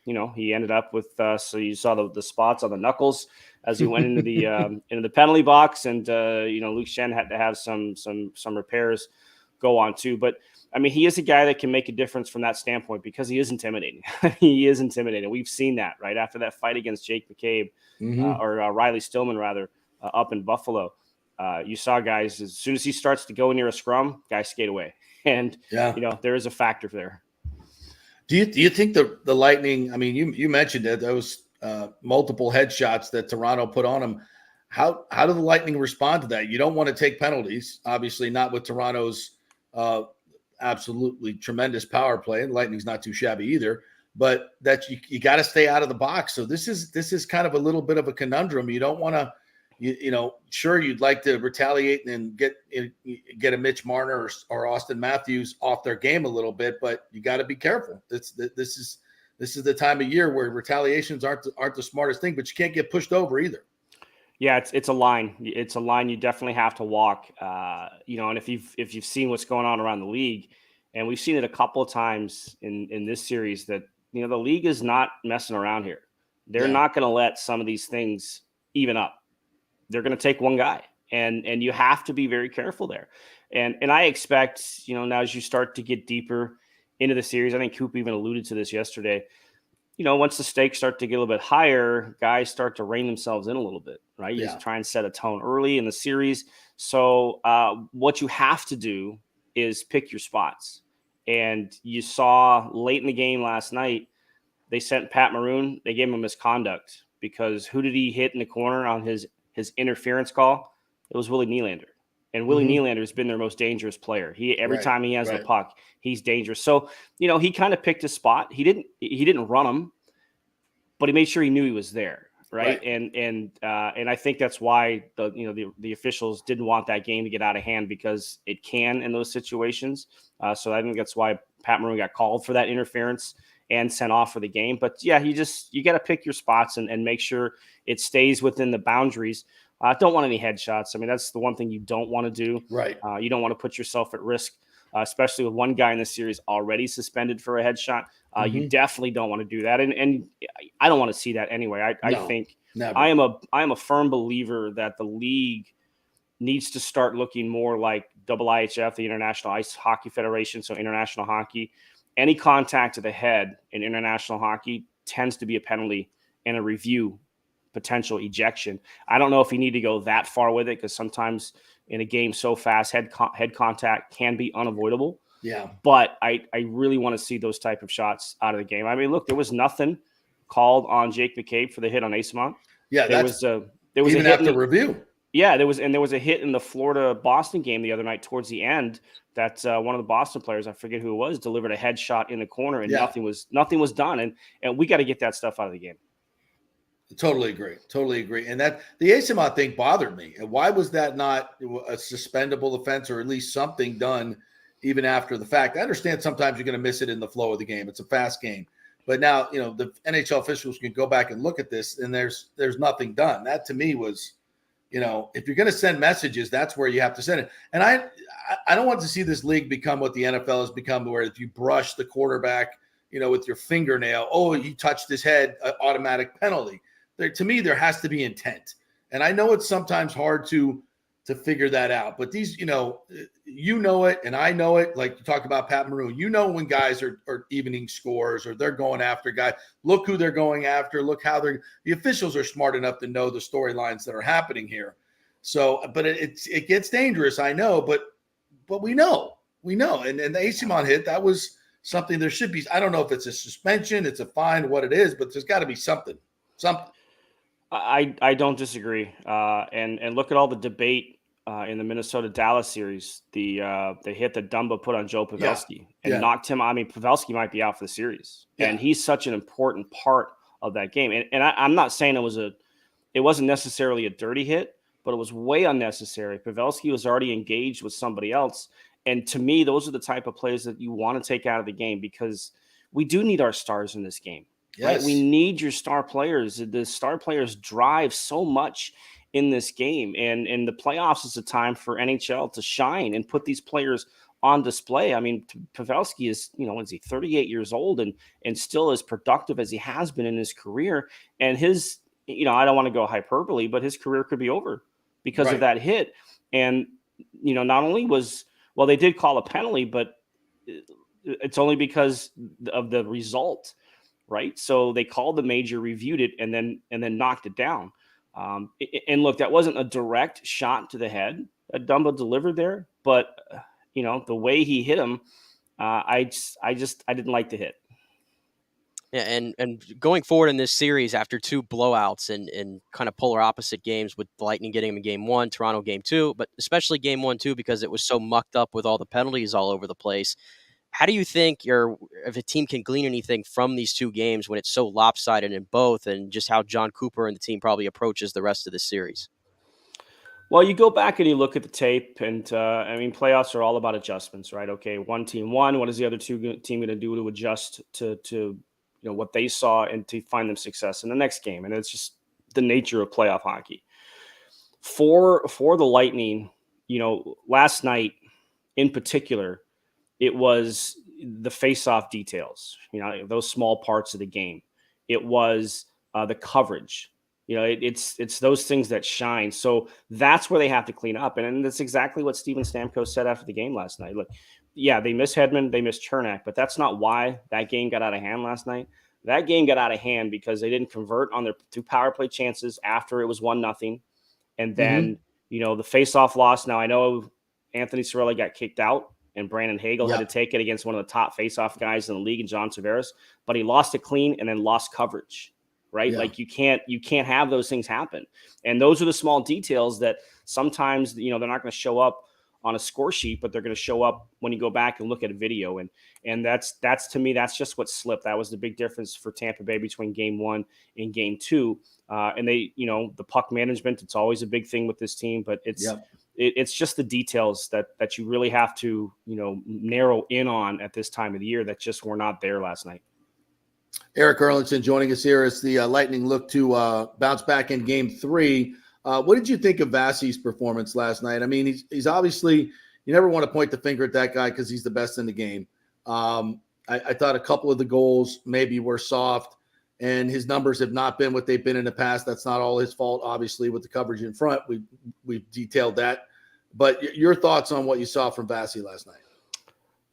R: he ended up with, so you saw the spots on the knuckles as he went into the penalty box. And, Luke Schenn had to have some repairs go on too. But I mean, he is a guy that can make a difference from that standpoint because he is intimidating. He is intimidating. We've seen that right after that fight against Jake McCabe or Riley Stillman rather up in Buffalo. You saw guys, as soon as he starts to go near a scrum, guys skate away. And, there is a factor there.
D: Do you think the Lightning, I mean, you mentioned that those multiple headshots that Toronto put on him. How do the Lightning respond to that? You don't want to take penalties, obviously not with Toronto's absolutely tremendous power play, and Lightning's not too shabby either, but that you got to stay out of the box. So this is kind of a little bit of a conundrum. You don't want to, sure, you'd like to retaliate and get a Mitch Marner or Austin Matthews off their game a little bit, but you got to be careful. This is the time of year where retaliations aren't the smartest thing, but you can't get pushed over either.
R: Yeah, it's a line. It's a line you definitely have to walk. And if you've seen what's going on around the league, and we've seen it a couple of times in this series, that the league is not messing around here. They're not going to let some of these things even up. They're going to take one guy, and you have to be very careful there. And I expect, now as you start to get deeper into the series, I think Coop even alluded to this yesterday. Once the stakes start to get a little bit higher, guys start to rein themselves in a little bit, right? You just try and set a tone early in the series. So what you have to do is pick your spots. And you saw late in the game last night, they sent Pat Maroon. They gave him a misconduct because who did he hit in the corner on his interference call? It was Willie Nylander. And Willie Nylander has been their most dangerous player. Every time he has the puck, he's dangerous. So, he kind of picked his spot. He didn't run him, but he made sure he knew he was there, right? And I think that's why the officials didn't want that game to get out of hand, because it can in those situations. So I think that's why Pat Maroon got called for that interference and sent off for the game. But yeah, you got to pick your spots and make sure it stays within the boundaries. Don't want any headshots. I mean, that's the one thing you don't want to do.
D: Right.
R: You don't want to put yourself at risk, especially with one guy in the series already suspended for a headshot. You definitely don't want to do that. And I don't want to see that anyway. I think never. I am a firm believer that the league needs to start looking more like IIHF, the International Ice Hockey Federation, so international hockey. Any contact to the head in international hockey tends to be a penalty and a review, potential ejection. I don't know if you need to go that far with it, because sometimes in a game so fast, head contact can be unavoidable.
D: Yeah.
R: But I really want to see those type of shots out of the game. I mean, look, there was nothing called on Jake McCabe for the hit on Asimont.
D: Yeah,
R: there was
D: even
R: a hit
D: after review.
R: Yeah, there was a hit in the Florida-Boston game the other night towards the end that one of the Boston players, I forget who it was, delivered a headshot in the corner, and nothing was done. And we got to get that stuff out of the game.
D: Totally agree. And that the Asimont thing bothered me. And why was that not a suspendable offense, or at least something done even after the fact. I understand sometimes you're going to miss it in the flow of the game. It's a fast game. But now, the NHL officials can go back and look at this, and there's nothing done. That to me was, if you're going to send messages, that's where you have to send it. And I don't want to see this league become what the NFL has become, where if you brush the quarterback, with your fingernail, oh, you touched his head, automatic penalty. To me, there has to be intent. And I know it's sometimes hard to figure that out. But these, it, and I know it. Like you talked about Pat Maroon, when guys are evening scores or they're going after guys. Look who they're going after. Look how the officials are smart enough to know the storylines that are happening here. So, but it gets dangerous, I know, but we know. And the Asimon hit, that was something there should be. I don't know if it's a suspension, it's a fine, what it is, but there's got to be something.
R: I don't disagree. And look at all the debate in the Minnesota-Dallas series. The hit that Dumba put on Joe Pavelski and knocked him. I mean, Pavelski might be out for the series, and he's such an important part of that game. And I'm not saying it wasn't necessarily a dirty hit, but it was way unnecessary. Pavelski was already engaged with somebody else. And to me, those are the type of plays that you want to take out of the game, because we do need our stars in this game.
D: Yes.
R: Right? We need your star players. The star players drive so much in this game. And the playoffs is a time for NHL to shine and put these players on display. I mean, Pavelski is, is he 38 years old and still as productive as he has been in his career. And his, I don't want to go hyperbole, but his career could be over because of that hit. And, not only they did call a penalty, but it's only because of the result. Right. So they called the major, reviewed it, and then knocked it down. And look, that wasn't a direct shot to the head that Dumba delivered there, but the way he hit him, I didn't like the hit.
E: Yeah, and going forward in this series after two blowouts and kind of polar opposite games, with the Lightning getting them in game one, Toronto game two, but especially game 1 too, because it was so mucked up with all the penalties all over the place. How do you think if a team can glean anything from these two games when it's so lopsided in both, and just how John Cooper and the team probably approaches the rest of the series?
R: Well, you go back and you look at the tape, and playoffs are all about adjustments, right? Okay, one team won. What is the other team going to do to adjust to what they saw and to find them success in the next game? And it's just the nature of playoff hockey. For the Lightning, last night in particular, it was the face-off details, those small parts of the game. It was the coverage. It's those things that shine. So that's where they have to clean up. And that's exactly what Steven Stamkos said after the game last night. Look, yeah, they missed Hedman, they missed Chernak, but that's not why that game got out of hand last night. That game got out of hand because they didn't convert on their 2 power play chances after it was 1-0. And then, the face-off loss. Now, I know Anthony Cirelli got kicked out, and Brandon Hagel had to take it against one of the top face-off guys in the league, and John Tavares, but he lost it clean and then lost coverage, right? Yeah. Like you can't have those things happen. And those are the small details that sometimes, they're not going to show up on a score sheet, but they're going to show up when you go back and look at a video. And that's to me, that's just what slipped. That was the big difference for Tampa Bay between game 1 and game 2. And they, the puck management, it's always a big thing with this team, but it's just the details that you really have to, narrow in on at this time of the year that just were not there last night.
D: Eric Erlinson joining us here as the Lightning look to bounce back in game 3. What did you think of Vasi's performance last night? I mean, he's obviously, you never want to point the finger at that guy because he's the best in the game. I thought a couple of the goals maybe were soft, and his numbers have not been what they've been in the past. That's not all his fault, obviously, with the coverage in front. We've detailed that. But your thoughts on what you saw from Vasi last night?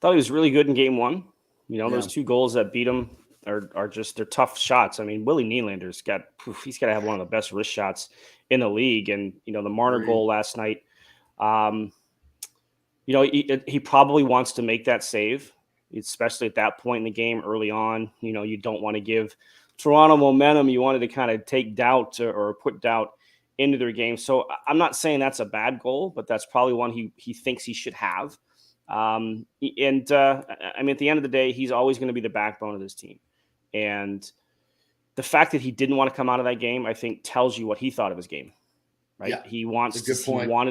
R: Thought he was really good in game 1. Those 2 goals that beat him are just, they're tough shots. I mean, Willie Nylander's he's got to have one of the best wrist shots in the league. And, the Marner goal last night, he probably wants to make that save, especially at that point in the game early on. You don't want to give Toronto momentum. You wanted to kind of take doubt or put doubt into their game. So I'm not saying that's a bad goal, but that's probably one he thinks he should have. At the end of the day, he's always going to be the backbone of this team. And the fact that he didn't want to come out of that game, I think, tells you what he thought of his game, right? Yeah, he wanted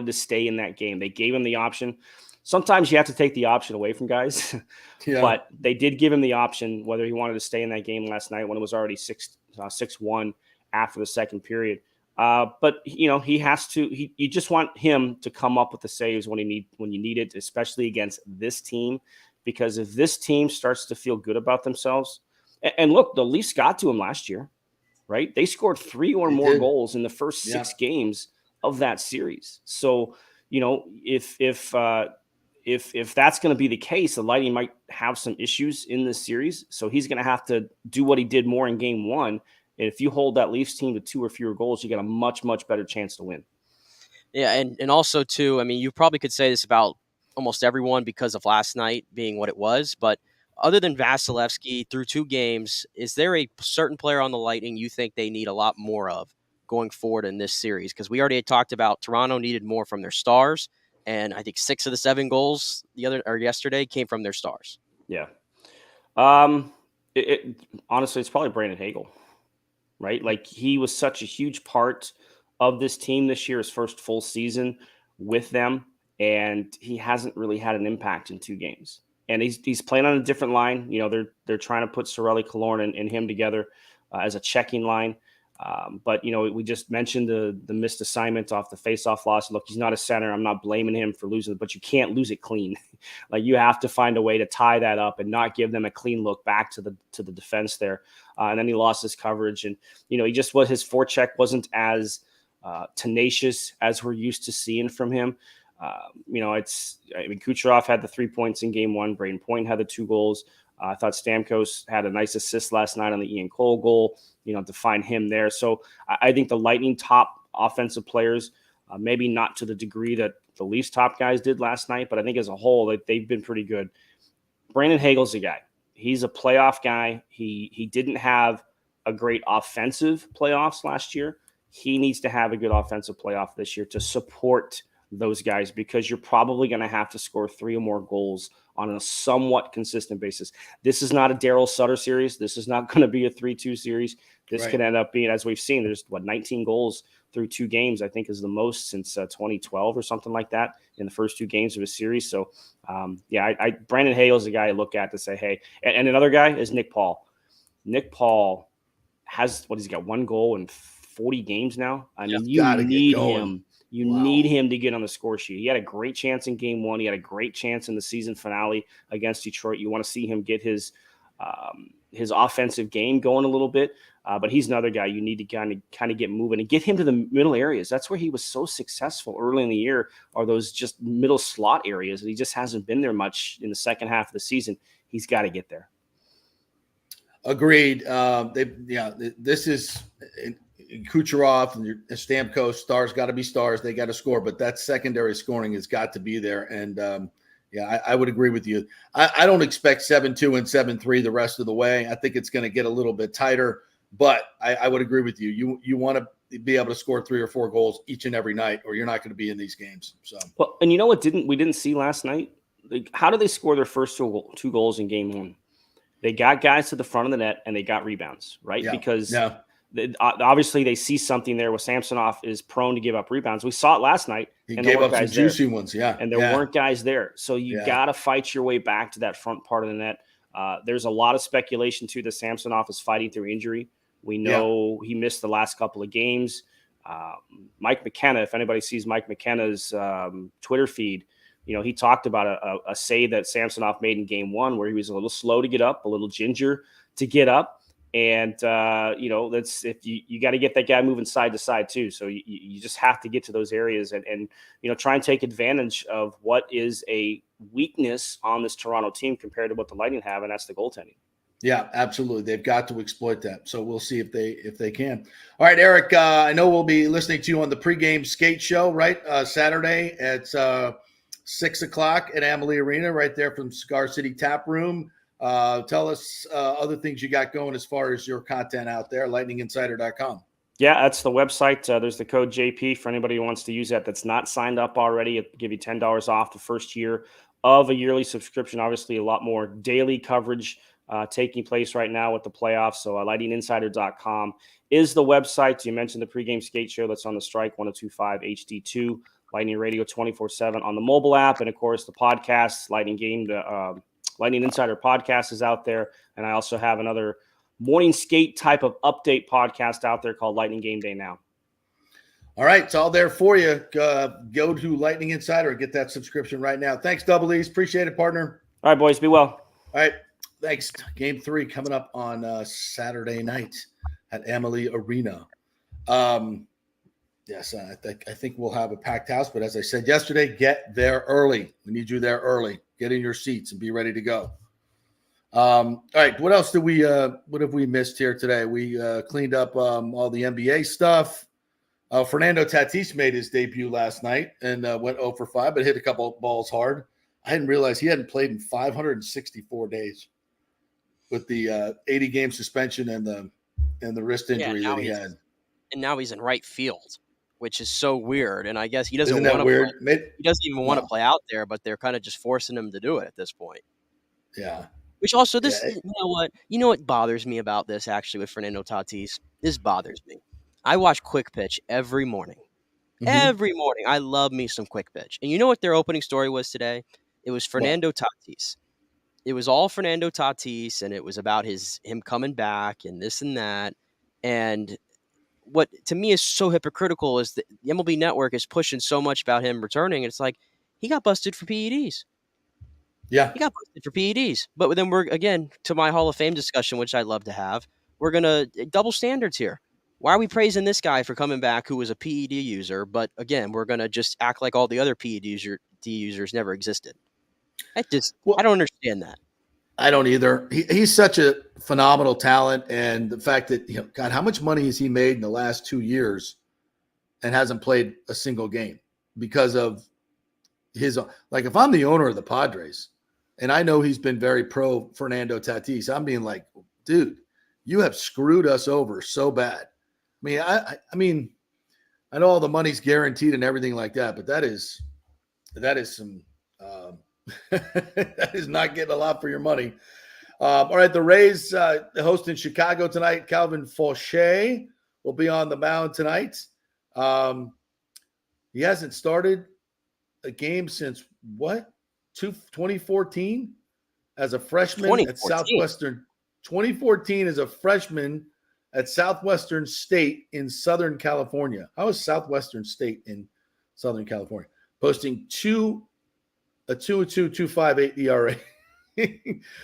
R: to stay in that game. They gave him the option. sometimes you have to take the option away from guys.
D: Yeah.
R: But they did give him the option whether he wanted to stay in that game last night when it was already 6-1 after the second period. But he has to. You just want him to come up with the saves when you need it, especially against this team, because if this team starts to feel good about themselves, and look, the Leafs got to him last year, right? They scored 3 or more goals in the first 6 games of that series. So if that's going to be the case, the Lightning might have some issues in this series. So he's going to have to do what he did more in game 1. And if you hold that Leafs team to 2 or fewer goals, you get a much, much better chance to win.
E: Yeah, and also, too, I mean, you probably could say this about almost everyone because of last night being what it was. But other than Vasilevsky through 2 games, is there a certain player on the Lightning you think they need a lot more of going forward in this series? Because we already had talked about Toronto needed more from their stars. And I think 6 of the 7 goals yesterday came from their stars.
R: Yeah. Honestly, it's probably Brandon Hagel. Right? Like, he was such a huge part of this team this year, his first full season with them, and he hasn't really had an impact in 2 games. And he's playing on a different line. They're trying to put Sorelli, Killorn, and him together as a checking line. But we just mentioned the missed assignment off the faceoff loss. Look, he's not a center. I'm not blaming him for losing it, but you can't lose it clean. Like, you have to find a way to tie that up and not give them a clean look back to the defense there. And then he lost his coverage, and his forecheck wasn't as tenacious as we're used to seeing from him. Kucherov had the 3 points in game 1. Braden Point had the 2 goals. I thought Stamkos had a nice assist last night on the Ian Cole goal, to find him there. So I think the Lightning top offensive players, maybe not to the degree that the Leafs top guys did last night, but I think as a whole, they've been pretty good. Brandon Hagel's a guy. He's a playoff guy. He didn't have a great offensive playoffs last year. He needs to have a good offensive playoff this year to support those guys, because you're probably going to have to score 3 or more goals on a somewhat consistent basis. This is not a Daryl Sutter series. This is not going to be a 3-2 series. This could end up being, as we've seen, there's 19 goals through 2 games, I think is the most since 2012 or something like that in the first 2 games of a series. So, Brandon Hale is a guy I look at to say, hey, and another guy is Nick Paul. Nick Paul has, he's got 1 goal in 40 games now. I mean, you need him. You need him to get on the score sheet. He had a great chance in game 1. He had a great chance in the season finale against Detroit. You want to see him get his offensive game going a little bit. But he's another guy you need to kind of get moving and get him to the middle areas. That's where he was so successful early in the year, are those just middle slot areas. He just hasn't been there much in the second half of the season. He's got to get there.
D: Agreed. This is Kucherov and your Stamkos. Stars got to be stars. They got to score, but that secondary scoring has got to be there. And I would agree with you. I don't expect 7-2 and 7-3 the rest of the way. I think it's going to get a little bit tighter, but I would agree with you. You want to be able to score 3 or 4 goals each and every night, or you're not going to be in these games. So,
R: well, and you know what we didn't see last night? How did they score their first 2 goals in game 1? They got guys to the front of the net and they got rebounds, right?
D: Yeah.
R: Because obviously they see something there where Samsonov is prone to give up rebounds. We saw it last night.
D: He gave up some juicy ones,
R: and there weren't guys there. So you got to fight your way back to that front part of the net. There's a lot of speculation, too, that Samsonov is fighting through injury. We know he missed the last couple of games. Mike McKenna, if anybody sees Mike McKenna's Twitter feed, he talked about a save that Samsonov made in game 1 where he was a little slow to get up, a little ginger to get up. And, that's if you got to get that guy moving side to side, too. So you just have to get to those areas and try and take advantage of what is a weakness on this Toronto team compared to what the Lightning have, and that's the goaltending. Yeah, absolutely. They've got to exploit that. So we'll see if they can. All right, Eric, I know we'll be listening to you on the pregame skate show, right? Saturday at 6 o'clock at Amalie Arena, right there from Cigar City Tap Room. Tell us other things you got going as far as your content out there, lightninginsider.com. Yeah, that's the website. There's the code JP for anybody who wants to use that's not signed up already. It'll give you $10 off the first year of a yearly subscription. Obviously, a lot more daily coverage taking place right now with the playoffs. So lightninginsider.com is the website. You mentioned the pregame skate show that's on the Strike 102.5 HD2, Lightning Radio 24/7 on the mobile app, and of course the podcast, Lightning Insider podcast is out there, and I also have another morning skate type of update podcast out there called Lightning Game Day Now.
D: All right, it's all there for you. Go to Lightning Insider and get that subscription right now. Thanks, Double E's. Appreciate it, partner.
R: All right, boys, be well.
D: All right, thanks. Game 3 coming up on Saturday night at Amalie Arena. Yes, I think we'll have a packed house, but as I said yesterday, get there early. We need you there early. Get in your seats and be ready to go. All right, what else what have we missed here today? We cleaned up all the NBA stuff. Fernando Tatis made his debut last night and went 0 for 5, but hit a couple balls hard. I didn't realize he hadn't played in 564 days with the 80-game suspension and the wrist injury that he had.
E: And now he's in right field, which is so weird. And I guess he doesn't
D: Isn't that
E: want to
D: weird?
E: He doesn't even want to play out there, but they're kind of just forcing him to do it at this point.
D: Yeah.
E: Which also you know what bothers me about this actually with Fernando Tatis? This bothers me. I watch Quick Pitch every morning. Mm-hmm. Every morning. I love me some Quick Pitch. And you know what their opening story was today? It was Fernando Tatis. It was all Fernando Tatis, and it was about him coming back and this and that. And what to me is so hypocritical is that the MLB Network is pushing so much about him returning. And it's like, he got busted for PEDs.
D: Yeah.
E: He got busted for PEDs. But then we're, again, to my Hall of Fame discussion, which I'd love to have, we're going to double standards here. Why are we praising this guy for coming back who was a PED user? But again, we're going to just act like all the other PED users never existed. I don't understand that.
D: I don't either. He's such a phenomenal talent. And the fact that, God, how much money has he made in the last 2 years and hasn't played a single game because of his, like, if I'm the owner of the Padres and I know he's been very pro Fernando Tatis, I'm being like, dude, you have screwed us over so bad. I mean, I know all the money's guaranteed and everything like that, but that is some, that is not getting a lot for your money. All right, the Rays host in Chicago tonight. Calvin Fauché will be on the mound tonight. He hasn't started a game since 2014 as a freshman at Southwestern. 2014 as a freshman at Southwestern State in Southern California. How is Southwestern State in Southern California? Posting a 2.58 ERA.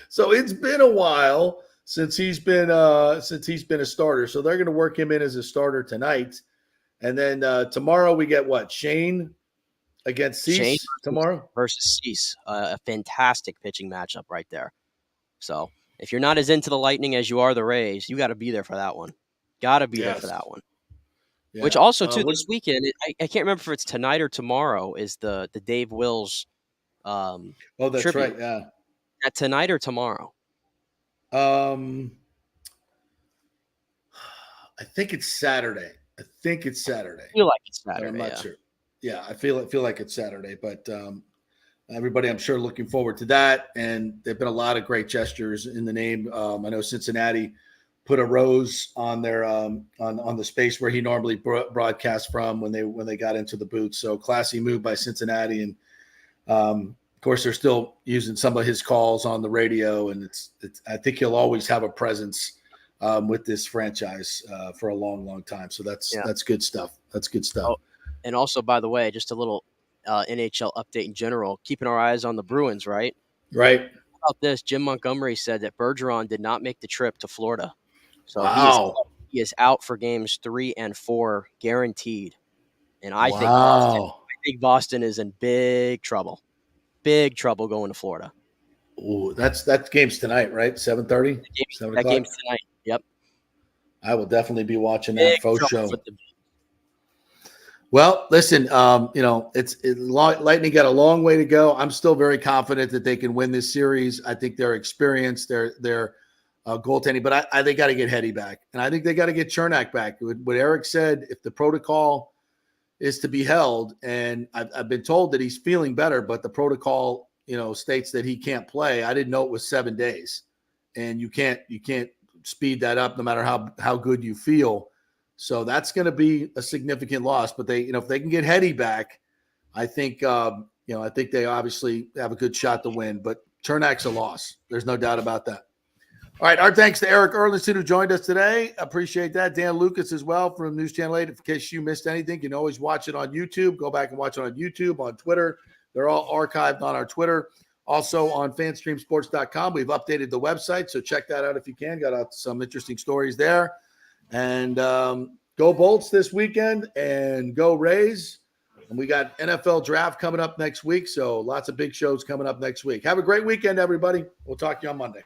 D: So it's been a while since he's been a starter. So they're going to work him in as a starter tonight. And then tomorrow we get Shane against Cease tomorrow
E: versus Cease. A fantastic pitching matchup right there. So if you're not as into the Lightning as you are the Rays, you got to be there for that one. Got to be there for that one. Yeah. Which also too this weekend, I can't remember if it's tonight or tomorrow, is the Dave Wills.
D: That's tribute. Right. Yeah.
E: At tonight or tomorrow?
D: I think it's Saturday. I
E: feel like it's Saturday.
D: I'm not sure. Yeah, I feel like it's Saturday, but everybody, I'm sure, looking forward to that. And there've been a lot of great gestures in the name. I know Cincinnati put a rose on their on the space where he normally broadcasts from when they got into the booth. So classy move by Cincinnati, and of course they're still using some of his calls on the radio. And it's I think he'll always have a presence with this franchise for a long, long time. So that's good stuff. That's good stuff.
E: Oh, and also, by the way, just a little NHL update in general, keeping our eyes on the Bruins, right?
D: Right.
E: How about this? Jim Montgomery said that Bergeron did not make the trip to Florida. So he is out for games 3 and 4 guaranteed. And I think Boston is in big trouble. Big trouble going to Florida.
D: Ooh, that game's tonight, right? 7:30?
E: That game's tonight. Yep.
D: I will definitely be watching that faux show. Well, listen, Lightning got a long way to go. I'm still very confident that they can win this series. I think they're experienced, they're goaltending, but they got to get Heddy back, and I think they got to get Chernak back. What Eric said, if the protocol is to be held, and I've been told that he's feeling better, but the protocol, states that he can't play. I didn't know it was 7 days, and you can't speed that up no matter how good you feel. So that's going to be a significant loss. But if they can get Heddy back, I think I think they obviously have a good shot to win, but Turnak's a loss. There's no doubt about that. All right, our thanks to Eric Erlinson, who joined us today. Appreciate that. Dan Lucas as well from News Channel 8. In case you missed anything, you can always watch it on YouTube. Go back and watch it on YouTube, on Twitter. They're all archived on our Twitter. Also on fanstreamsports.com. We've updated the website, so check that out if you can. Got out some interesting stories there. And go Bolts this weekend and go Rays. And we got NFL draft coming up next week, so lots of big shows coming up next week. Have a great weekend, everybody. We'll talk to you on Monday.